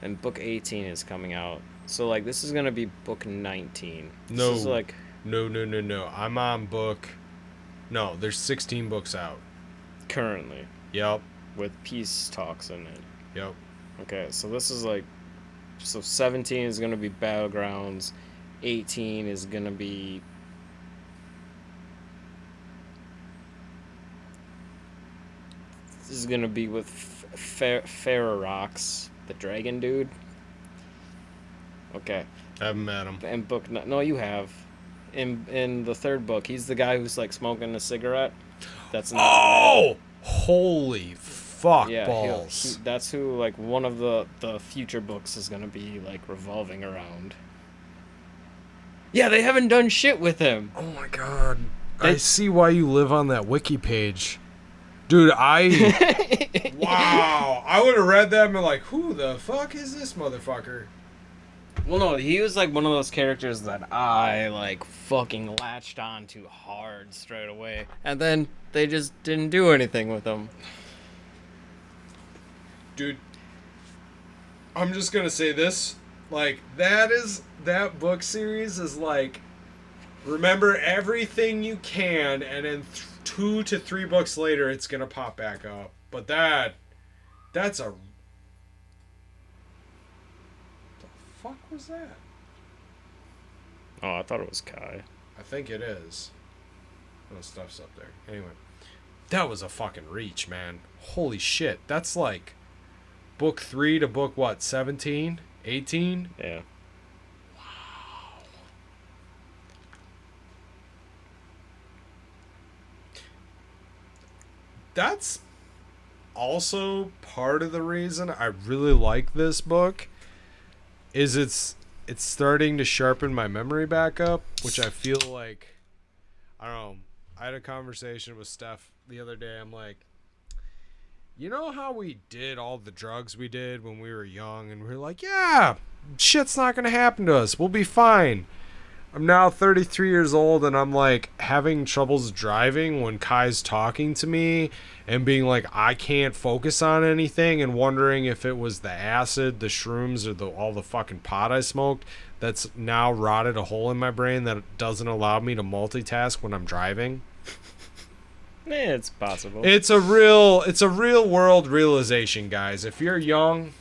And book 18 is coming out. So, like, this is gonna be book 19. No. This is, like... No. I'm on book... No, there's 16 books out. Currently. Yep. With peace talks in it. Yep. Okay, so this is, like... So, 17 is gonna be Battlegrounds. 18 is gonna be... This is gonna be with Ferrox, the dragon dude. Okay. Haven't met him. And book... No, you have. In the 3rd book, he's the guy who's, like, smoking a cigarette. That's not... Oh! Holy fuck balls. That's who, like, one of the future books is gonna be, like, revolving around. Yeah, they haven't done shit with him. Oh my god. I see why you live on that wiki page. Dude, wow. I would have read that and been like, who the fuck is this motherfucker? Well, no, he was, like, one of those characters that I, like, fucking latched on to hard straight away. And then they just didn't do anything with him. Dude, I'm just gonna say this. Like, that book series is like, remember everything you can, and then 2 to 3 books later, it's gonna pop back up. But that's a... The fuck was that? Oh, I thought it was Kai. I think it is. No stuff's up there. Anyway, that was a fucking reach, man. Holy shit. That's like book 3 to book, what, 17? 18? Yeah. Wow. that's also part of the reason I really like this book. Is it's starting to sharpen my memory back up, which I feel like, I don't know. I had a conversation with Steph the other day. I'm like, you know how we did all the drugs we did when we were young, and we were like, yeah, shit's not gonna happen to us. We'll be fine. I'm now 33 years old, and I'm like having troubles driving when Kai's talking to me and being like, I can't focus on anything, and wondering if it was the acid, the shrooms, or all the fucking pot I smoked that's now rotted a hole in my brain that doesn't allow me to multitask when I'm driving. It's possible. It's a real world realization, guys. If you're young,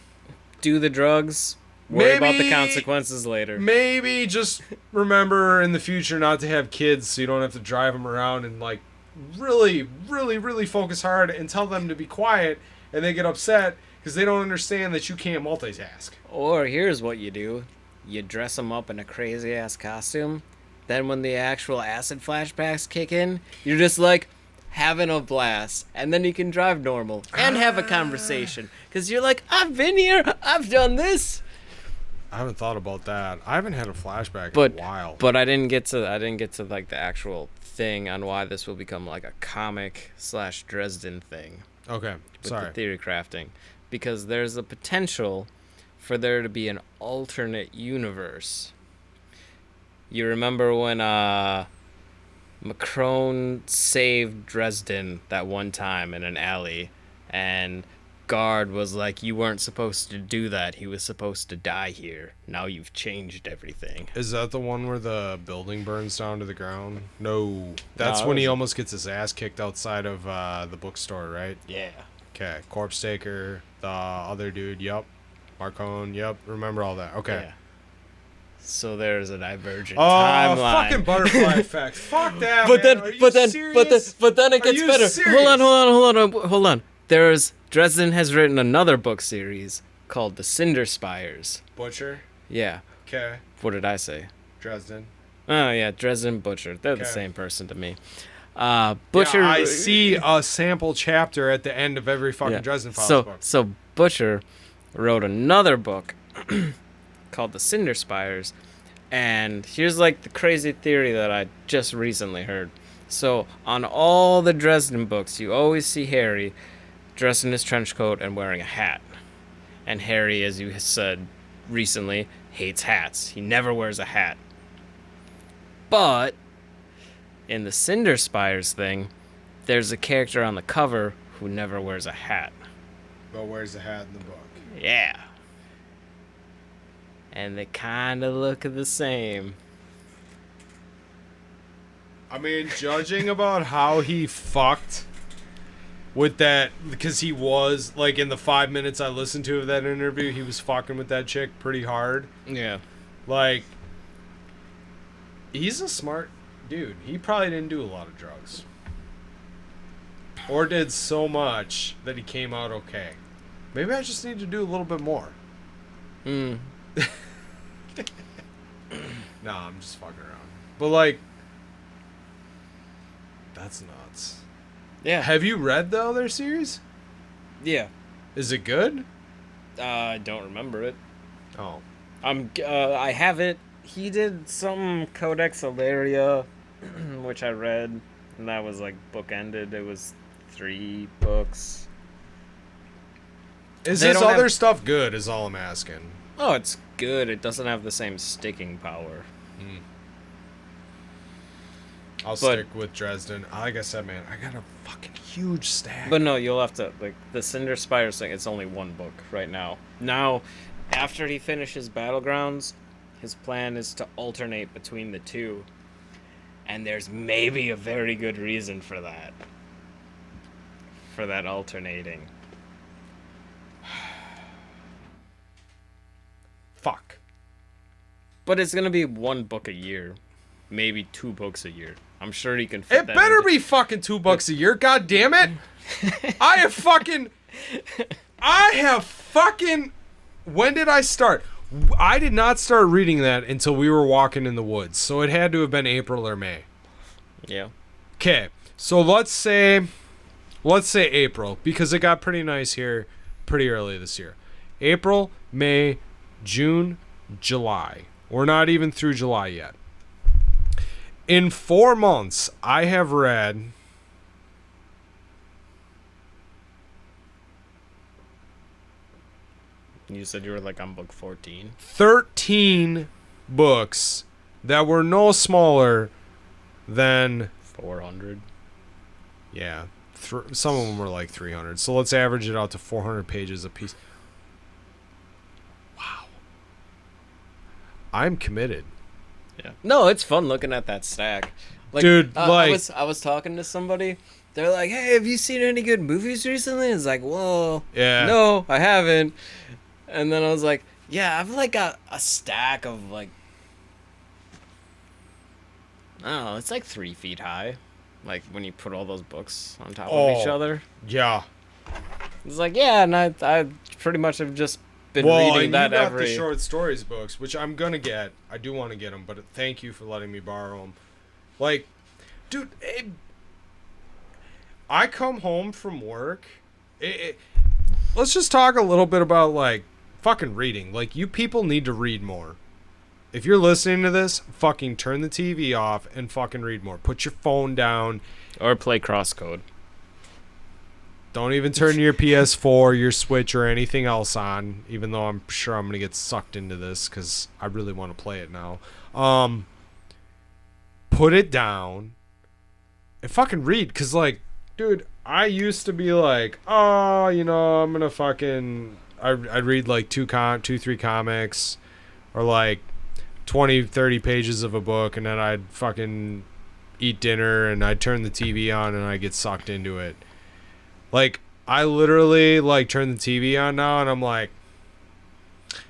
do the drugs. Worry about the consequences later. Maybe just remember in the future not to have kids so you don't have to drive them around and like really, really, really focus hard and tell them to be quiet, and they get upset because they don't understand that you can't multitask. Or here's what you do. You dress them up in a crazy-ass costume. Then when the actual acid flashbacks kick in, you're just like having a blast. And then you can drive normal and have a conversation. Because you're like, I've been here. I've done this. I haven't thought about that. I haven't had a flashback in a while. But I didn't get to like the actual thing on why this will become like a comic / Dresden thing. Okay, with the theory crafting, because there's a potential for there to be an alternate universe. You remember when Macron saved Dresden that one time in an alley, and guard was like, you weren't supposed to do that. He was supposed to die here. Now you've changed everything. Is that the one where the building burns down to the ground? No. That's when he almost gets his ass kicked outside of the bookstore, right? Yeah. Okay. Corpse Taker, the other dude, yep. Marcone, yep. Remember all that. Okay. Yeah. So there's a divergent timeline. Oh, fucking butterfly effect. Fuck that, but man. then it gets better. Serious? Hold on. Dresden has written another book series called The Cinder Spires. Butcher? Yeah. Okay. What did I say? Dresden. Oh, yeah, Dresden, Butcher. They're the same person to me. Butcher... Yeah, I see a sample chapter at the end of every fucking Dresden Files book. So Butcher wrote another book called The Cinder Spires, and here's like the crazy theory that I just recently heard. So on all the Dresden books, you always see Harry dressed in his trench coat and wearing a hat. And Harry, as you said recently, hates hats. He never wears a hat. But in the Cinder Spires thing, there's a character on the cover who never wears a hat. But wears a hat in the book. Yeah. And they kind of look the same. I mean, judging about how he fucked with that, because he was, like, in the 5 minutes I listened to of that interview, he was fucking with that chick pretty hard. Yeah. Like, he's a smart dude. He probably didn't do a lot of drugs. Or did so much that he came out okay. Maybe I just need to do a little bit more. Nah, I'm just fucking around. But, like, that's nuts. Yeah. Have you read the other series? Yeah. Is it good? I don't remember it. Oh. I have it. He did some Codex Alaria, which I read, and that was like bookended. It was 3 books. Is this other stuff good, is all I'm asking. Oh, it's good. It doesn't have the same sticking power. I'll stick with Dresden. Like I said, man, I got a fucking huge stack. But no, you'll have to, like, the Cinder Spires thing, it's only 1 book right now. Now, after he finishes Battlegrounds, his plan is to alternate between the 2. And there's maybe a very good reason for that. For that alternating. Fuck. But it's gonna be 1 book a year. Maybe 2 books a year. I'm sure he can fit it that better into... be fucking $2 a year, god damn it! I have fucking when did I start? I did not start reading that until we were walking in the woods, so it had to have been April or May. Yeah. Okay, so let's say let's say April, because it got pretty nice here pretty early this year. April, May, June, July. We're not even through July yet. In 4 months, I have read You said you were like on book 14. 13 books that were no smaller than 400. yeah, some of them were like 300. So let's average it out to 400 pages a piece. Wow. I'm committed. Yeah. No, it's fun looking at that stack. Like, Dude, I was talking to somebody. They're like, "Hey, have you seen any good movies recently?" It's like, "Well, Yeah. no, I haven't." And then I was like, "Yeah, I've like got a stack of like, I don't know, it's like 3 feet high, like when you put all those books on top of each other." Yeah. It's like, yeah, and I pretty much have just been Well, reading and that you got every. the short stories books, which I'm gonna get. I do want to get them, but thank you for letting me borrow them. Like, dude, I come home from work. Let's just talk a little bit about like fucking reading. Like, you people need to read more. If you're listening to this, fucking turn the TV off and fucking read more. Put your phone down. Or play Crosscode. Don't even turn your PS4, your Switch, or anything else on, even though I'm sure I'm going to get sucked into this because I really want to play it now. Put it down and fucking read. Because, like, dude, I used to be like, oh, you know, I'm going to fucking... I'd read, like, 3 comics or, like, 20, 30 pages of a book, and then I'd fucking eat dinner, and I'd turn the TV on, and I'd get sucked into it. Like, I literally, like, turn the TV on now, and I'm like,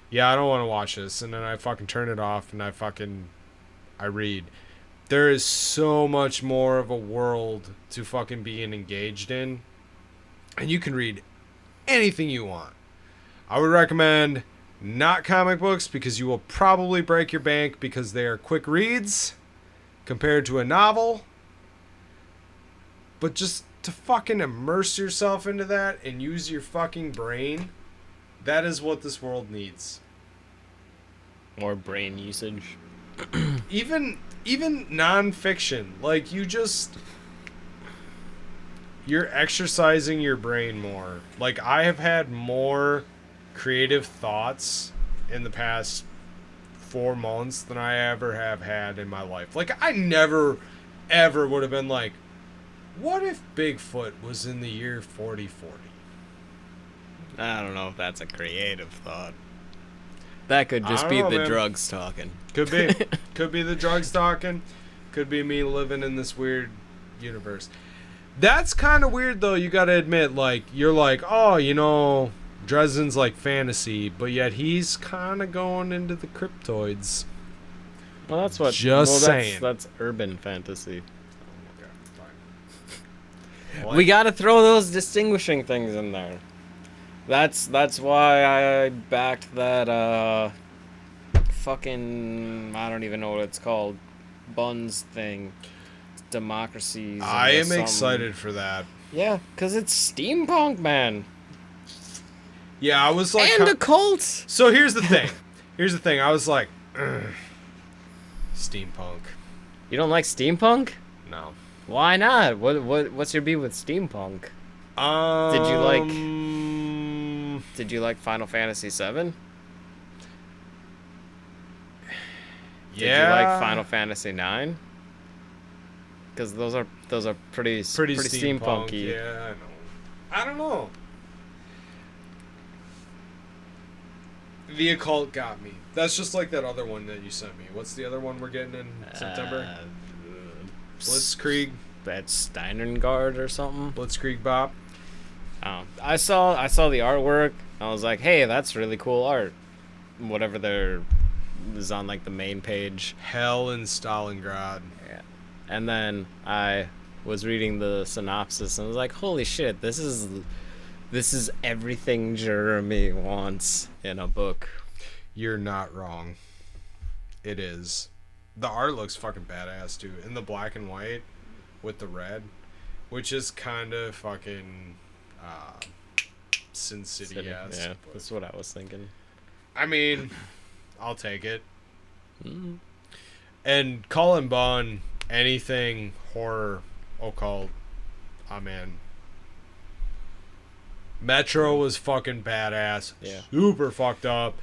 yeah, I don't want to watch this. And then I fucking turn it off, and I read. There is so much more of a world to fucking being engaged in. And you can read anything you want. I would recommend not comic books because you will probably break your bank because they are quick reads compared to a novel. But just to fucking immerse yourself into that and use your fucking brain, that is what this world needs. More brain usage. Even non-fiction, like, you're exercising your brain more. Like, I have had more creative thoughts in the past 4 months than I ever have had in my life. Like, I never ever would have been like, what if Bigfoot was in the year 4040? I don't know if that's a creative thought. That could just I be don't know, the man. drugs talking. Could be. Could be the drugs talking. Could be me living in this weird universe. That's kind of weird, though, you gotta admit. Like, you're like, oh, you know, Dresden's like fantasy, but yet he's kind of going into the cryptoids. Well, that's what. Just saying. That's urban fantasy. Okay, fine. We gotta throw those distinguishing things in there. That's why I backed that fucking, I don't even know what it's called, Buns thing. Democracies. I am excited for that. Yeah, cause it's steampunk, man. Yeah, I was like, And a cult. so here's the thing. I was like, ugh, steampunk. You don't like steampunk? No. Why not? What's your beef with steampunk? Did you like Final Fantasy VII? Did you like Final Fantasy IX? Because those are pretty steampunky. Yeah, I know. I don't know. The Occult got me. That's just like that other one that you sent me. What's the other one we're getting in September? Blitzkrieg. That's Steinengard or something. Blitzkrieg Bop. Oh, I saw the artwork. I was like, hey, that's really cool art. Whatever there is on like the main page. Hell in Stalingrad. Yeah. And then I was reading the synopsis and I was like, holy shit, this is everything Jeremy wants in a book. You're not wrong. It is. The art looks fucking badass too. In the black and white with the red. which is kind of fucking uh, Sin City-esque. Yeah, But, that's what I was thinking. I mean, I'll take it. Mm. And Cullen Bunn, anything horror, occult, I'm in. Metro was fucking badass. Yeah. Super fucked up.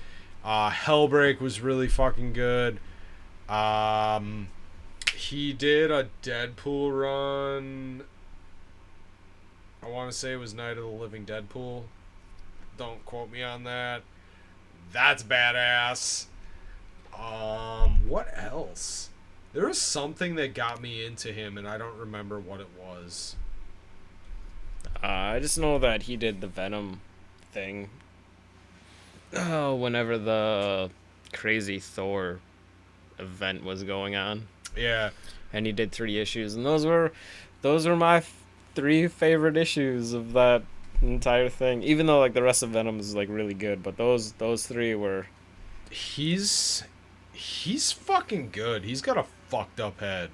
Hellbreak was really fucking good. He did a Deadpool run. I want to say it was Night of the Living Deadpool. Don't quote me on that. That's badass. What else? There was something that got me into him, and I don't remember what it was. I just know that he did the Venom thing. Oh, whenever the crazy Thor event was going on, Yeah. and he did 3 issues, and those were my 3 favorite issues of that entire thing. Even though like the rest of Venom is like really good, but those 3 were. He's fucking good. He's got a fucked up head.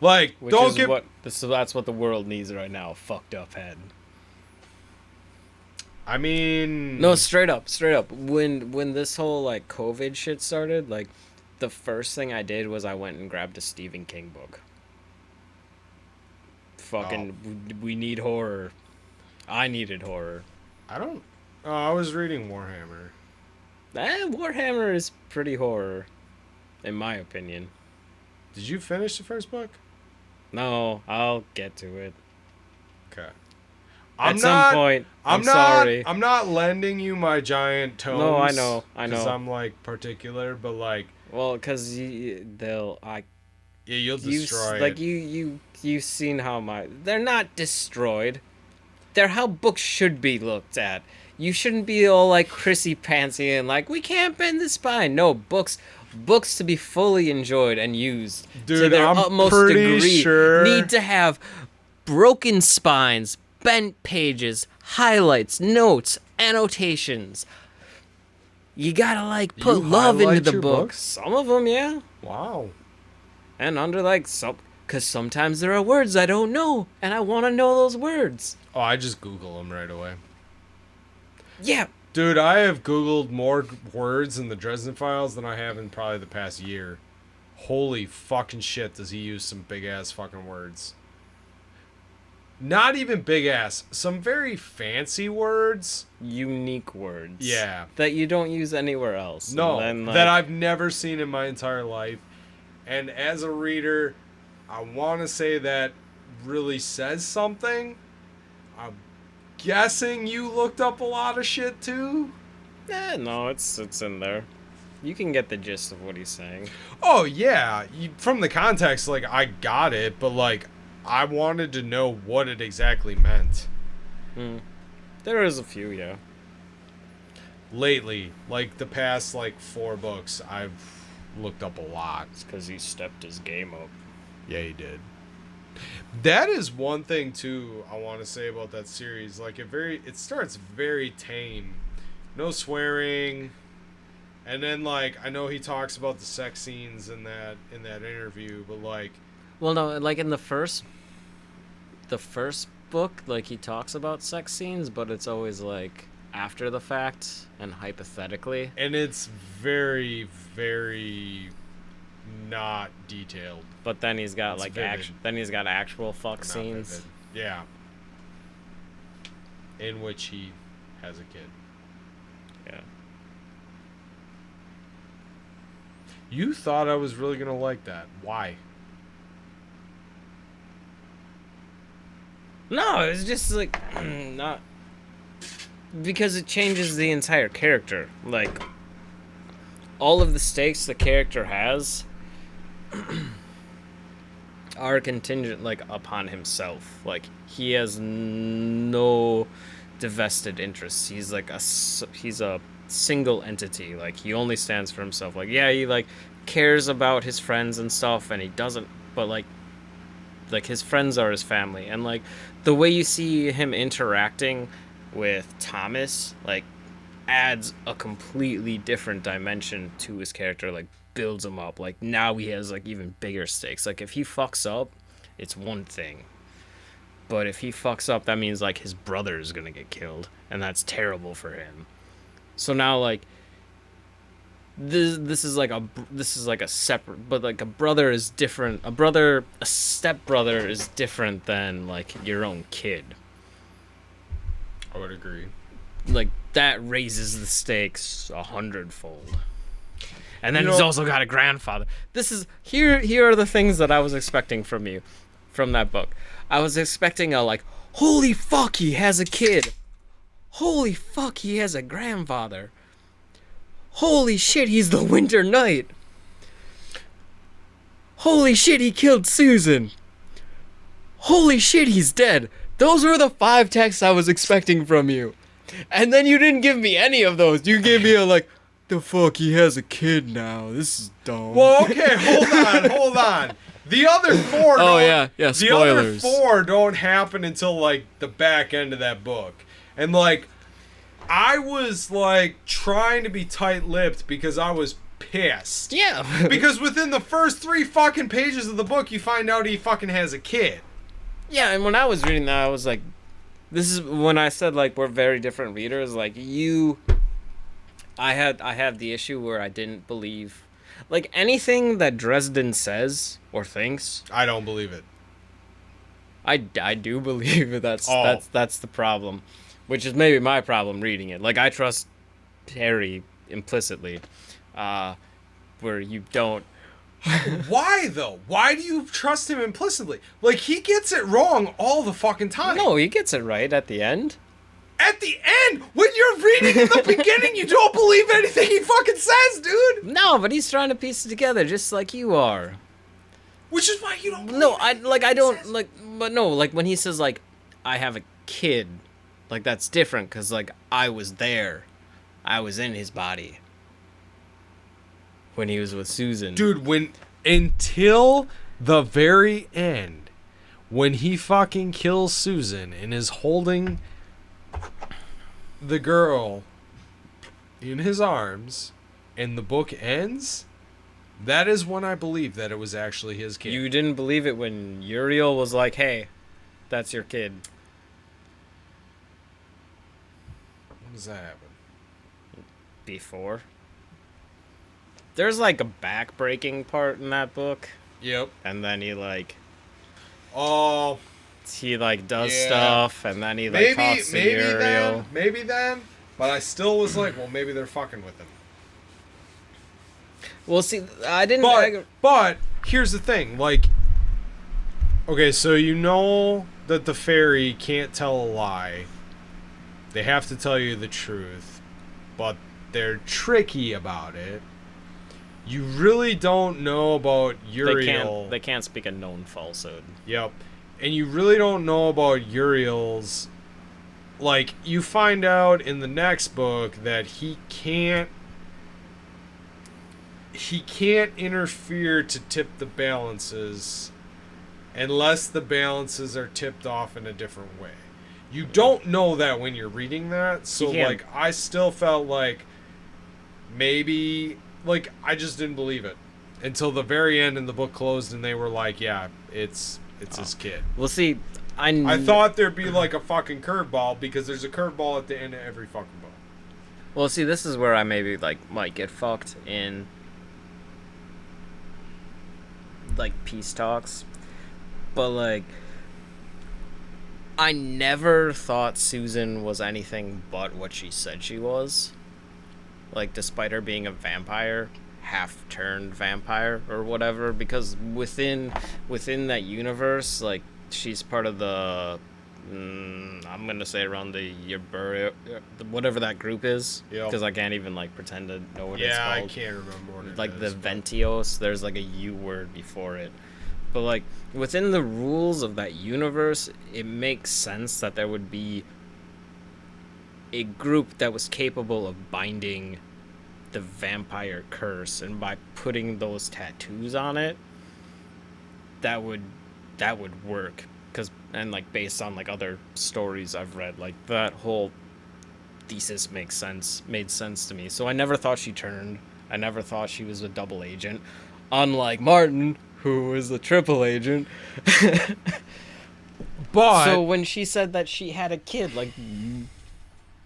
Like, Which don't is get what that's what the world needs right now. A fucked up head. I mean, No, straight up. When this whole like COVID shit started, like the first thing I did was I went and grabbed a Stephen King book. Fucking, we need horror. I needed horror. I don't. Oh, I was reading Warhammer. Warhammer is pretty horror, in my opinion. Did you finish the first book? No, I'll get to it. Okay. At some point, I'm sorry. I'm not lending you my giant tomes. No, I know. Because I'm like particular, but like. Well, because yeah, you'll destroy it. You've seen how they're not destroyed. They're how books should be looked at. You shouldn't be all like Chrissy Pantsy and like we can't bend the spine. No, books to be fully enjoyed and used to Dude, their I'm utmost pretty degree sure need to have broken spines, bent pages, highlights, notes, annotations. You gotta like put love into highlight the your book. books? Some of them, yeah. Wow. And under like because sometimes there are words I don't know, and I want to know those words. Oh, I just Google them right away. Yeah. Dude, I have Googled more words in the Dresden Files than I have in probably the past year. Holy fucking shit, does he use some big ass fucking words. Not even big ass. Some very fancy words. Unique words. Yeah. That you don't use anywhere else. No, And then, that I've never seen in my entire life. And as a reader, I want to say that really says something. I'm guessing you looked up a lot of shit too? No, it's in there. You can get the gist of what he's saying. Oh, yeah. From the context, like, I got it, but, like, I wanted to know what it exactly meant. There is a few, yeah. Lately, like, the past, like, 4 books, I've looked up a lot. It's because he stepped his game up. Yeah, he did. That is one thing, too, I want to say about that series. Like, it starts very tame. No swearing. And then, like, I know he talks about the sex scenes in that interview, but, like... Well, no, like in the first book, like he talks about sex scenes, but it's always like after the fact and hypothetically. And it's very, very not detailed. But then he's got It's like vivid. then he's got actual fuck Not scenes. vivid. Yeah. In which he has a kid. Yeah. You thought I was really gonna like that. Why? No, it's just like not because it changes the entire character. Like all of the stakes the character has are contingent like upon himself. Like he has no divested interests. He's like he's a single entity. Like he only stands for himself. Like yeah, he like cares about his friends and stuff, and he doesn't. But like his friends are his family, and like the way you see him interacting with Thomas like adds a completely different dimension to his character. Like builds him up. Like now he has like even bigger stakes. Like if he fucks up, it's one thing. But if he fucks up, that means like his brother is gonna get killed, and that's terrible for him. So now like this is like a separate, but like a brother is different. A stepbrother is different than like your own kid. I would agree. Like that raises the stakes 100-fold. And then he's also got a grandfather. This is here are the things that I was expecting from you, from that book. I was expecting a like, holy fuck, he has a kid. Holy fuck, he has a grandfather. Holy shit, he's the Winter Knight. Holy shit, he killed Susan. Holy shit, he's dead. Those were the 5 texts I was expecting from you. And then you didn't give me any of those. You gave me a like, the fuck, he has a kid now. This is dumb. Well, okay, hold on. The other 4 yeah, spoilers. The other 4 don't happen until like the back end of that book. And like I was like trying to be tight-lipped because I was pissed. Yeah. Because within the first 3 fucking pages of the book you find out he fucking has a kid. Yeah, and when I was reading that I was like, this is when I said like we're very different readers. Like I had the issue where I didn't believe, like anything that Dresden says or thinks. I don't believe it. I do believe it. That's the problem, which is maybe my problem reading it. Like I trust Harry implicitly, where you don't. Why though? Why do you trust him implicitly? Like he gets it wrong all the fucking time. No, he gets it right at the end. At the end, when you're reading in the beginning, you don't believe anything he fucking says, dude. No, but he's trying to piece it together just like you are. Which is why you don't believe like when he says like I have a kid, like that's different cuz like I was there. I was in his body when he was with Susan. Dude, until the very end, when he fucking kills Susan and is holding the girl in his arms and the book ends, that is when I believe that it was actually his kid. You didn't believe it when Uriel was like, hey, that's your kid. When does that happen? Before. There's like a back-breaking part in that book. Yep. And then he like... Oh... He like does stuff and then he like talks to Uriel. Maybe then, but I still was like, well, maybe they're fucking with him. Well, see, I didn't. But here's the thing, like, okay, so you know that the fairy can't tell a lie. They have to tell you the truth, but they're tricky about it. You really don't know about Uriel. They can't speak a known falsehood. Yep. And you really don't know about Uriel's, like, you find out in the next book that he can't interfere to tip the balances unless the balances are tipped off in a different way. You don't know that when you're reading that, so, like, I still felt like maybe, like, I just didn't believe it until the very end and the book closed and they were like, yeah, it's his kid. Well, see, I thought there'd be like a fucking curveball because there's a curveball at the end of every fucking book. Well, see, this is where I maybe like might get fucked in like peace talks. But like I never thought Susan was anything but what she said she was. Like despite her being a vampire, half-turned vampire or whatever, because within that universe, like she's part of the I'm gonna say around the whatever that group is, because I can't even like pretend to know what it's called. I can't remember what it like is, the Ventios, there's like a U word before it, but like within the rules of that universe, it makes sense that there would be a group that was capable of binding the vampire curse, and by putting those tattoos on it, that would work. And like based on like other stories I've read, like that whole thesis made sense to me. So I never thought she turned. I never thought she was a double agent, unlike Martin, who is a triple agent. But So when she said that she had a kid, like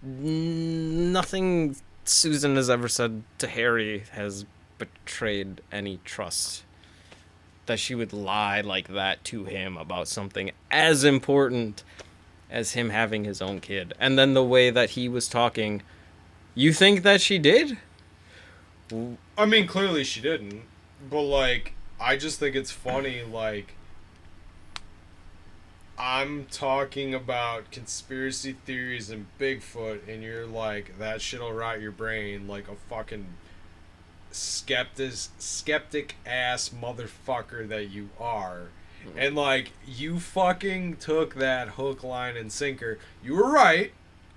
nothing Susan has ever said to Harry has betrayed any trust. That she would lie like that to him about something as important as him having his own kid. And then the way that he was talking, you think that she did? I mean, clearly she didn't. But like, I just think it's funny. Like, I'm talking about conspiracy theories and Bigfoot, and you're like, that shit'll rot your brain like a fucking skeptic ass motherfucker that you are. And like, you fucking took that hook, line, and sinker. You were right.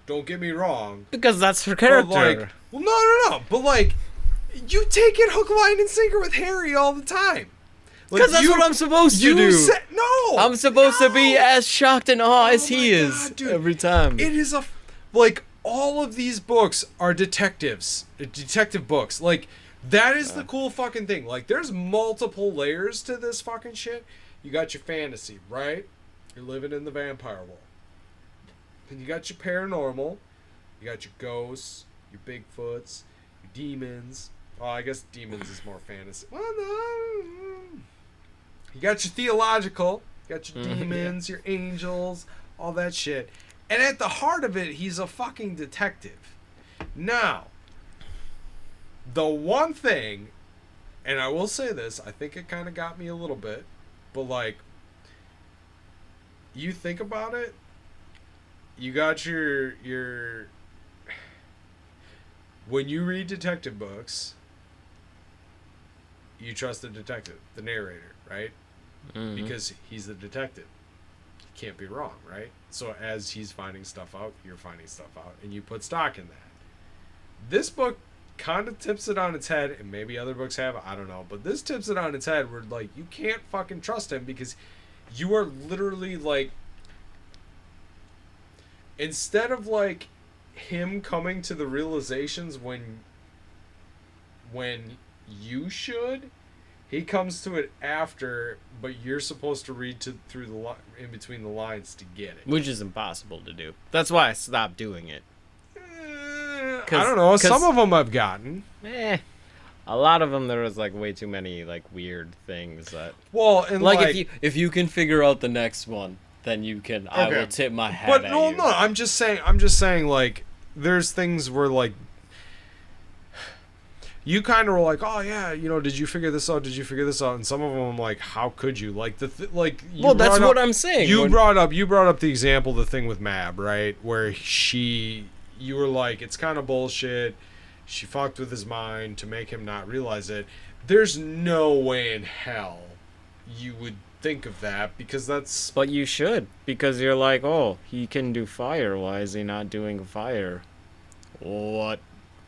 Don't get me wrong. Because that's her character. But like, well, no. But like, you take it hook, line, and sinker with Harry all the time. Because that's what I'm supposed to do. No! I'm supposed to be as shocked and awe as he is God, dude. every time. It is like, all of these books are detective books. Like, that is the cool fucking thing. Like, there's multiple layers to this fucking shit. You got your fantasy, right? You're living in the vampire world. Then you got your paranormal. You got your ghosts, your Bigfoots, your demons. Well, I guess demons is more fantasy. Well, no. You got your theological. You got your demons, your angels, all that shit. And at the heart of it, he's a fucking detective. Now, the one thing, and I will say this, I think it kind of got me a little bit, but like, you think about it, you got your when you read detective books, you trust the detective, the narrator, right? Mm-hmm. Because he's the detective. He can't be wrong, right? So as he's finding stuff out, you're finding stuff out, and you put stock in that. This book kind of tips it on its head, and maybe other books have, I don't know, but this tips it on its head where like, you can't fucking trust him because you are literally like, instead of like him coming to the realizations when you should, he comes to it after, but you're supposed to read through the in between the lines to get it, which is impossible to do. That's why I stopped doing it. I don't know. Some of them I've gotten. A lot of them there was like way too many like weird things that. Well, and like if you can figure out the next one, then you can. Okay. I will tip my hat. But at no, you. no. I'm just saying like, there's things where like, you kind of were like, oh yeah, you know, did you figure this out? And some of them I'm like, how could you? Like well, that's what I'm saying. You brought up the example, the thing with Mab, right, where you were like, it's kind of bullshit. She fucked with his mind to make him not realize it. There's no way in hell you would think of that, because that's... But you should, because you're like, oh, he can do fire. Why is he not doing fire? What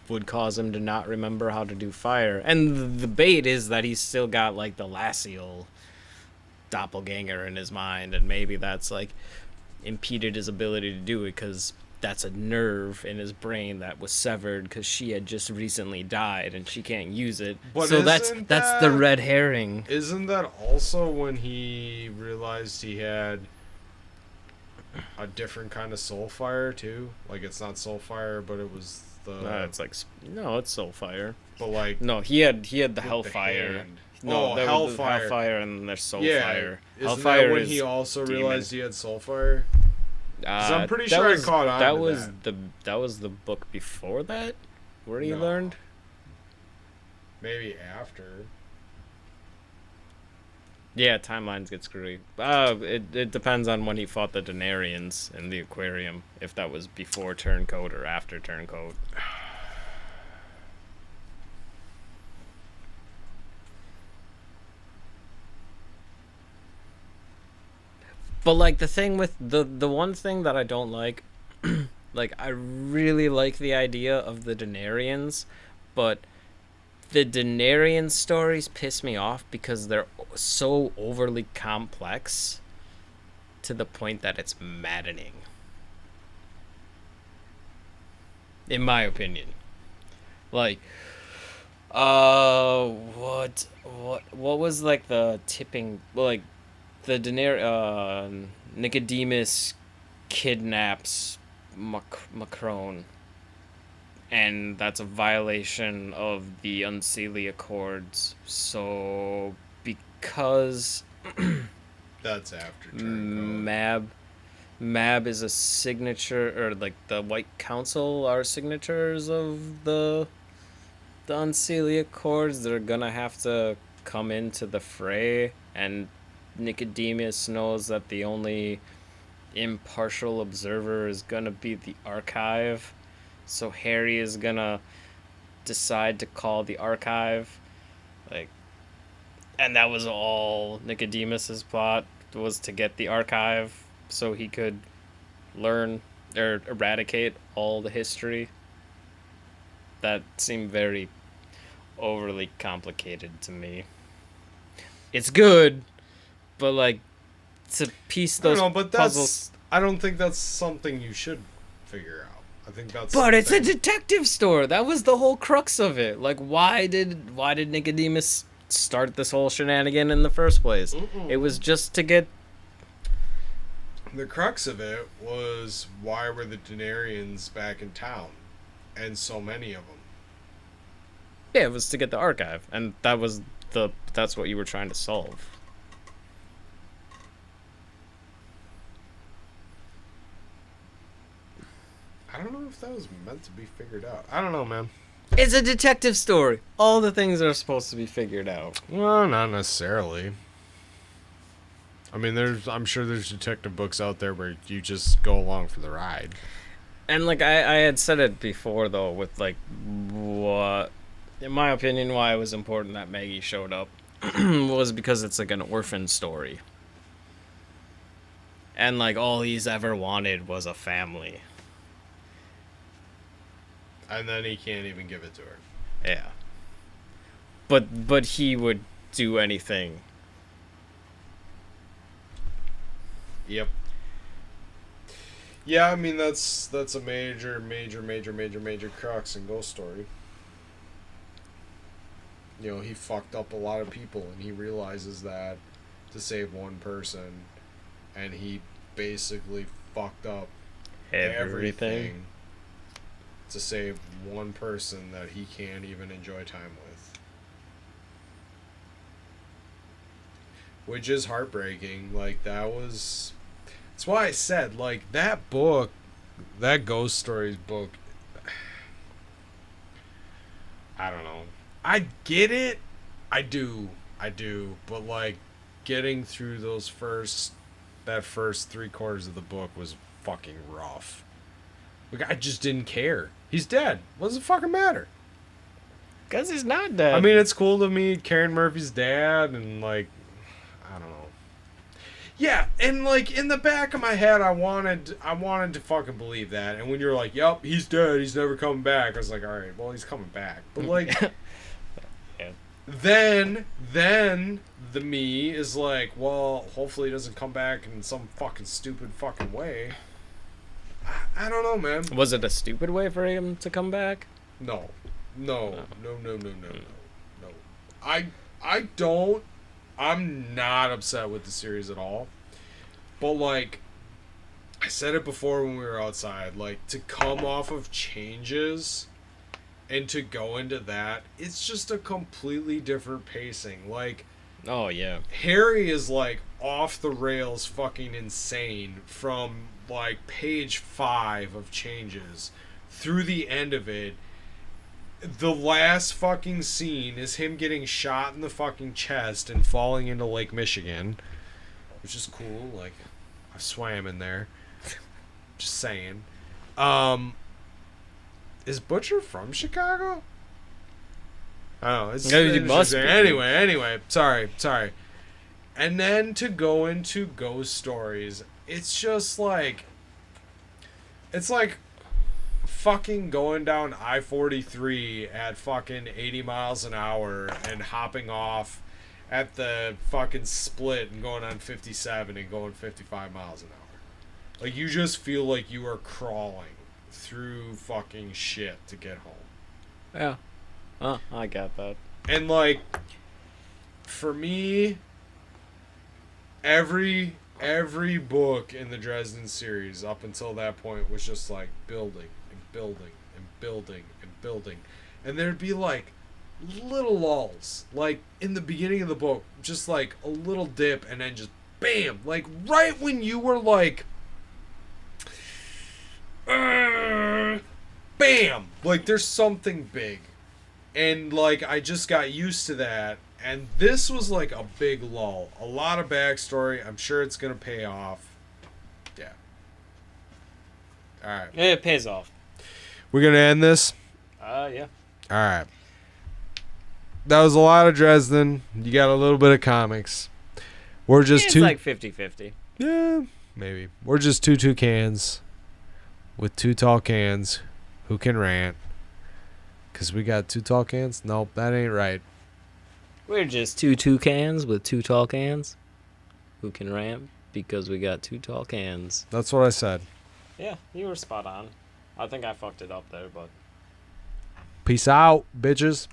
would cause him to not remember how to do fire? And the bait is that he's still got, like, the Lassiel doppelganger in his mind, and maybe that's, like, impeded his ability to do it, because that's a nerve in his brain that was severed because she had just recently died and she can't use it. But so that's the red herring. Isn't that also when he realized he had a different kind of soul fire too? Like, it's not soul fire, but it was the... it's like... No, it's soul fire. But like... No, he had the hellfire. No, hellfire. Hellfire and there's soul fire. Isn't Hellfire that when he also realized he had soul fire? I'm pretty sure I caught on that was the book before that, where he learned. Maybe after. Yeah, timelines get screwy. It depends on when he fought the Denarians in the aquarium. If that was before Turncoat or after Turncoat. But, like, the thing with... The one thing that I don't like... like, I really like the idea of the Denarians, but the Denarian stories piss me off because they're so overly complex to the point that it's maddening. In my opinion. Like... what was, like, the tipping... Like... Nicodemus kidnaps Macron, and that's a violation of the Unseelie Accords. So, because That's after Turncoat. Mab is a signature, or like the White Council are signatures of the Unseelie Accords, they're gonna have to come into the fray, and Nicodemus knows that the only impartial observer is gonna be the archive. So Harry is gonna decide to call the archive, like, and that was all Nicodemus's plot, was to get the archive so he could learn or eradicate all the history. That seemed very overly complicated to me. It's good, but like to piece I don't those know, but puzzles. I don't think that's something you should figure out. I think that's. But it's a something- detective store. That was the whole crux of it. Like, why did Nicodemus start this whole shenanigan in the first place? It was just to get. The crux of it was, why were the Denarians back in town, and so many of them. Yeah, it was to get the archive, and that's what you were trying to solve. I don't know if that was meant to be figured out. I don't know, man. It's a detective story. All the things are supposed to be figured out. Well, not necessarily. I mean, I'm sure there's detective books out there where you just go along for the ride. And like I had said it before though, with like what, in my opinion, why it was important that Maggie showed up was because it's like an orphan story. And like all he's ever wanted was a family. And then he can't even give it to her. Yeah. But he would do anything. Yep. Yeah, I mean that's a major crux in Ghost Story. You know, he fucked up a lot of people, and he realizes that to save one person, and he basically fucked up everything to save one person that he can't even enjoy time with. Which is heartbreaking. Like, that's why I said, like, that book, that Ghost Stories book, I don't know. I get it. I do. But, like, getting through that first 3/4 of the book was fucking rough. Like, I just didn't care. He's dead. What does it fucking matter? Because he's not dead. I mean, it's cool to meet Karen Murphy's dad, and, like, I don't know. Yeah, and like in the back of my head, I wanted to fucking believe that. And when you're like, "Yep, he's dead. He's never coming back," I was like, "All right, well, he's coming back." But like, yeah. then the me is like, "Well, hopefully he doesn't come back in some fucking stupid fucking way." I don't know, man. Was it a stupid way for him to come back? No. I don't. I'm not upset with the series at all. But, like, I said it before when we were outside, like, to come off of Changes and to go into that, it's just a completely different pacing. Like, Oh, yeah. Harry is, like, off the rails fucking insane from, like, page 5 of Changes through the end of it. The last fucking scene is him getting shot in the fucking chest and falling into Lake Michigan, which is cool. Like, I swam in there. Just saying. Is Butcher from Chicago? Oh, it's He must be. Anyway, sorry. And then to go into Ghost Stories, it's just like, it's like fucking going down I-43 at fucking 80 miles an hour and hopping off at the fucking split and going on 57 and going 55 miles an hour. Like, you just feel like you are crawling through fucking shit to get home. Yeah. Oh, I got that. And, like, for me, every book in the Dresden series up until that point was just like building and building and building and building, and there'd be like little lulls, like in the beginning of the book, just like a little dip, and then just bam, like right when you were like, bam, like there's something big, and like I just got used to that. And this was like a big lull. A lot of backstory. I'm sure it's going to pay off. Yeah. All right. It pays off. We're going to end this? Yeah. All right. That was a lot of Dresden. You got a little bit of comics. We're just It's two. like 50-50. Yeah, maybe. We're just two toucans with two tall cans who can rant. Because we got two tall cans? Nope, that ain't right. We're just two toucans with two tall cans who can ramp because we got two tall cans. That's what I said. Yeah, you were spot on. I think I fucked it up there, but... Peace out, bitches.